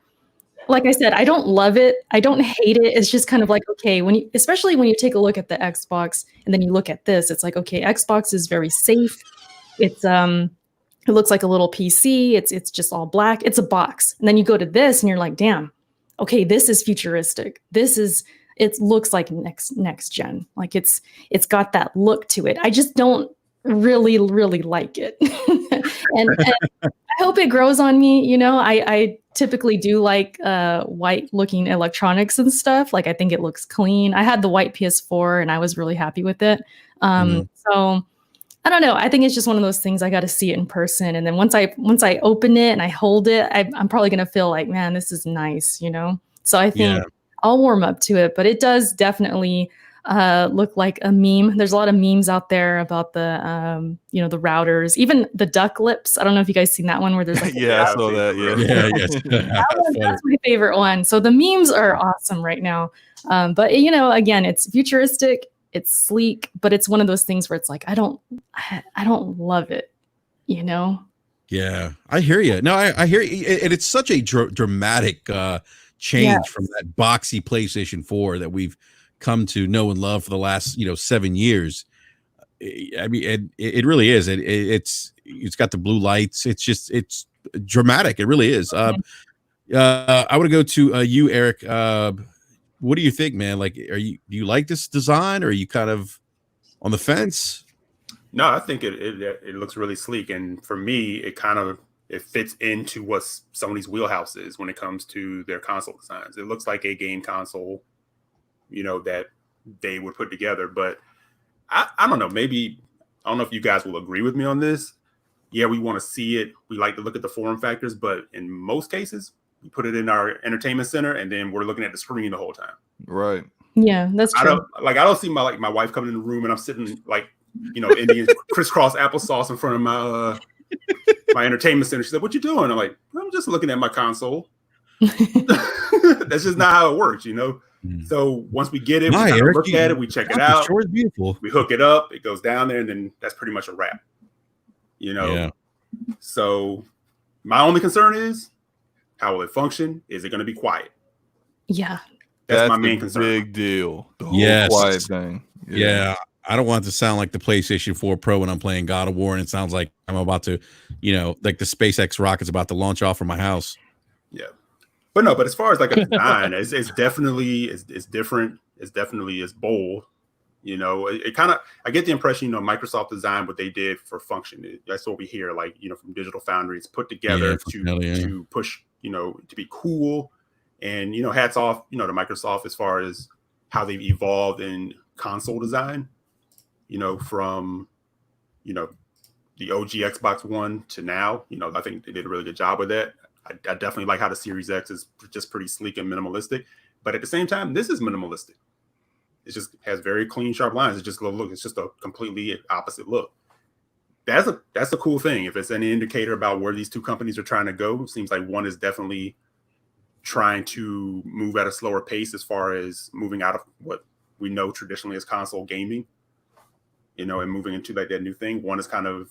like I said, I don't love it. I don't hate it. It's just kind of like, okay, especially when you take a look at the Xbox and then you look at this, it's like, okay, Xbox is very safe. It looks like a little PC. It's just all black. It's a box. And then you go to this and you're like, damn, okay, this is futuristic. It looks like next gen. Like it's got that look to it. I just don't really like it. and I hope it grows on me. You know, I typically do like white looking electronics and stuff. Like I think it looks clean. I had the white PS4 and I was really happy with it. So I don't know. I think it's just one of those things. I got to see it in person, and then once I open it and I hold it, I'm probably gonna feel like, man, this is nice, you know. So I think I'll warm up to it, but it does definitely look like a meme. There's a lot of memes out there about the the routers, even the duck lips. I don't know if you guys seen that one where there's like I saw that. That's my favorite one. So the memes are awesome right now. But again, it's futuristic. It's sleek, but it's one of those things where it's like, I don't love it, you know? Yeah, I hear you. No, I hear you. And it's such a dramatic change from that boxy PlayStation 4 that we've come to know and love for the last, 7 years. I mean, it really is. It's got the blue lights. It's dramatic. It really is. I want to go to you, Eric. What do you think, man? Like, do you like this design, or are you kind of on the fence? No, I think it looks really sleek, and for me, it fits into what Sony's wheelhouse is when it comes to their console designs. It looks like a game console, that they would put together. But I don't know. Maybe I don't know if you guys will agree with me on this. Yeah, we want to see it. We like to look at the form factors, but in most cases, we put it in our entertainment center, and then we're looking at the screen the whole time. Right. Yeah, that's true. I don't see my wife coming in the room and I'm sitting like, Indian crisscross applesauce in front of my my entertainment center. She said, "What you doing?" I'm like, "I'm just looking at my console." That's just not how it works, So once we get it, we look at it, we check it out. Sure is beautiful. We hook it up, it goes down there, and then that's pretty much a wrap. Yeah. So my only concern is, how will it function? Is it going to be quiet? Yeah. That's my main concern. Big deal. The whole quiet thing. Yeah. I don't want it to sound like the PlayStation 4 Pro when I'm playing God of War, and it sounds like I'm about to, like the SpaceX rocket's about to launch off from my house. Yeah. But as far as like a design, it's definitely it's different. It's bold. It kind of, I get the impression, Microsoft designed what they did for function. That's what we hear, like, from Digital Foundry. It's put together to push, to be cool. And, hats off, to Microsoft as far as how they've evolved in console design, from, the OG Xbox One to now. I think they did a really good job with that. I definitely like how the Series X is just pretty sleek and minimalistic. But at the same time, this is minimalistic. It just has very clean, sharp lines. It's just a completely opposite look. That's a cool thing. If it's any indicator about where these two companies are trying to go, it seems like one is definitely trying to move at a slower pace as far as moving out of what we know traditionally as console gaming, and moving into like that new thing. One is kind of,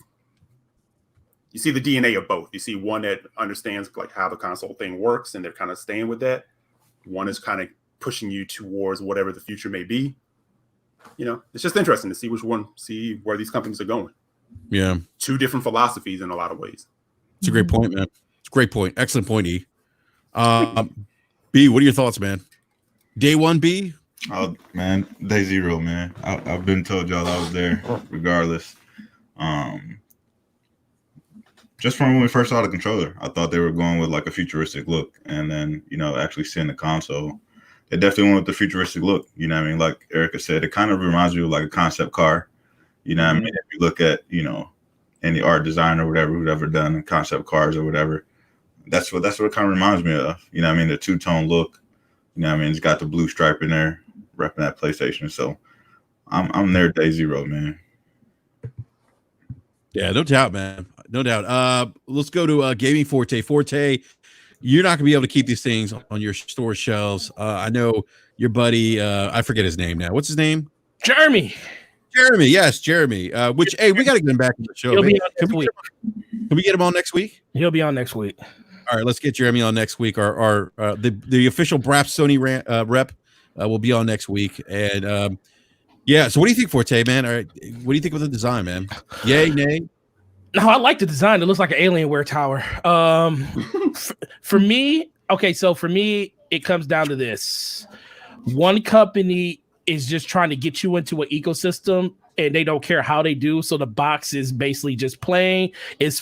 you see the DNA of both. You see one that understands like how the console thing works, and they're kind of staying with that. One is kind of pushing you towards whatever the future may be. It's just interesting to see where these companies are going. Yeah. Two different philosophies in a lot of ways. It's a great point, man. It's a great point. Excellent point, E. B, what are your thoughts, man? Day one, B? Oh, man, day zero, man. I've been told y'all I was there regardless. Just from when we first saw the controller, I thought they were going with like a futuristic look. And then, actually seeing the console, it definitely went with the futuristic look. You know what I mean? Like Erica said, it kind of reminds you of like a concept car. You know what I mean? If you look at, any art designer or whatever who's ever done concept cars or whatever, that's what it kind of reminds me of. You know what I mean? The two-tone look. You know what I mean? It's got the blue stripe in there, repping that PlayStation. So I'm there day zero, man. Yeah, no doubt, man. No doubt. Let's go to Gaming Forte. Forte, you're not gonna be able to keep these things on your store shelves. I know your buddy, I forget his name now. What's his name? Jeremy. Yes, Jeremy. Which hey, we gotta get him back on the show. He'll be on next week. Can we get him on next week? He'll be on next week. All right, let's get Jeremy on next week. The official Brap Sony rep will be on next week. And yeah, so what do you think, Forte, man? All right, what do you think of the design, man? Yay, nay? No, I like the design. It looks like an Alienware tower. For me, it comes down to this. One company is just trying to get you into an ecosystem, and they don't care how they do. So the box is basically just plain. It's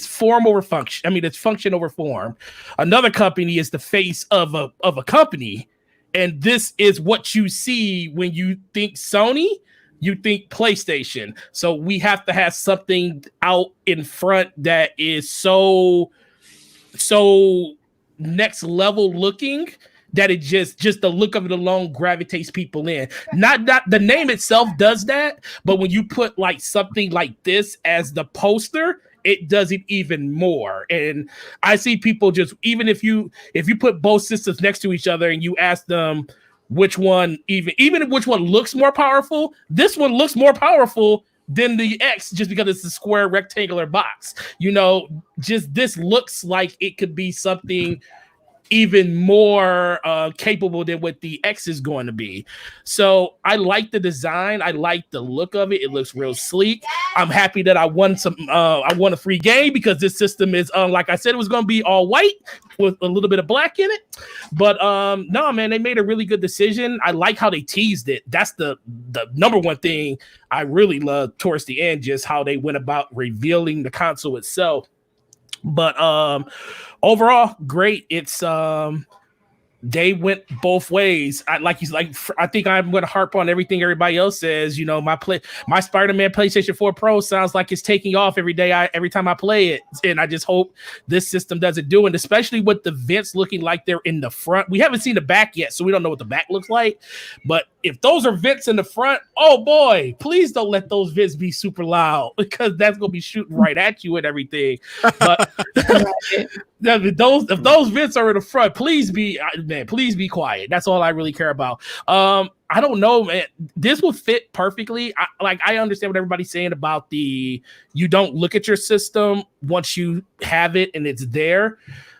form over function. I mean, it's function over form. Another company is the face of a company, and this is what you see when you think Sony. You think PlayStation. So we have to have something out in front that is so next level looking that it just the look of it alone gravitates people in. Not the name itself does that, but when you put like something like this as the poster, it does it even more. And I see people just, even if you put both systems next to each other and you ask them which one, even which one looks more powerful, this one looks more powerful than the X just because it's a square rectangular box. You know, just this looks like it could be something even more capable than what the X is going to be. So I like the design. I like the look of it. It looks real sleek. I'm happy that I won a free game because this system is, like I said, it was going to be all white with a little bit of black in it. But no, man, they made a really good decision. I like how they teased it. That's the number one thing I really love towards the end, just how they went about revealing the console itself. But overall, great. It's they went both ways. I think I'm going to harp on everything everybody else says. You know, my Spider-Man PlayStation 4 Pro sounds like it's taking off every time I play it, and I just hope this system doesn't do it. Especially with the vents looking like they're in the front. We haven't seen the back yet, so we don't know what the back looks like. But if those are vents in the front, oh boy, please don't let those vents be super loud because that's going to be shooting right at you and everything. But if those vents are in the front, please be quiet. That's all I really care about. I don't know, man. This will fit perfectly. I understand what everybody's saying about you don't look at your system once you have it and it's there.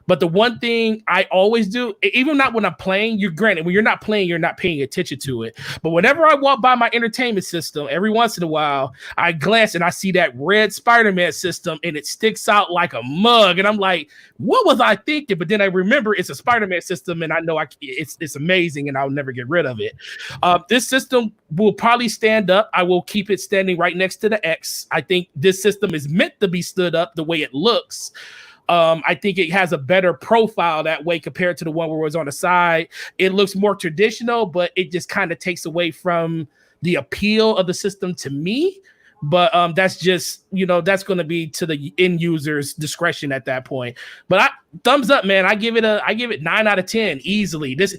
But the one thing I always do, even not when I'm playing, when you're not playing, you're not paying attention to it. But whenever I walk by my entertainment system, every once in a while, I glance and I see that red Spider-Man system and it sticks out like a mug. And I'm like, what was I thinking? But then I remember it's a Spider-Man system and I know it's amazing and I'll never get rid of it. This system will probably stand up. I will keep it standing right next to the X. I think this system is meant to be stood up the way it looks. I think it has a better profile that way compared to the one where it was on the side. It looks more traditional, but it just kind of takes away from the appeal of the system to me. But that's just, that's going to be to the end user's discretion at that point. But thumbs up, man. I give it 9 out of 10 easily. This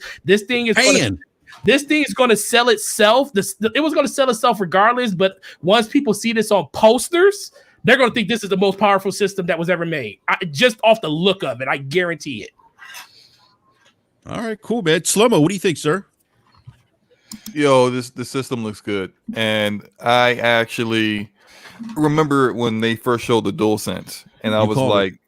thing is going to sell itself. It was going to sell itself regardless. But once people see this on posters, they're going to think this is the most powerful system that was ever made. Just off the look of it, I guarantee it. All right, cool, man. Slow-mo, what do you think, sir? Yo, the system looks good. And I actually remember when they first showed the DualSense, and I was like,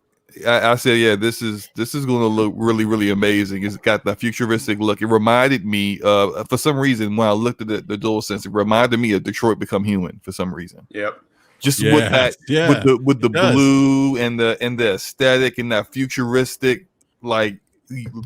I said, yeah, this is going to look really, really amazing. It's got the futuristic look. It reminded me of, for some reason, when I looked at the DualSense, it reminded me of Detroit Become Human for some reason. Yep. Just with that, with the blue and the aesthetic and that futuristic, like,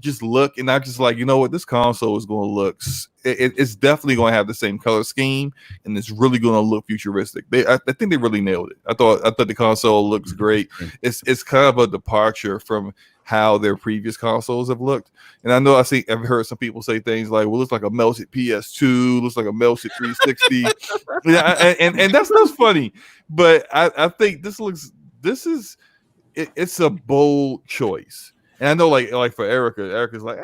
just look, and I'm just like, you know what, this console is going to look. It's definitely going to have the same color scheme, and it's really going to look futuristic. I think they really nailed it. I thought the console looks great. It's kind of a departure from how their previous consoles have looked. And I know I've heard some people say things like, well, it looks like a melted PS2, looks like a melted 360. Yeah, and that's funny. But I think this is it's a bold choice. And I know, like for Erica's like,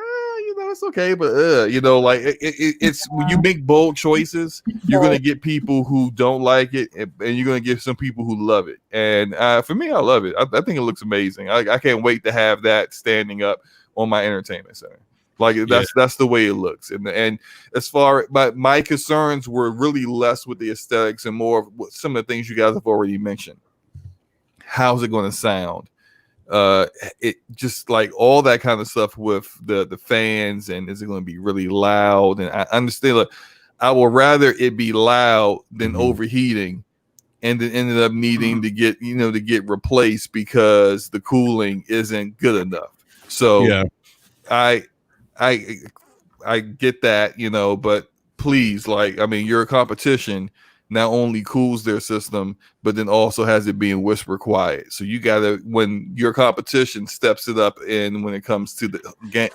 it's okay, but like it's when you make bold choices, you're gonna get people who don't like it, and you're gonna get some people who love it. And for me, I love it. I think it looks amazing. I can't wait to have that standing up on my entertainment center. Like that's the way it looks. And as far my concerns were really less with the aesthetics and more of some of the things you guys have already mentioned. How's it going to sound? It just like all that kind of stuff with the fans, and is it going to be really loud? And I understand, like, I would rather it be loud than overheating, and then ended up needing to get replaced because the cooling isn't good enough. So I get that, but please, your competition not only cools their system, but then also has it being whisper quiet. So you gotta, when your competition steps it up, and when it comes to the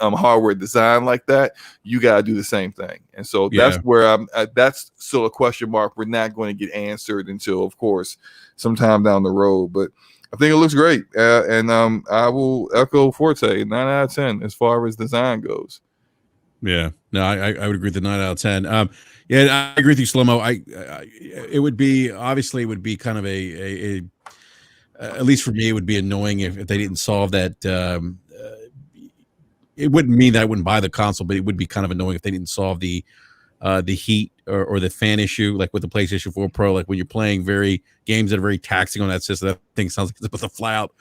hardware design like that, you gotta do the same thing. And so that's where that's still a question mark. We're not going to get answered until, of course, sometime down the road. But I think it looks great, and I will echo Forte 9 out of 10 as far as design goes. Yeah, no, I would agree with the 9 out of 10. I agree with you, Slow-Mo. It would be kind of a at least for me, it would be annoying if they didn't solve that. It wouldn't mean that I wouldn't buy the console, but it would be kind of annoying if they didn't solve the heat or the fan issue, like with the PlayStation 4 Pro. Like when you're playing games that are very taxing on that system, that thing sounds like it's supposed to fly out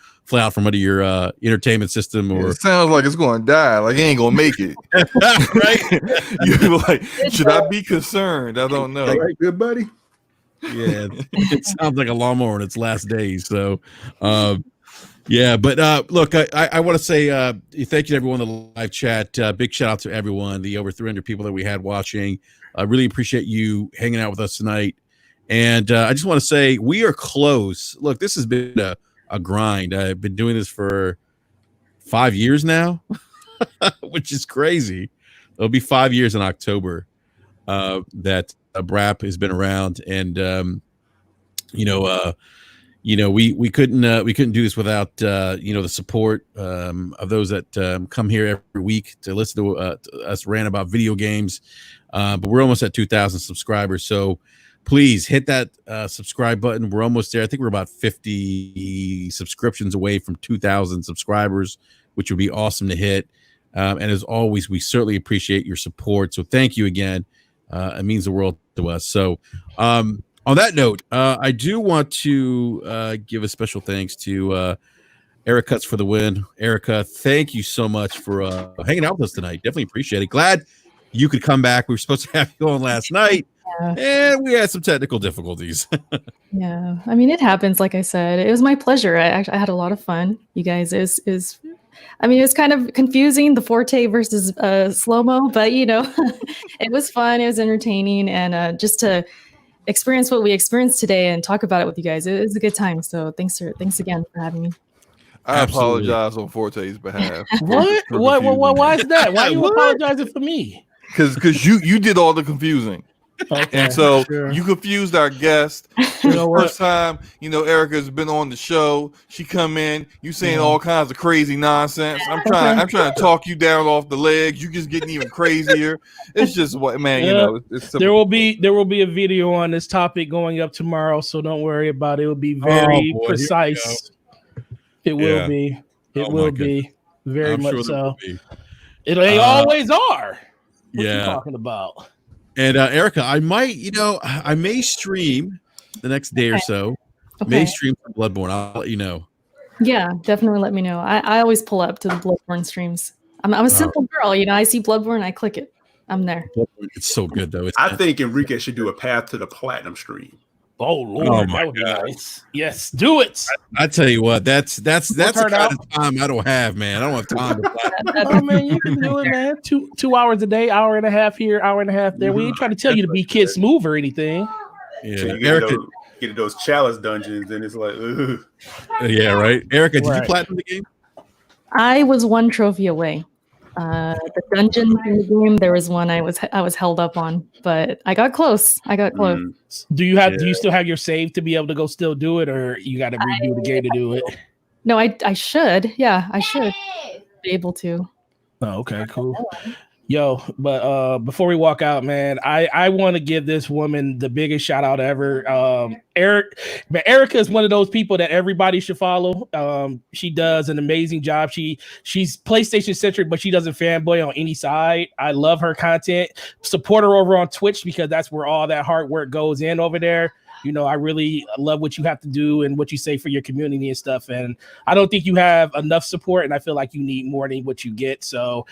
from under your entertainment system. Or it sounds like it's going to die. Like it ain't going to make it. Right? You're like, should I be concerned? I don't know. All right, good buddy. Yeah, it sounds like a lawnmower in its last days. So, but look, I want to say thank you to everyone in the live chat. Big shout out to everyone, the over 300 people that we had watching. I really appreciate you hanging out with us tonight. And I just want to say we are close. Look, this has been a grind. I've been doing this for 5 years now, which is crazy. It'll be 5 years in October that BRAP has been around, and we couldn't do this without the support of those that come here every week to listen to us rant about video games. But we're almost at 2,000 subscribers, so please hit that subscribe button. We're almost there. I think we're about 50 subscriptions away from 2,000 subscribers, which would be awesome to hit. And as always, we certainly appreciate your support. So thank you again. It means the world to us. So on that note, I do want to give a special thanks to Eric Cuts for the win. Erica, thank you so much for hanging out with us tonight. Definitely appreciate it. Glad you could come back. We were supposed to have you on last night, and we had some technical difficulties. Yeah, I mean, it happens. Like I said, it was my pleasure. I had a lot of fun. You guys, it was kind of confusing, the Forte versus Slow-Mo, but it was fun. It was entertaining, and just to experience what we experienced today and talk about it with you guys, it was a good time. So thanks again for having me. I apologize on Forte's behalf. What? Why is that? Why are you apologizing for me? Because you did all the confusing. Okay, and so you confused our guest. First time, Erica's been on the show. She come in, you saying all kinds of crazy nonsense. I'm trying to talk you down off the legs. You just getting even crazier. It's just there will be a video on this topic going up tomorrow, so don't worry about it. It will be very precise. It will be. It will be very much so. They always are. What you talking about? And Erica, I may stream the next day or so. Okay. May stream for Bloodborne. I'll let you know. Yeah, definitely let me know. I always pull up to the Bloodborne streams. I'm a simple girl. I see Bloodborne, I click it. I'm there. It's so good though. I think Enrique should do a Path to the Platinum stream. Oh Lord, that would be nice. Yes, do it. I tell you what, that's the kind of time I don't have, man. I don't have time to oh man, you can do it, man. 2 hours a day, hour and a half here, hour and a half there. We ain't trying to tell you to be Kid Smooth or anything. Yeah, so you get those chalice dungeons, and it's like, ugh. Yeah, right. Erica, did you platinum the game? I was 1 trophy away. The dungeon in the game, there was one I was held up on, but I got close. Do you still have your save to be able to go still do it, or you got to redo the game to do it? No, I should. Yeah, I should be able to. Oh, okay, cool. Yo, but before we walk out, man, I want to give this woman the biggest shout out ever. Erica is one of those people that everybody should follow. She does an amazing job. She's PlayStation centric, but she doesn't fanboy on any side. I love her content. Support her over on Twitch because that's where all that hard work goes in over there. You know, I really love what you have to do and what you say for your community and stuff. And I don't think you have enough support, and I feel like you need more than what you get. So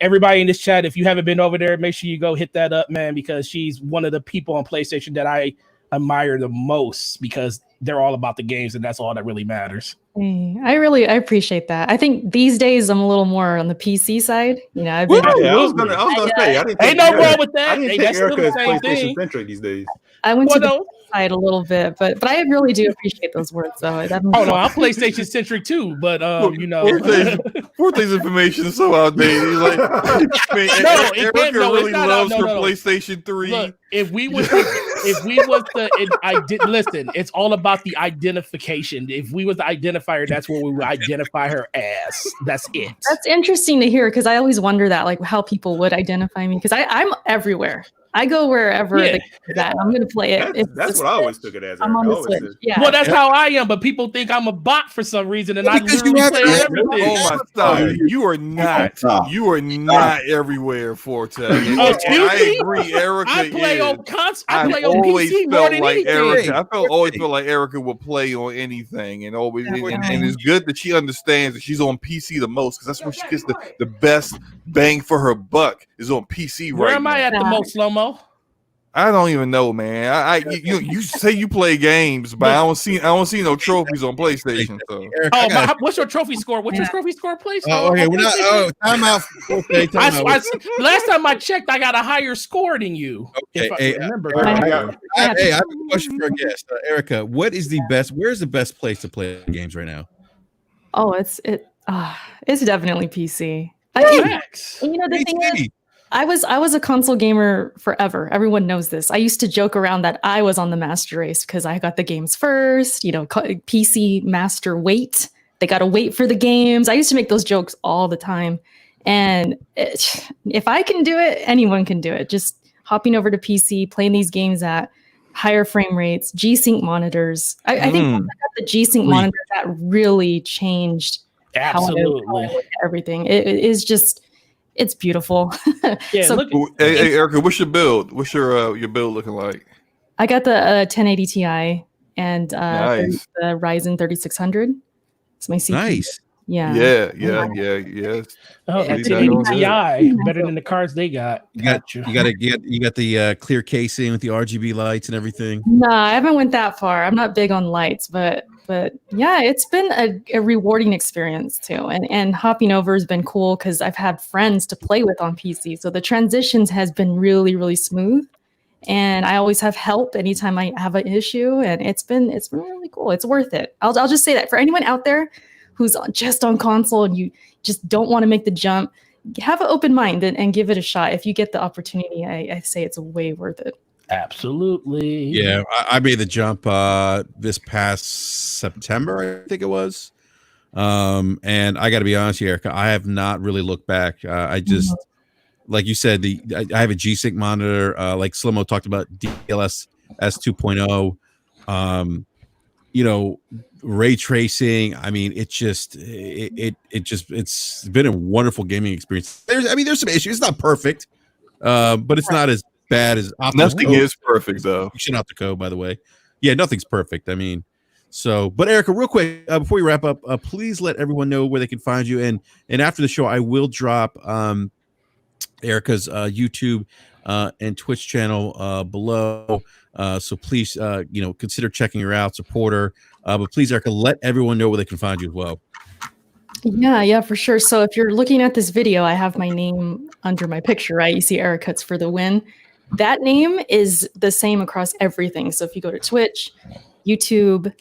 everybody in this chat, if you haven't been over there, make sure you go hit that up, man, because she's one of the people on PlayStation that I admire the most because they're all about the games, and that's all that really matters. I appreciate that. I think these days I'm a little more on the PC side. You know, I was gonna say, ain't no wrong with that. I didn't think Erica is PlayStation centric these days. I went to the side a little bit, but I really do appreciate those words, though. Oh no, I'm PlayStation centric too, but you know, Fourth information is so outdated. Like, Erica really loves her PlayStation 3. Look, if we was listen, it's all about the identification. If we was the identifier, that's what we would identify her as. That's it. That's interesting to hear because I always wonder that, like, how people would identify me because I'm everywhere. I go wherever that I'm going to play it. That's what I always took it as. I'm on the Switch. Yeah. Well, that's how I am, but people think I'm a bot for some reason, and I literally play everything. Oh my God, you are not everywhere, Forte. I agree, Erica. I play on console. I play on PC more than anything. I always felt like Erica would play on anything, and always, and it's good that she understands that she's on PC the most because that's where she gets the best bang for her buck is on PC. Where am I at the most, Slow-Mo? I don't even know, man. You say you play games, but I don't see no trophies on PlayStation. So. What's your trophy score? What's your trophy score, please? Okay, we're not. Time out. Okay, last time I checked, I got a higher score than you. Okay, I remember. I have a question for a guest, Erica. What is the best? Where's the best place to play games right now? Oh, it's definitely PC. You know the thing is, I was a console gamer forever. Everyone knows this. I used to joke around that I was on the master race because I got the games first. You know, PC master wait. They got to wait for the games. I used to make those jokes all the time. And if I can do it, anyone can do it. Just hopping over to PC, playing these games at higher frame rates, G-Sync monitors. I think I got the G-Sync monitor that really changed absolutely how I look at everything. It is just. It's beautiful. Yeah. So, hey, Erica, what's your build? What's your build looking like? I got the 1080 Ti and nice. the Ryzen 3600. It's my CPU. Nice. Yeah. Yes. Oh, 1080 Ti better than the cards they got. You got the clear casing with the RGB lights and everything. No, I haven't went that far. I'm not big on lights, but yeah, it's been a rewarding experience too. And hopping over has been cool because I've had friends to play with on PC. So the transitions has been really, really smooth. And I always have help anytime I have an issue. And it's been really cool. It's worth it. I'll just say that for anyone out there who's just on console and you just don't want to make the jump, have an open mind and give it a shot. If you get the opportunity, I say it's way worth it. Absolutely. Yeah, I made the jump this past September, I think it was. And I got to be honest here, Erica, I have not really looked back. I just, like you said, I have a G-Sync monitor. Like Slow-Mo talked about DLSS 2.0. You know, ray tracing. I mean, it's been a wonderful gaming experience. There's some issues. It's not perfect, but it's not as bad as nothing is perfect though. Shout out to code, by the way. Yeah, nothing's perfect. I mean, so but Erica, real quick before we wrap up, please let everyone know where they can find you. And after the show, I will drop Erica's YouTube and Twitch channel below. So please, consider checking her out, support her. But please, Erica, let everyone know where they can find you as well. Yeah, for sure. So if you're looking at this video, I have my name under my picture, right? You see Erica's for the win. That name is the same across everything. So if you go to Twitch, YouTube,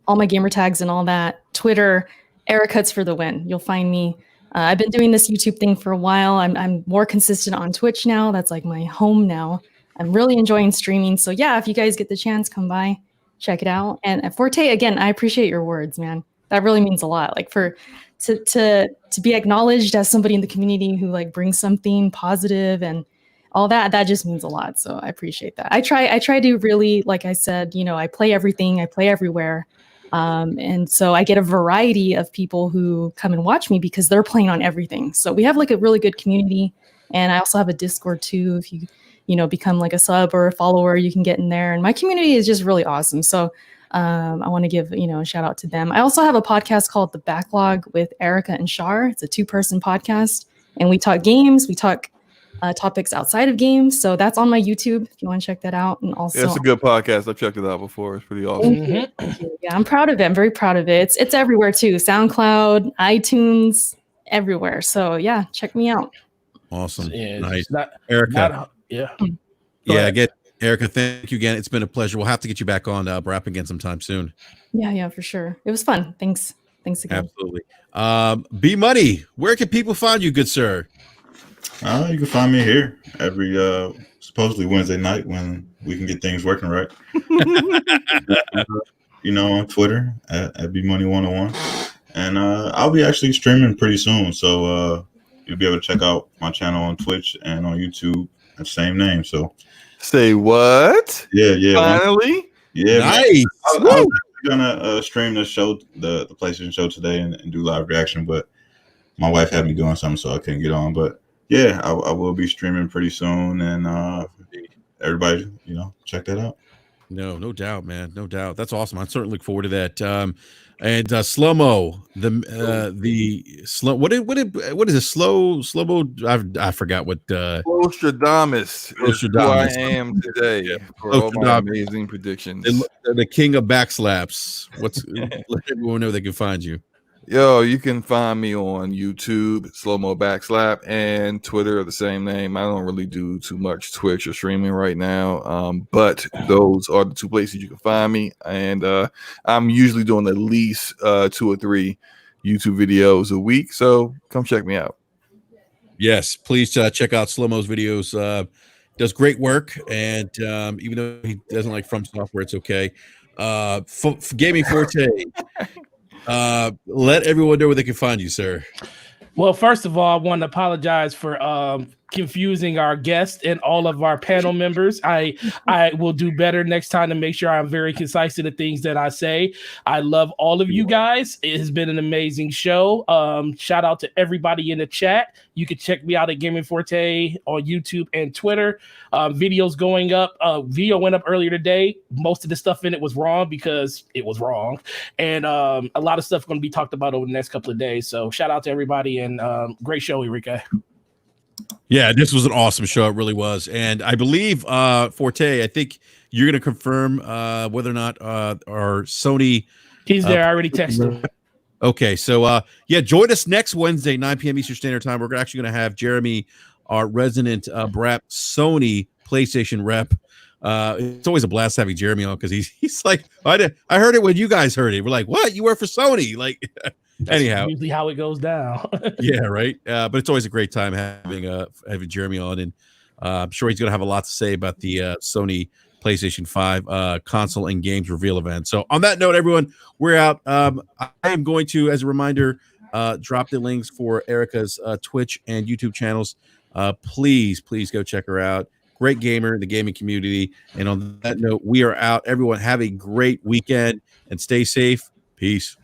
all my gamer tags and all that, Twitter, Erica's for the win. You'll find me. I've been doing this YouTube thing for a while. I'm more consistent on Twitch now. That's like my home now. I'm really enjoying streaming. So yeah, if you guys get the chance, come by, check it out. And Forte, again, I appreciate your words, man. that really means a lot. Like to be acknowledged as somebody in the community who like brings something positive and all that just means a lot. So I appreciate that. I try to really, like I said, I play everything, I play everywhere. And so I get a variety of people who come and watch me because they're playing on everything. So we have like a really good community. And I also have a Discord too. If you become like a sub or a follower, you can get in there. And my community is just really awesome. So I want to give, a shout out to them. I also have a podcast called The Backlog with Erica and Shar. It's a 2-person podcast. And we talk games. We talk topics outside of games. So that's on my YouTube if you want to check that out. And also, it's a good podcast. I've checked it out before. It's pretty awesome. Thank you. Yeah, I'm proud of it. I'm very proud of it. It's everywhere too. SoundCloud, iTunes, everywhere. So yeah, check me out. Awesome. Yeah, nice. Erica. Yeah. Again, Erica, thank you again. It's been a pleasure. We'll have to get you back on Rap again sometime soon. Yeah, for sure. It was fun. Thanks again. Absolutely. B Money, where can people find you, good sir? You can find me here every supposedly Wednesday night when we can get things working right. On Twitter at bmoney101, and I'll be actually streaming pretty soon. So you'll be able to check out my channel on Twitch and on YouTube at the same name. So say what? Yeah. Finally, nice. I was gonna stream the show, the PlayStation show today, and do live reaction, but my wife had me doing something, so I couldn't get on. But yeah, I will be streaming pretty soon, and everybody, check that out. No doubt, man. No doubt. That's awesome. I certainly look forward to that. And Slow-Mo, the slow. What is it? Slow-Mo. I forgot what. Nostradamus is who I am today for all my amazing predictions. The king of backslaps. Let everyone know they can find you. Yo, you can find me on YouTube, Slow-Mo Backslap, and Twitter, the same name. I don't really do too much Twitch or streaming right now, but those are the 2 places you can find me. And I'm usually doing at least 2 or 3 YouTube videos a week, so come check me out. Yes, please check out Slow-Mo's videos. Does great work, and even though he doesn't like From Software, it's okay. Gaming Forte. Let everyone know where they can find you, sir. Well, first of all, I want to apologize for confusing our guests and all of our panel members. I will do better next time to make sure I'm very concise in the things that I say. I love all of you guys. It has been an amazing show. Shout out to everybody in the chat. You can check me out at Gaming Forte on YouTube and Twitter. Videos going up. Video went up earlier today. Most of the stuff in it was wrong because it was wrong. And a lot of stuff going to be talked about over the next couple of days. So shout out to everybody and great show, Enrique. Yeah, this was an awesome show. It really was. And I believe, Forte, I think you're going to confirm whether or not our Sony... He's there. I already texted him. Okay, so join us next Wednesday, 9 p.m. Eastern Standard Time. We're actually going to have Jeremy, our resident BRAP Sony PlayStation rep. It's always a blast having Jeremy on because he's like, I heard it when you guys heard it. We're like, what? You work for Sony? Like... That's anyhow, usually how it goes down. Yeah, right. But it's always a great time having Jeremy on, and I'm sure he's going to have a lot to say about the Sony PlayStation 5 console and games reveal event. So on that note, everyone, we're out. I am going to, as a reminder, drop the links for Erica's Twitch and YouTube channels. Please go check her out. Great gamer in the gaming community. And on that note, we are out. Everyone have a great weekend and stay safe. Peace.